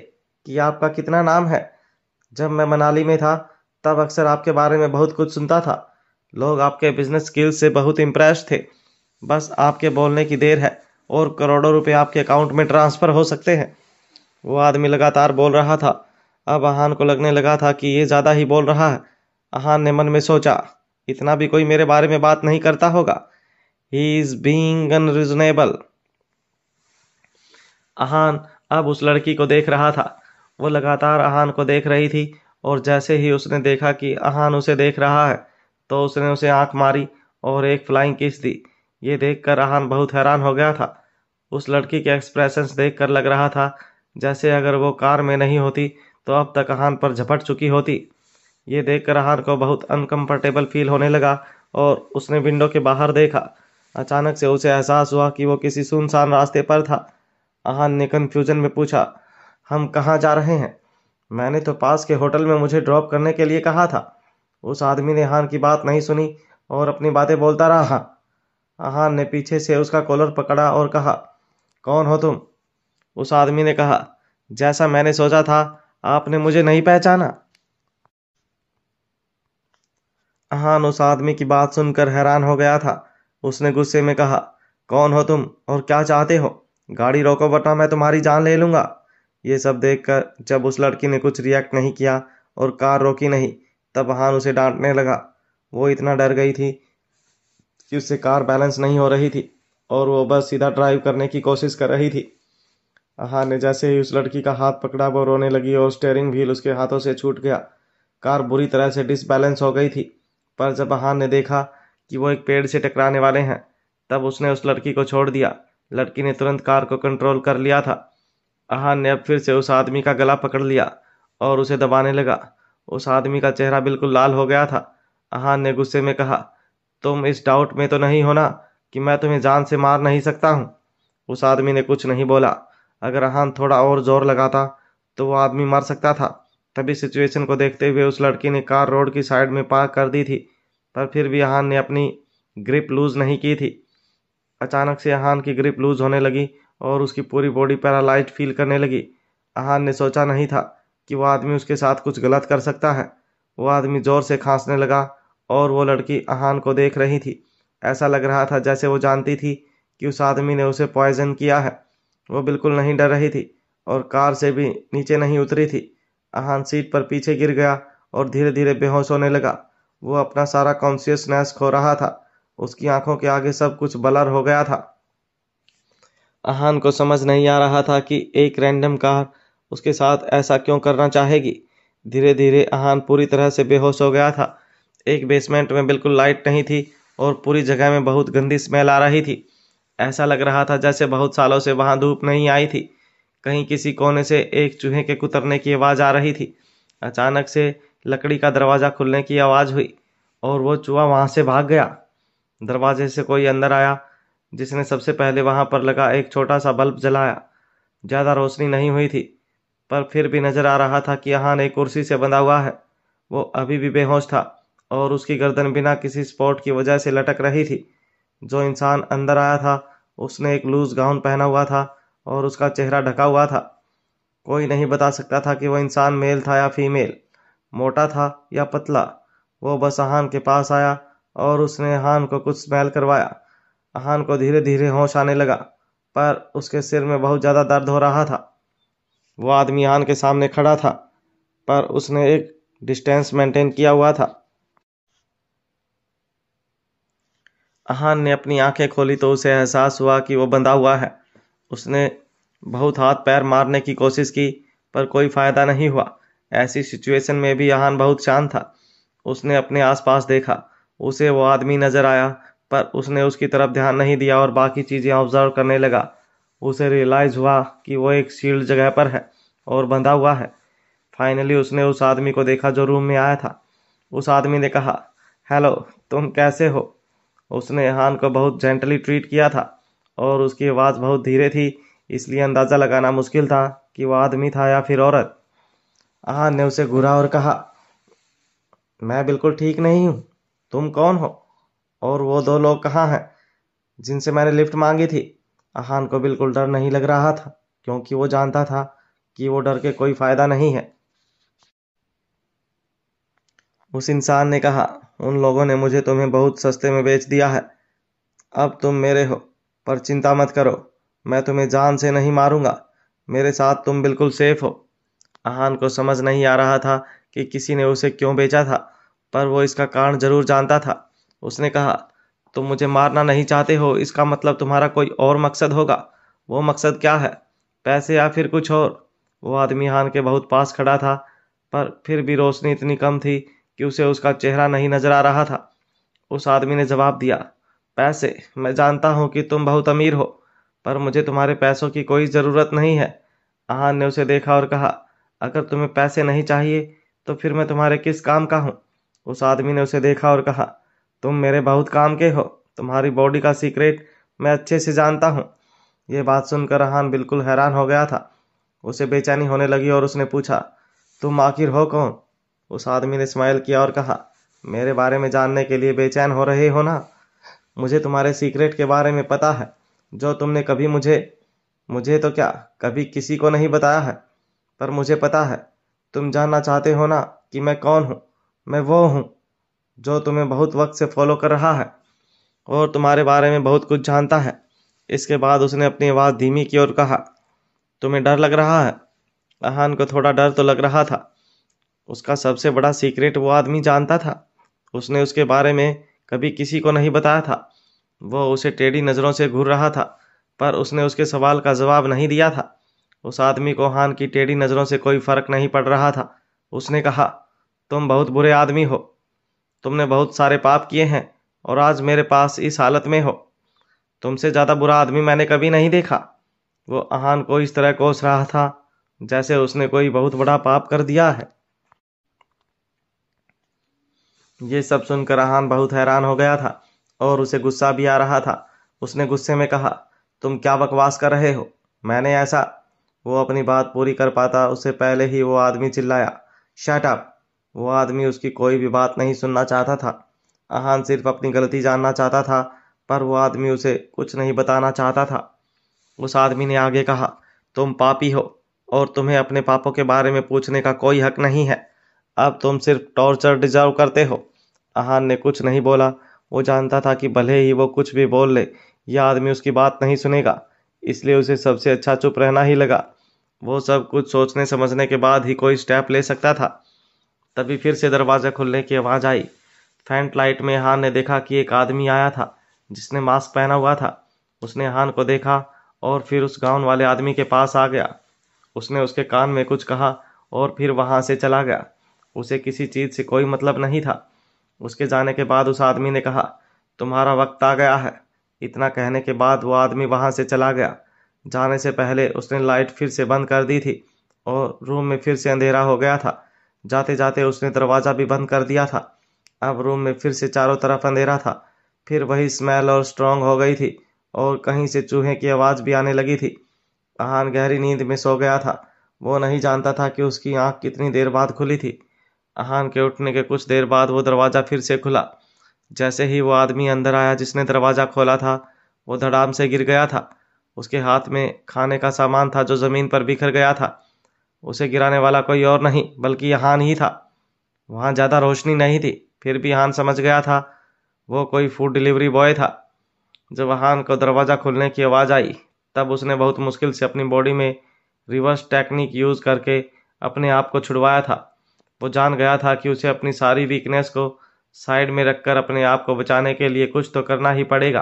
कि आपका कितना नाम है। जब मैं मनाली में था तब अक्सर आपके बारे में बहुत कुछ सुनता था। लोग आपके बिजनेस स्किल्स से बहुत इम्प्रेस थे। बस आपके बोलने की देर है और करोड़ों रुपए आपके अकाउंट में ट्रांसफर हो सकते हैं। वो आदमी लगातार बोल रहा था। अब अहान को लगने लगा था कि ये ज्यादा ही बोल रहा है। अहान ने मन में सोचा, इतना भी कोई मेरे बारे में बात नहीं करता होगा। He is being unreasonable. Ahaan अब उस लड़की को देख रहा था। वो लगातार अहान को देख रही थी और जैसे ही उसने देखा कि अहान उसे देख रहा है तो उसने उसे आंख मारी और एक फ्लाइंग किस दी। ये देखकर अहान बहुत हैरान हो गया था। उस लड़की के एक्सप्रेशंस देखकर लग रहा था जैसे अगर वो कार में नहीं होती तो अब तक अहान पर झपट चुकी होती। ये देखकर अहान को बहुत अनकंफर्टेबल फील होने लगा और उसने विंडो के बाहर देखा। अचानक से उसे एहसास हुआ कि वो किसी सुनसान रास्ते पर था। अहान ने कंफ्यूजन में पूछा, हम कहाँ जा रहे हैं? मैंने तो पास के होटल में मुझे ड्रॉप करने के लिए कहा था। उस आदमी ने अहान की बात नहीं सुनी और अपनी बातें बोलता रहा। अहान ने पीछे से उसका कॉलर पकड़ा और कहा, कौन हो तुम? उस आदमी ने कहा, जैसा मैंने सोचा था, आपने मुझे नहीं पहचाना। अहान उस आदमी की बात सुनकर हैरान हो गया था। उसने गुस्से में कहा, कौन हो तुम और क्या चाहते हो? गाड़ी रोको वरना मैं तुम्हारी जान ले लूंगा। ये सब देखकर जब उस लड़की ने कुछ रिएक्ट नहीं किया और कार रोकी नहीं, तब अहान उसे डांटने लगा। वो इतना डर गई थी कि उससे कार बैलेंस नहीं हो रही थी और वो बस सीधा ड्राइव करने की कोशिश कर रही थी। अहान ने जैसे ही उस लड़की का हाथ पकड़ा वो रोने लगी और स्टीयरिंग व्हील उसके हाथों से छूट गया। कार बुरी तरह से डिसबैलेंस हो गई थी। पर जब अहान ने देखा कि वो एक पेड़ से टकराने वाले हैं तब उसने उस लड़की को छोड़ दिया। लड़की ने तुरंत कार को कंट्रोल कर लिया था। अहान ने अब फिर से उस आदमी का गला पकड़ लिया और उसे दबाने लगा। उस आदमी का चेहरा बिल्कुल लाल हो गया था। अहान ने गुस्से में कहा, तुम इस डाउट में तो नहीं हो ना कि मैं तुम्हें जान से मार नहीं सकता हूँ? उस आदमी ने कुछ नहीं बोला। अगर अहान थोड़ा और जोर लगाता तो वो आदमी मर सकता था। तभी सिचुएशन को देखते हुए उस लड़की ने कार रोड की साइड में पार्क कर दी थी, पर फिर भी अहान ने अपनी ग्रिप लूज नहीं की थी। अचानक से अहान की ग्रिप लूज होने लगी और उसकी पूरी बॉडी पैरालाइज्ड फील करने लगी। अहान ने सोचा नहीं था कि वो आदमी उसके साथ कुछ गलत कर सकता है। वो आदमी जोर से खांसने लगा और वो लड़की अहान को देख रही थी। ऐसा लग रहा था जैसे वो जानती थी कि उस आदमी ने उसे पॉइजन किया है। वो बिल्कुल नहीं डर रही थी और कार से भी नीचे नहीं उतरी थी। अहान सीट पर पीछे गिर गया और धीरे धीरे बेहोश होने लगा। वो अपना सारा कॉन्शियसनेस खो रहा था। उसकी आंखों के आगे सब कुछ ब्लर हो गया था। अहान को समझ नहीं आ रहा था कि एक रैंडम कार उसके साथ ऐसा क्यों करना चाहेगी। धीरे धीरे अहान पूरी तरह से बेहोश हो गया था। एक बेसमेंट में बिल्कुल लाइट नहीं थी और पूरी जगह में बहुत गंदी स्मेल आ रही थी। ऐसा लग रहा था जैसे बहुत सालों से वहां धूप नहीं आई थी। कहीं किसी कोने से एक चूहे के कुतरने की आवाज आ रही थी। अचानक से लकड़ी का दरवाजा खुलने की आवाज हुई और वो चूहा वहां से भाग गया। दरवाजे से कोई अंदर आया जिसने सबसे पहले वहां पर लगा एक छोटा सा बल्ब जलाया। ज्यादा रोशनी नहीं हुई थी पर फिर भी नजर आ रहा था कि अहान एक कुर्सी से बंधा हुआ है। वो अभी भी बेहोश था और उसकी गर्दन बिना किसी सपोर्ट की वजह से लटक रही थी। जो इंसान अंदर आया था उसने एक लूज गाउन पहना हुआ था और उसका चेहरा ढका हुआ था। कोई नहीं बता सकता था कि वो इंसान मेल था या फीमेल, मोटा था या पतला। वो बस अहान के पास आया और उसने अहान को कुछ स्मेल करवाया। अहान को धीरे धीरे होश आने लगा पर उसके सिर में बहुत ज्यादा दर्द हो रहा था। वो आदमी अहान के सामने खड़ा था पर उसने एक डिस्टेंस मेंटेन किया हुआ था। अहान ने अपनी आंखें खोली तो उसे एहसास हुआ कि वो बंधा हुआ है। उसने बहुत हाथ पैर मारने की कोशिश की पर कोई फायदा नहीं हुआ। ऐसी सिचुएशन में भी अहान बहुत शांत था। उसने अपने आसपास देखा। उसे वो आदमी नजर आया पर उसने उसकी तरफ ध्यान नहीं दिया और बाकी चीजें ऑब्जर्व करने लगा। उसे रियलाइज हुआ कि वो एक शील्ड जगह पर है और बंधा हुआ है। फाइनली उसने उस आदमी को देखा जो रूम में आया था। उस आदमी ने कहा, हेलो, तुम कैसे हो? उसने अहान को बहुत जेंटली ट्रीट किया था और उसकी आवाज़ बहुत धीरे थी, इसलिए अंदाज़ा लगाना मुश्किल था कि वह आदमी था या फिर औरत। अहान ने उसे घूरा और कहा, मैं बिल्कुल ठीक नहीं हूँ। तुम कौन हो और वो दो लोग कहाँ हैं जिनसे मैंने लिफ्ट मांगी थी? अहान को बिल्कुल डर नहीं लग रहा था, क्योंकि वो जानता था कि वो डर के कोई फायदा नहीं है। उस इंसान ने कहा, उन लोगों ने मुझे तुम्हें बहुत सस्ते में बेच दिया है। अब तुम मेरे हो, पर चिंता मत करो, मैं तुम्हें जान से नहीं मारूंगा। मेरे साथ तुम बिल्कुल सेफ हो। अहान को समझ नहीं आ रहा था कि किसी ने उसे क्यों बेचा था, पर वो इसका कारण जरूर जानता था। उसने कहा, तुम मुझे मारना नहीं चाहते हो, इसका मतलब तुम्हारा कोई और मकसद होगा। वो मकसद क्या है? पैसे या फिर कुछ और? वो आदमी अहान के बहुत पास खड़ा था, पर फिर भी रोशनी इतनी कम थी कि उसे उसका चेहरा नहीं नजर आ रहा था। उस आदमी ने जवाब दिया, पैसे? मैं जानता हूं कि तुम बहुत अमीर हो, पर मुझे तुम्हारे पैसों की कोई ज़रूरत नहीं है। अहान ने उसे देखा और कहा, अगर तुम्हें पैसे नहीं चाहिए तो फिर मैं तुम्हारे किस काम का हूँ? उस आदमी ने उसे देखा और कहा, तुम मेरे बहुत काम के हो। तुम्हारी बॉडी का सीक्रेट मैं अच्छे से जानता हूँ। ये बात सुनकर अहान बिल्कुल हैरान हो गया था। उसे बेचैनी होने लगी और उसने पूछा, तुम आखिर हो कौन? उस आदमी ने स्माइल किया और कहा, मेरे बारे में जानने के लिए बेचैन हो रहे हो ना? मुझे तुम्हारे सीक्रेट के बारे में पता है, जो तुमने कभी मुझे तो क्या, कभी किसी को नहीं बताया है। पर मुझे पता है, तुम जानना चाहते हो ना कि मैं कौन हूँ। मैं वो हूँ जो तुम्हें बहुत वक्त से फॉलो कर रहा है और तुम्हारे बारे में बहुत कुछ जानता है। इसके बाद उसने अपनी आवाज़ धीमी की और कहा, तुम्हें डर लग रहा है? अहान को थोड़ा डर तो लग रहा था। उसका सबसे बड़ा सीक्रेट वो आदमी जानता था। उसने उसके बारे में कभी किसी को नहीं बताया था। वो उसे टेढ़ी नज़रों से घूर रहा था, पर उसने उसके सवाल का जवाब नहीं दिया था। उस आदमी को हान की टेढ़ी नज़रों से कोई फर्क नहीं पड़ रहा था। उसने कहा, तुम बहुत बुरे आदमी हो। तुमने बहुत सारे पाप किए हैं और आज मेरे पास इस हालत में हो। तुमसे ज़्यादा बुरा आदमी मैंने कभी नहीं देखा। वो अहान को इस तरह कोस रहा था जैसे उसने कोई बहुत बड़ा पाप कर दिया है। ये सब सुनकर अहान बहुत हैरान हो गया था और उसे गुस्सा भी आ रहा था। उसने गुस्से में कहा, तुम क्या बकवास कर रहे हो? मैंने ऐसा? वो अपनी बात पूरी कर पाता उससे पहले ही वो आदमी चिल्लाया, शट अप! वो आदमी उसकी कोई भी बात नहीं सुनना चाहता था। अहान सिर्फ अपनी गलती जानना चाहता था, पर वो आदमी उसे कुछ नहीं बताना चाहता था। उस आदमी ने आगे कहा, तुम पापी हो और तुम्हें अपने पापों के बारे में पूछने का कोई हक नहीं है। अब तुम सिर्फ टॉर्चर डिजर्व करते हो। अहान ने कुछ नहीं बोला। वो जानता था कि भले ही वो कुछ भी बोल ले, यह आदमी उसकी बात नहीं सुनेगा, इसलिए उसे सबसे अच्छा चुप रहना ही लगा। वो सब कुछ सोचने समझने के बाद ही कोई स्टेप ले सकता था। तभी फिर से दरवाज़ा खुलने की आवाज़ आई। फैंट लाइट में हान ने देखा कि एक आदमी आया था जिसने मास्क पहना हुआ था। उसने हान को देखा और फिर उस गाउन वाले आदमी के पास आ गया। उसने उसके कान में कुछ कहा और फिर वहां से चला गया। उसे किसी चीज़ से कोई मतलब नहीं था। उसके जाने के बाद उस आदमी ने कहा, तुम्हारा वक्त आ गया है। इतना कहने के बाद वो आदमी वहां से चला गया। जाने से पहले उसने लाइट फिर से बंद कर दी थी और रूम में फिर से अंधेरा हो गया था। जाते जाते उसने दरवाज़ा भी बंद कर दिया था। अब रूम में फिर से चारों तरफ अंधेरा था। फिर वही स्मेल और स्ट्रांग हो गई थी और कहीं से चूहे की आवाज़ भी आने लगी थी। अहान गहरी नींद में सो गया था। वो नहीं जानता था कि उसकी आंख कितनी देर बाद खुली थी। अहान के उठने के कुछ देर बाद वो दरवाज़ा फिर से खुला। जैसे ही वो आदमी अंदर आया जिसने दरवाज़ा खोला था, वो धड़ाम से गिर गया था। उसके हाथ में खाने का सामान था जो ज़मीन पर बिखर गया था। उसे गिराने वाला कोई और नहीं बल्कि हान ही था। वहाँ ज़्यादा रोशनी नहीं थी, फिर भी हान समझ गया था वो कोई फूड डिलीवरी बॉय था। जब हान को दरवाज़ा खुलने की आवाज़ आई, तब उसने बहुत मुश्किल से अपनी बॉडी में रिवर्स टेक्निक यूज़ करके अपने आप को छुड़वाया था। वो जान गया था कि उसे अपनी सारी वीकनेस को साइड में रखकर अपने आप को बचाने के लिए कुछ तो करना ही पड़ेगा।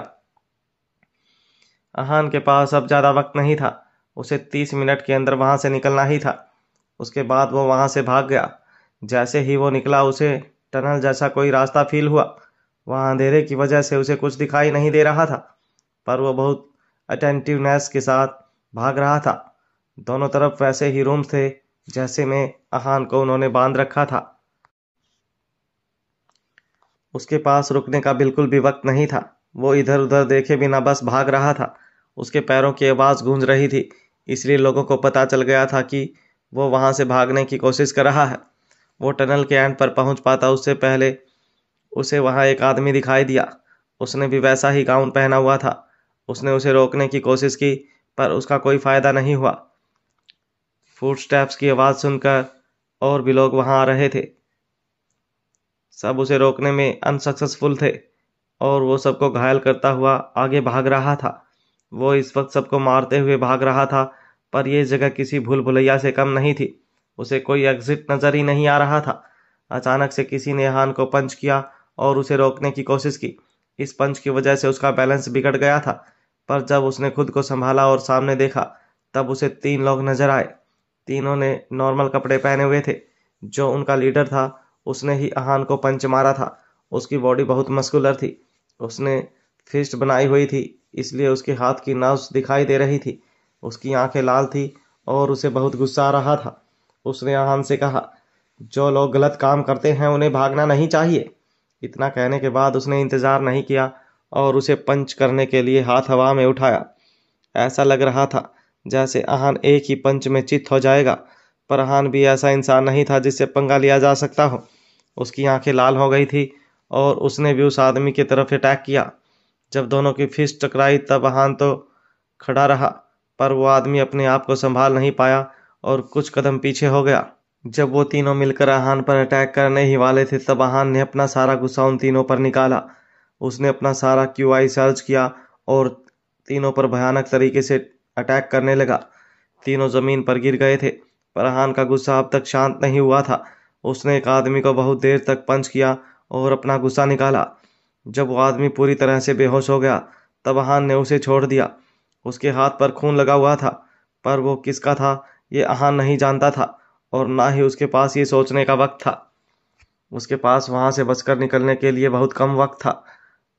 अहान के पास अब ज़्यादा वक्त नहीं था। उसे 30 मिनट के अंदर वहाँ से निकलना ही था। उसके बाद वो वहाँ से भाग गया। जैसे ही वो निकला उसे टनल जैसा कोई रास्ता फील हुआ। वहाँ अंधेरे की वजह से उसे कुछ दिखाई नहीं दे रहा था, पर वो बहुत अटेंटिवनेस के साथ भाग रहा था। दोनों तरफ वैसे ही रूम थे जैसे में अहान को उन्होंने बांध रखा था। उसके पास रुकने का बिल्कुल भी वक्त नहीं था। वो इधर उधर देखे बिना बस भाग रहा था। उसके पैरों की आवाज़ गूंज रही थी, इसलिए लोगों को पता चल गया था कि वो वहां से भागने की कोशिश कर रहा है। वो टनल के एंड पर पहुंच पाता उससे पहले उसे वहां एक आदमी दिखाई दिया। उसने भी वैसा ही गाउन पहना हुआ था। उसने उसे रोकने की कोशिश की, पर उसका कोई फायदा नहीं हुआ। फुटस्टेप्स की आवाज़ सुनकर और भी लोग वहां आ रहे थे। सब उसे रोकने में अनसक्सेसफुल थे और वो सबको घायल करता हुआ आगे भाग रहा था। वो इस वक्त सबको मारते हुए भाग रहा था, पर यह जगह किसी भूल भुलैया से कम नहीं थी। उसे कोई एग्जिट नजर ही नहीं आ रहा था। अचानक से किसी ने हान को पंच किया और उसे रोकने की कोशिश की। इस पंच की वजह से उसका बैलेंस बिगड़ गया था, पर जब उसने खुद को संभाला और सामने देखा, तब उसे 3 लोग नजर आए। तीनों ने नॉर्मल कपड़े पहने हुए थे। जो उनका लीडर था, उसने ही अहान को पंच मारा था। उसकी बॉडी बहुत मस्कुलर थी। उसने फिस्ट बनाई हुई थी, इसलिए उसके हाथ की नर्व्स दिखाई दे रही थी। उसकी आंखें लाल थी और उसे बहुत गुस्सा आ रहा था। उसने अहान से कहा, जो लोग गलत काम करते हैं उन्हें भागना नहीं चाहिए। इतना कहने के बाद उसने इंतजार नहीं किया और उसे पंच करने के लिए हाथ हवा में उठाया। ऐसा लग रहा था जैसे अहान एक ही पंच में चित हो जाएगा, पर अहान भी ऐसा इंसान नहीं था जिससे पंगा लिया जा सकता हो। उसकी आंखें लाल हो गई थी और उसने भी उस आदमी की तरफ अटैक किया। जब दोनों की फिस्ट टकराई तब अहान तो खड़ा रहा, पर वो आदमी अपने आप को संभाल नहीं पाया और कुछ कदम पीछे हो गया। जब वो तीनों मिलकर अहान पर अटैक करने ही वाले थे, तब अहान ने अपना सारा गुस्सा उन तीनों पर निकाला। उसने अपना सारा क्यूआई सर्च किया और तीनों पर भयानक तरीके से अटैक करने लगा। तीनों जमीन पर गिर गए थे, पर अहान का गुस्सा अब तक शांत नहीं हुआ था। उसने एक आदमी को बहुत देर तक पंच किया और अपना गुस्सा निकाला। जब वो आदमी पूरी तरह से बेहोश हो गया, तब अहान ने उसे छोड़ दिया। उसके हाथ पर खून लगा हुआ था, पर वो किसका था ये अहान नहीं जानता था और ना ही उसके पास ये सोचने का वक्त था। उसके पास वहां से बचकर निकलने के लिए बहुत कम वक्त था।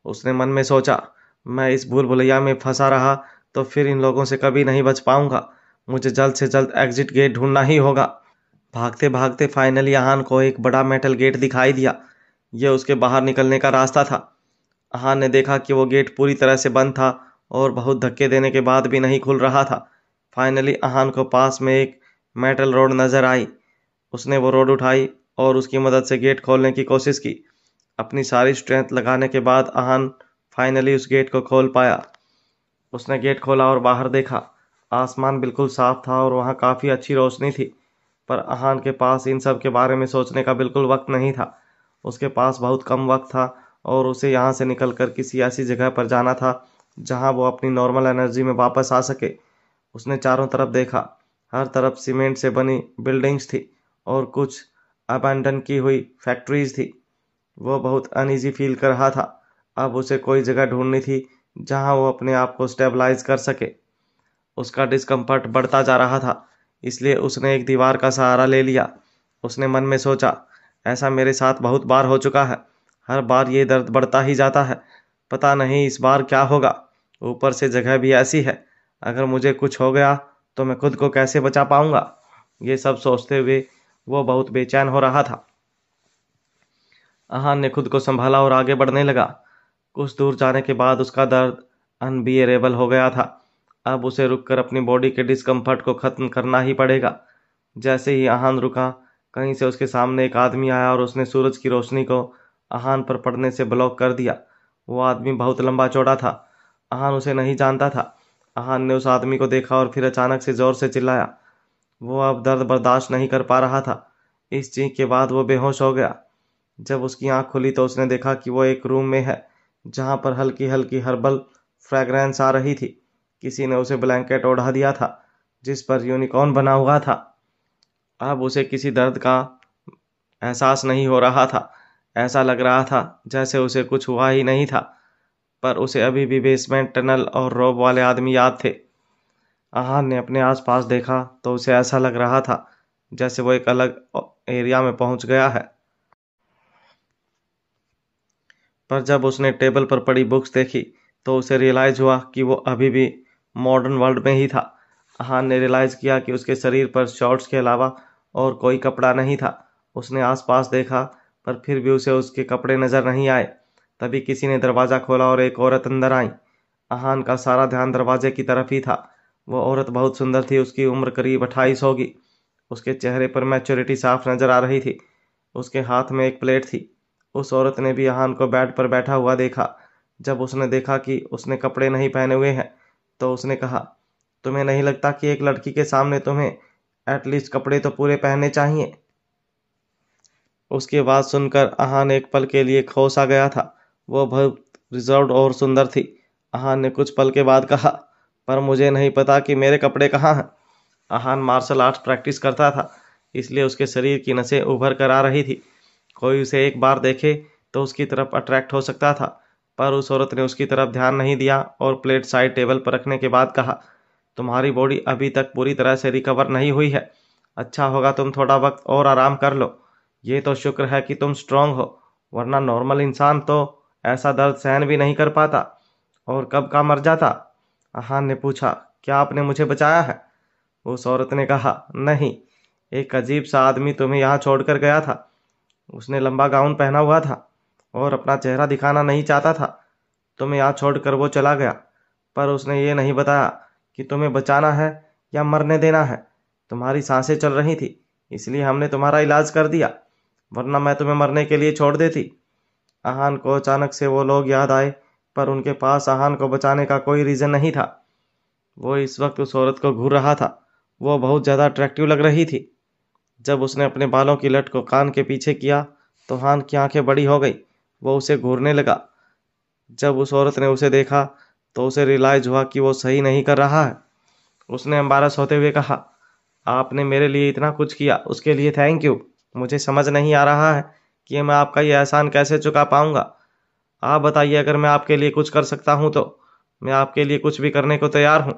उसने मन में सोचा, मैं इस भूल भुलैया में फंसा रहा तो फिर इन लोगों से कभी नहीं बच पाऊंगा। मुझे जल्द से जल्द एग्जिट गेट ढूंढना ही होगा। भागते भागते फाइनली अहान को एक बड़ा मेटल गेट दिखाई दिया। यह उसके बाहर निकलने का रास्ता था। अहान ने देखा कि वो गेट पूरी तरह से बंद था और बहुत धक्के देने के बाद भी नहीं खुल रहा था। फाइनली अहान को पास में एक मेटल रोड नजर आई। उसने वो रोड उठाई और उसकी मदद से गेट खोलने की कोशिश की। अपनी सारी स्ट्रेंथ लगाने के बाद अहान फाइनली उस गेट को खोल पाया। उसने गेट खोला और बाहर देखा। आसमान बिल्कुल साफ था और वहाँ काफ़ी अच्छी रोशनी थी, पर अहान के पास इन सब के बारे में सोचने का बिल्कुल वक्त नहीं था। उसके पास बहुत कम वक्त था और उसे यहाँ से निकलकर किसी ऐसी जगह पर जाना था जहाँ वो अपनी नॉर्मल एनर्जी में वापस आ सके। उसने चारों तरफ देखा। हर तरफ सीमेंट से बनी बिल्डिंग्स थी और कुछ अबैंडन की हुई फैक्ट्रीज थी। वो बहुत अनईजी फील कर रहा था। अब उसे कोई जगह ढूंढनी थी जहां वो अपने आप को स्टेबलाइज कर सके। उसका डिस्कम्फर्ट बढ़ता जा रहा था, इसलिए उसने एक दीवार का सहारा ले लिया। उसने मन में सोचा, ऐसा मेरे साथ बहुत बार हो चुका है। हर बार ये दर्द बढ़ता ही जाता है। पता नहीं इस बार क्या होगा। ऊपर से जगह भी ऐसी है, अगर मुझे कुछ हो गया तो मैं खुद को कैसे बचा पाऊंगा। ये सब सोचते हुए वो बहुत बेचैन हो रहा था। अहान ने खुद को संभाला और आगे बढ़ने लगा। कुछ दूर जाने के बाद उसका दर्द अनबियरेबल हो गया था। अब उसे रुककर अपनी बॉडी के डिस्कम्फर्ट को खत्म करना ही पड़ेगा। जैसे ही अहान रुका, कहीं से उसके सामने एक आदमी आया और उसने सूरज की रोशनी को अहान पर पड़ने से ब्लॉक कर दिया। वो आदमी बहुत लंबा चौड़ा था। अहान उसे नहीं जानता था। अहान ने उस आदमी को देखा और फिर अचानक से जोर से चिल्लाया। वो अब दर्द बर्दाश्त नहीं कर पा रहा था। इस चीख के बाद वो बेहोश हो गया। जब उसकी आंख खुली तो उसने देखा कि वो एक रूम में है जहां पर हल्की हल्की हर्बल फ्रेग्रेंस आ रही थी। किसी ने उसे ब्लैंकेट ओढ़ा दिया था जिस पर यूनिकॉर्न बना हुआ था। अब उसे किसी दर्द का एहसास नहीं हो रहा था। ऐसा लग रहा था जैसे उसे कुछ हुआ ही नहीं था, पर उसे अभी भी बेसमेंट टनल और रोब वाले आदमी याद थे। अहान ने अपने आसपास देखा तो उसे ऐसा लग रहा था जैसे वो एक अलग एरिया में पहुंच गया है। पर जब उसने टेबल पर पड़ी बुक्स देखी तो उसे रियलाइज हुआ कि वो अभी भी मॉडर्न वर्ल्ड में ही था। अहान ने रियलाइज किया कि उसके शरीर पर शॉर्ट्स के अलावा और कोई कपड़ा नहीं था। उसने आसपास देखा, पर फिर भी उसे उसके कपड़े नजर नहीं आए। तभी किसी ने दरवाज़ा खोला और एक औरत अंदर आई। अहान का सारा ध्यान दरवाजे की तरफ ही था। वो औरत बहुत सुंदर थी। उसकी उम्र करीब 28 होगी। उसके चेहरे पर मैच्योरिटी साफ नजर आ रही थी। उसके हाथ में एक प्लेट थी। उस औरत ने भी अहान को बेड पर बैठा हुआ देखा। जब उसने देखा कि उसने कपड़े नहीं पहने हुए हैं तो उसने कहा, तुम्हें नहीं लगता कि एक लड़की के सामने तुम्हें एटलीस्ट कपड़े तो पूरे पहनने चाहिए? उसकी बात सुनकर अहान एक पल के लिए खो सा गया था। वो बहुत रिजर्व्ड और सुंदर थी। अहान ने कुछ पल के बाद कहा, पर मुझे नहीं पता कि मेरे कपड़े कहाँ हैं। अहान मार्शल आर्ट्स प्रैक्टिस करता था, इसलिए उसके शरीर की नसें उभर कर आ रही थी। कोई उसे एक बार देखे तो उसकी तरफ अट्रैक्ट हो सकता था, पर उस औरत ने उसकी तरफ ध्यान नहीं दिया और प्लेट साइड टेबल पर रखने के बाद कहा, तुम्हारी बॉडी अभी तक पूरी तरह से रिकवर नहीं हुई है। अच्छा होगा तुम थोड़ा वक्त और आराम कर लो। ये तो शुक्र है कि तुम स्ट्रांग हो, वरना नॉर्मल इंसान तो ऐसा दर्द सहन भी नहीं कर पाता और कब का मर जाता। अहान ने पूछा, क्या आपने मुझे बचाया है? उस औरत ने कहा, नहीं, एक अजीब सा आदमी तुम्हें यहाँ छोड़कर गया था। उसने लंबा गाउन पहना हुआ था और अपना चेहरा दिखाना नहीं चाहता था। तुम्हें यहाँ छोड़कर वो चला गया, पर उसने ये नहीं बताया कि तुम्हें बचाना है या मरने देना है। तुम्हारी सांसें चल रही थी, इसलिए हमने तुम्हारा इलाज कर दिया, वरना मैं तुम्हें मरने के लिए छोड़ देती। अहान को अचानक से वो लोग याद आए, पर उनके पास अहान को बचाने का कोई रीज़न नहीं था। वो इस वक्त उस औरत को घूर रहा था। वो बहुत ज़्यादा अट्रैक्टिव लग रही थी। जब उसने अपने बालों की लट को कान के पीछे किया तो हान की आंखें बड़ी हो गई। वो उसे घूरने लगा। जब उस औरत ने उसे देखा तो उसे रियलाइज हुआ कि वो सही नहीं कर रहा है। उसने एम्बारस होते हुए कहा, आपने मेरे लिए इतना कुछ किया, उसके लिए थैंक यू। मुझे समझ नहीं आ रहा है कि मैं आपका ये एहसान कैसे चुका पाऊंगा। आप बताइए, अगर मैं आपके लिए कुछ कर सकता हूं तो मैं आपके लिए कुछ भी करने को तैयार हूं।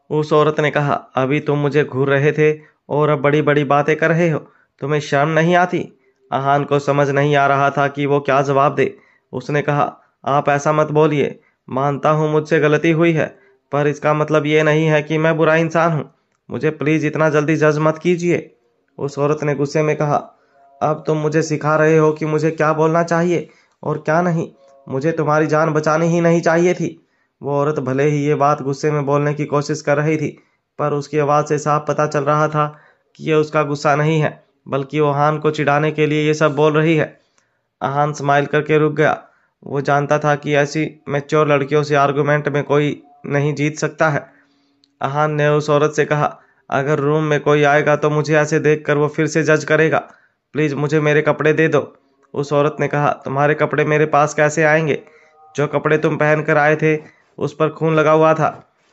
उस औरत ने कहा, अभी तुम मुझे घूर रहे थे और अब बड़ी बड़ी बातें कर रहे हो। तुम्हें शर्म नहीं आती? अहान को समझ नहीं आ रहा था कि वो क्या जवाब दे। उसने कहा, आप ऐसा मत बोलिए। मानता हूँ मुझसे गलती हुई है, पर इसका मतलब ये नहीं है कि मैं बुरा इंसान हूँ। मुझे प्लीज़ इतना जल्दी जज मत कीजिए। उस औरत ने गुस्से में कहा, अब तुम मुझे सिखा रहे हो कि मुझे क्या बोलना चाहिए और क्या नहीं। मुझे तुम्हारी जान बचानी ही नहीं चाहिए थी। वो औरत भले ही ये बात गुस्से में बोलने की कोशिश कर रही थी, पर उसकी आवाज़ से साफ पता चल रहा था कि ये उसका गुस्सा नहीं है, बल्कि वो अहान को चिढ़ाने के लिए ये सब बोल रही है। अहान स्माइल करके रुक गया। वो जानता था कि ऐसी मैच्योर लड़कियों से आर्गुमेंट में कोई नहीं जीत सकता है। अहान ने उस औरत से कहा, अगर रूम में कोई आएगा तो मुझे ऐसे देखकर वो फिर से जज करेगा। प्लीज़ मुझे मेरे कपड़े दे दो। उस औरत ने कहा, तुम्हारे कपड़े मेरे पास कैसे आएंगे? जो कपड़े तुम पहन कर आए थे उस पर खून लगा हुआ था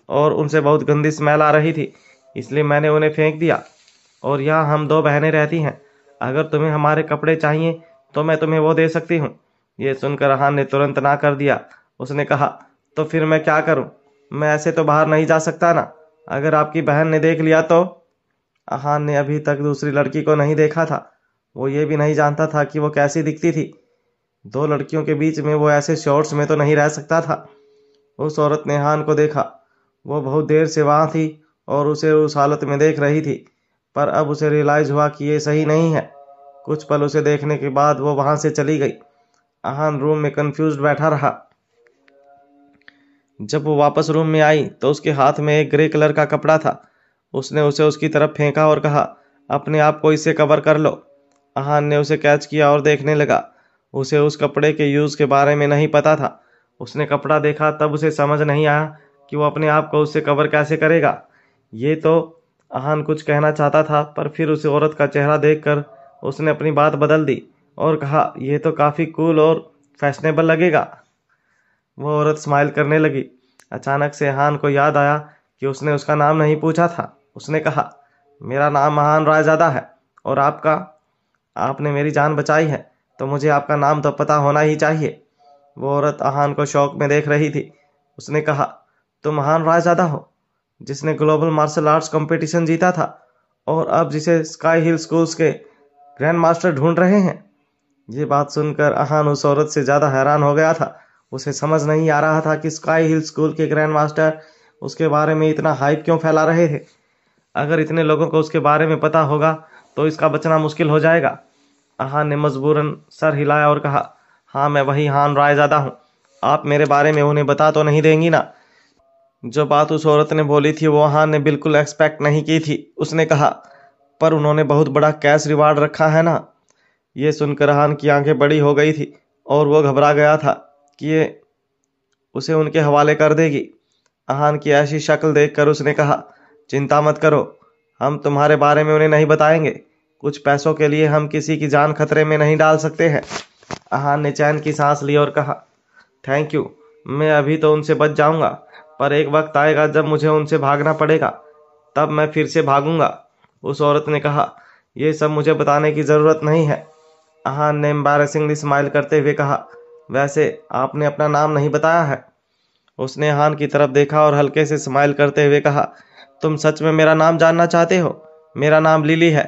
और उनसे बहुत गंदी स्मेल आ रही थी, इसलिए मैंने उन्हें फेंक दिया। और यहाँ हम दो बहनें रहती हैं। अगर तुम्हें हमारे कपड़े चाहिए तो मैं तुम्हें वो दे सकती हूँ। ये सुनकर अहान ने तुरंत ना कर दिया। उसने कहा, तो फिर मैं क्या करूँ? मैं ऐसे तो बाहर नहीं जा सकता ना। अगर आपकी बहन ने देख लिया तो? अहान ने अभी तक दूसरी लड़की को नहीं देखा था। वो ये भी नहीं जानता था कि वो कैसी दिखती थी। दो लड़कियों के बीच में वो ऐसे शॉर्ट्स में तो नहीं रह सकता था। उस औरत ने अहान को देखा। वो बहुत देर से वहाँ थी और उसे उस हालत में देख रही थी, पर अब उसे रियलाइज हुआ कि ये सही नहीं है। कुछ पल उसे देखने के बाद वो वहाँ से चली गई। अहान रूम में कंफ्यूज्ड बैठा रहा। जब वो वापस रूम में आई तो उसके हाथ में एक ग्रे कलर का कपड़ा था। उसने उसे उसकी तरफ फेंका और कहा, अपने आप को इससे कवर कर लो। अहान ने उसे कैच किया और देखने लगा। उसे उस कपड़े के यूज़ के बारे में नहीं पता था। उसने कपड़ा देखा तब उसे समझ नहीं आया कि वो अपने आप को उससे कवर कैसे करेगा। ये तो अहान कुछ कहना चाहता था, पर फिर उस औरत का चेहरा देखकर उसने अपनी बात बदल दी और कहा, यह तो काफ़ी कूल और फैशनेबल लगेगा। वो औरत स्माइल करने लगी। अचानक से अहान को याद आया कि उसने उसका नाम नहीं पूछा था। उसने कहा, मेरा नाम अहान रायज़ादा है और आपका? आपने मेरी जान बचाई है तो मुझे आपका नाम तो पता होना ही चाहिए। वो औरत अहान को शौक में देख रही थी। उसने कहा, तुम अहान रायज़ादा हो, जिसने ग्लोबल मार्शल आर्ट्स कंपटीशन जीता था और अब जिसे स्काई हिल स्कूल्स के ग्रैंड मास्टर ढूंढ रहे हैं? ये बात सुनकर अहान उस औरत से ज़्यादा हैरान हो गया था। उसे समझ नहीं आ रहा था कि स्काई हिल स्कूल के ग्रैंड मास्टर उसके बारे में इतना हाइप क्यों फैला रहे थे। अगर इतने लोगों को उसके बारे में पता होगा तो इसका बचना मुश्किल हो जाएगा। अहान ने मजबूरन सर हिलाया और कहा, हाँ, मैं वही अहान रायज़ादा हूँ। आप मेरे बारे में उन्हें बता तो नहीं देंगी ना? जो बात उस औरत ने बोली थी वो अहान ने बिल्कुल एक्सपेक्ट नहीं की थी। उसने कहा, पर उन्होंने बहुत बड़ा कैश रिवार्ड रखा है ना? ये सुनकर अहान की आंखें बड़ी हो गई थी और वो घबरा गया था कि ये उसे उनके हवाले कर देगी। अहान की ऐसी शक्ल देखकर उसने कहा, चिंता मत करो, हम तुम्हारे बारे में उन्हें नहीं बताएंगे। कुछ पैसों के लिए हम किसी की जान खतरे में नहीं डाल सकते हैं। अहान ने चैन की सांस ली और कहा, थैंक यू, मैं अभी तो उनसे बच जाऊंगा, पर एक वक्त आएगा जब मुझे उनसे भागना पड़ेगा, तब मैं फिर से भागूंगा। उस औरत ने कहा, यह सब मुझे बताने की ज़रूरत नहीं है। अहान ने एम्बैरेसिंगली स्माइल करते हुए कहा, वैसे आपने अपना नाम नहीं बताया है। उसने अहान की तरफ देखा और हल्के से स्माइल करते हुए कहा, तुम सच में मेरा नाम जानना चाहते हो? मेरा नाम लिली है।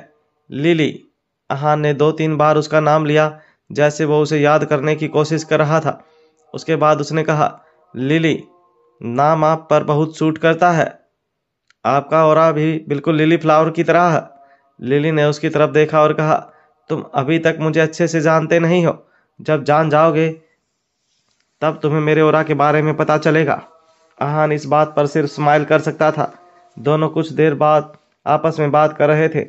लिली। अहान ने 2-3 बार उसका नाम लिया, जैसे वो उसे याद करने की कोशिश कर रहा था। उसके बाद उसने कहा, लिली, नाम आप पर बहुत सूट करता है। आपका ऑरा भी बिल्कुल लिली फ्लावर की तरह है। लिली ने उसकी तरफ देखा और कहा, तुम अभी तक मुझे अच्छे से जानते नहीं हो। जब जान जाओगे तब तुम्हें मेरे ऑरा के बारे में पता चलेगा। अहान इस बात पर सिर्फ स्माइल कर सकता था। दोनों कुछ देर बाद आपस में बात कर रहे थे।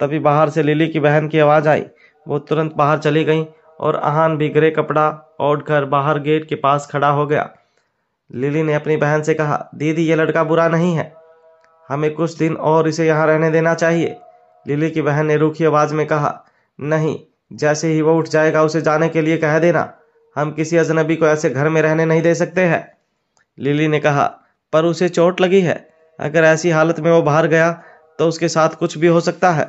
तभी बाहर से लिली की बहन की आवाज़ आई। वो तुरंत बाहर चली गई और अहान भी ग्रे कपड़ा ओढ़कर बाहर गेट के पास खड़ा हो गया। लिली ने अपनी बहन से कहा, दीदी, ये लड़का बुरा नहीं है, हमें कुछ दिन और इसे यहाँ रहने देना चाहिए। लिली की बहन ने रूखी आवाज में कहा, नहीं, जैसे ही वो उठ जाएगा उसे जाने के लिए कह देना। हम किसी अजनबी को ऐसे घर में रहने नहीं दे सकते हैं। लिली ने कहा, पर उसे चोट लगी है, अगर ऐसी हालत में वो बाहर गया तो उसके साथ कुछ भी हो सकता है।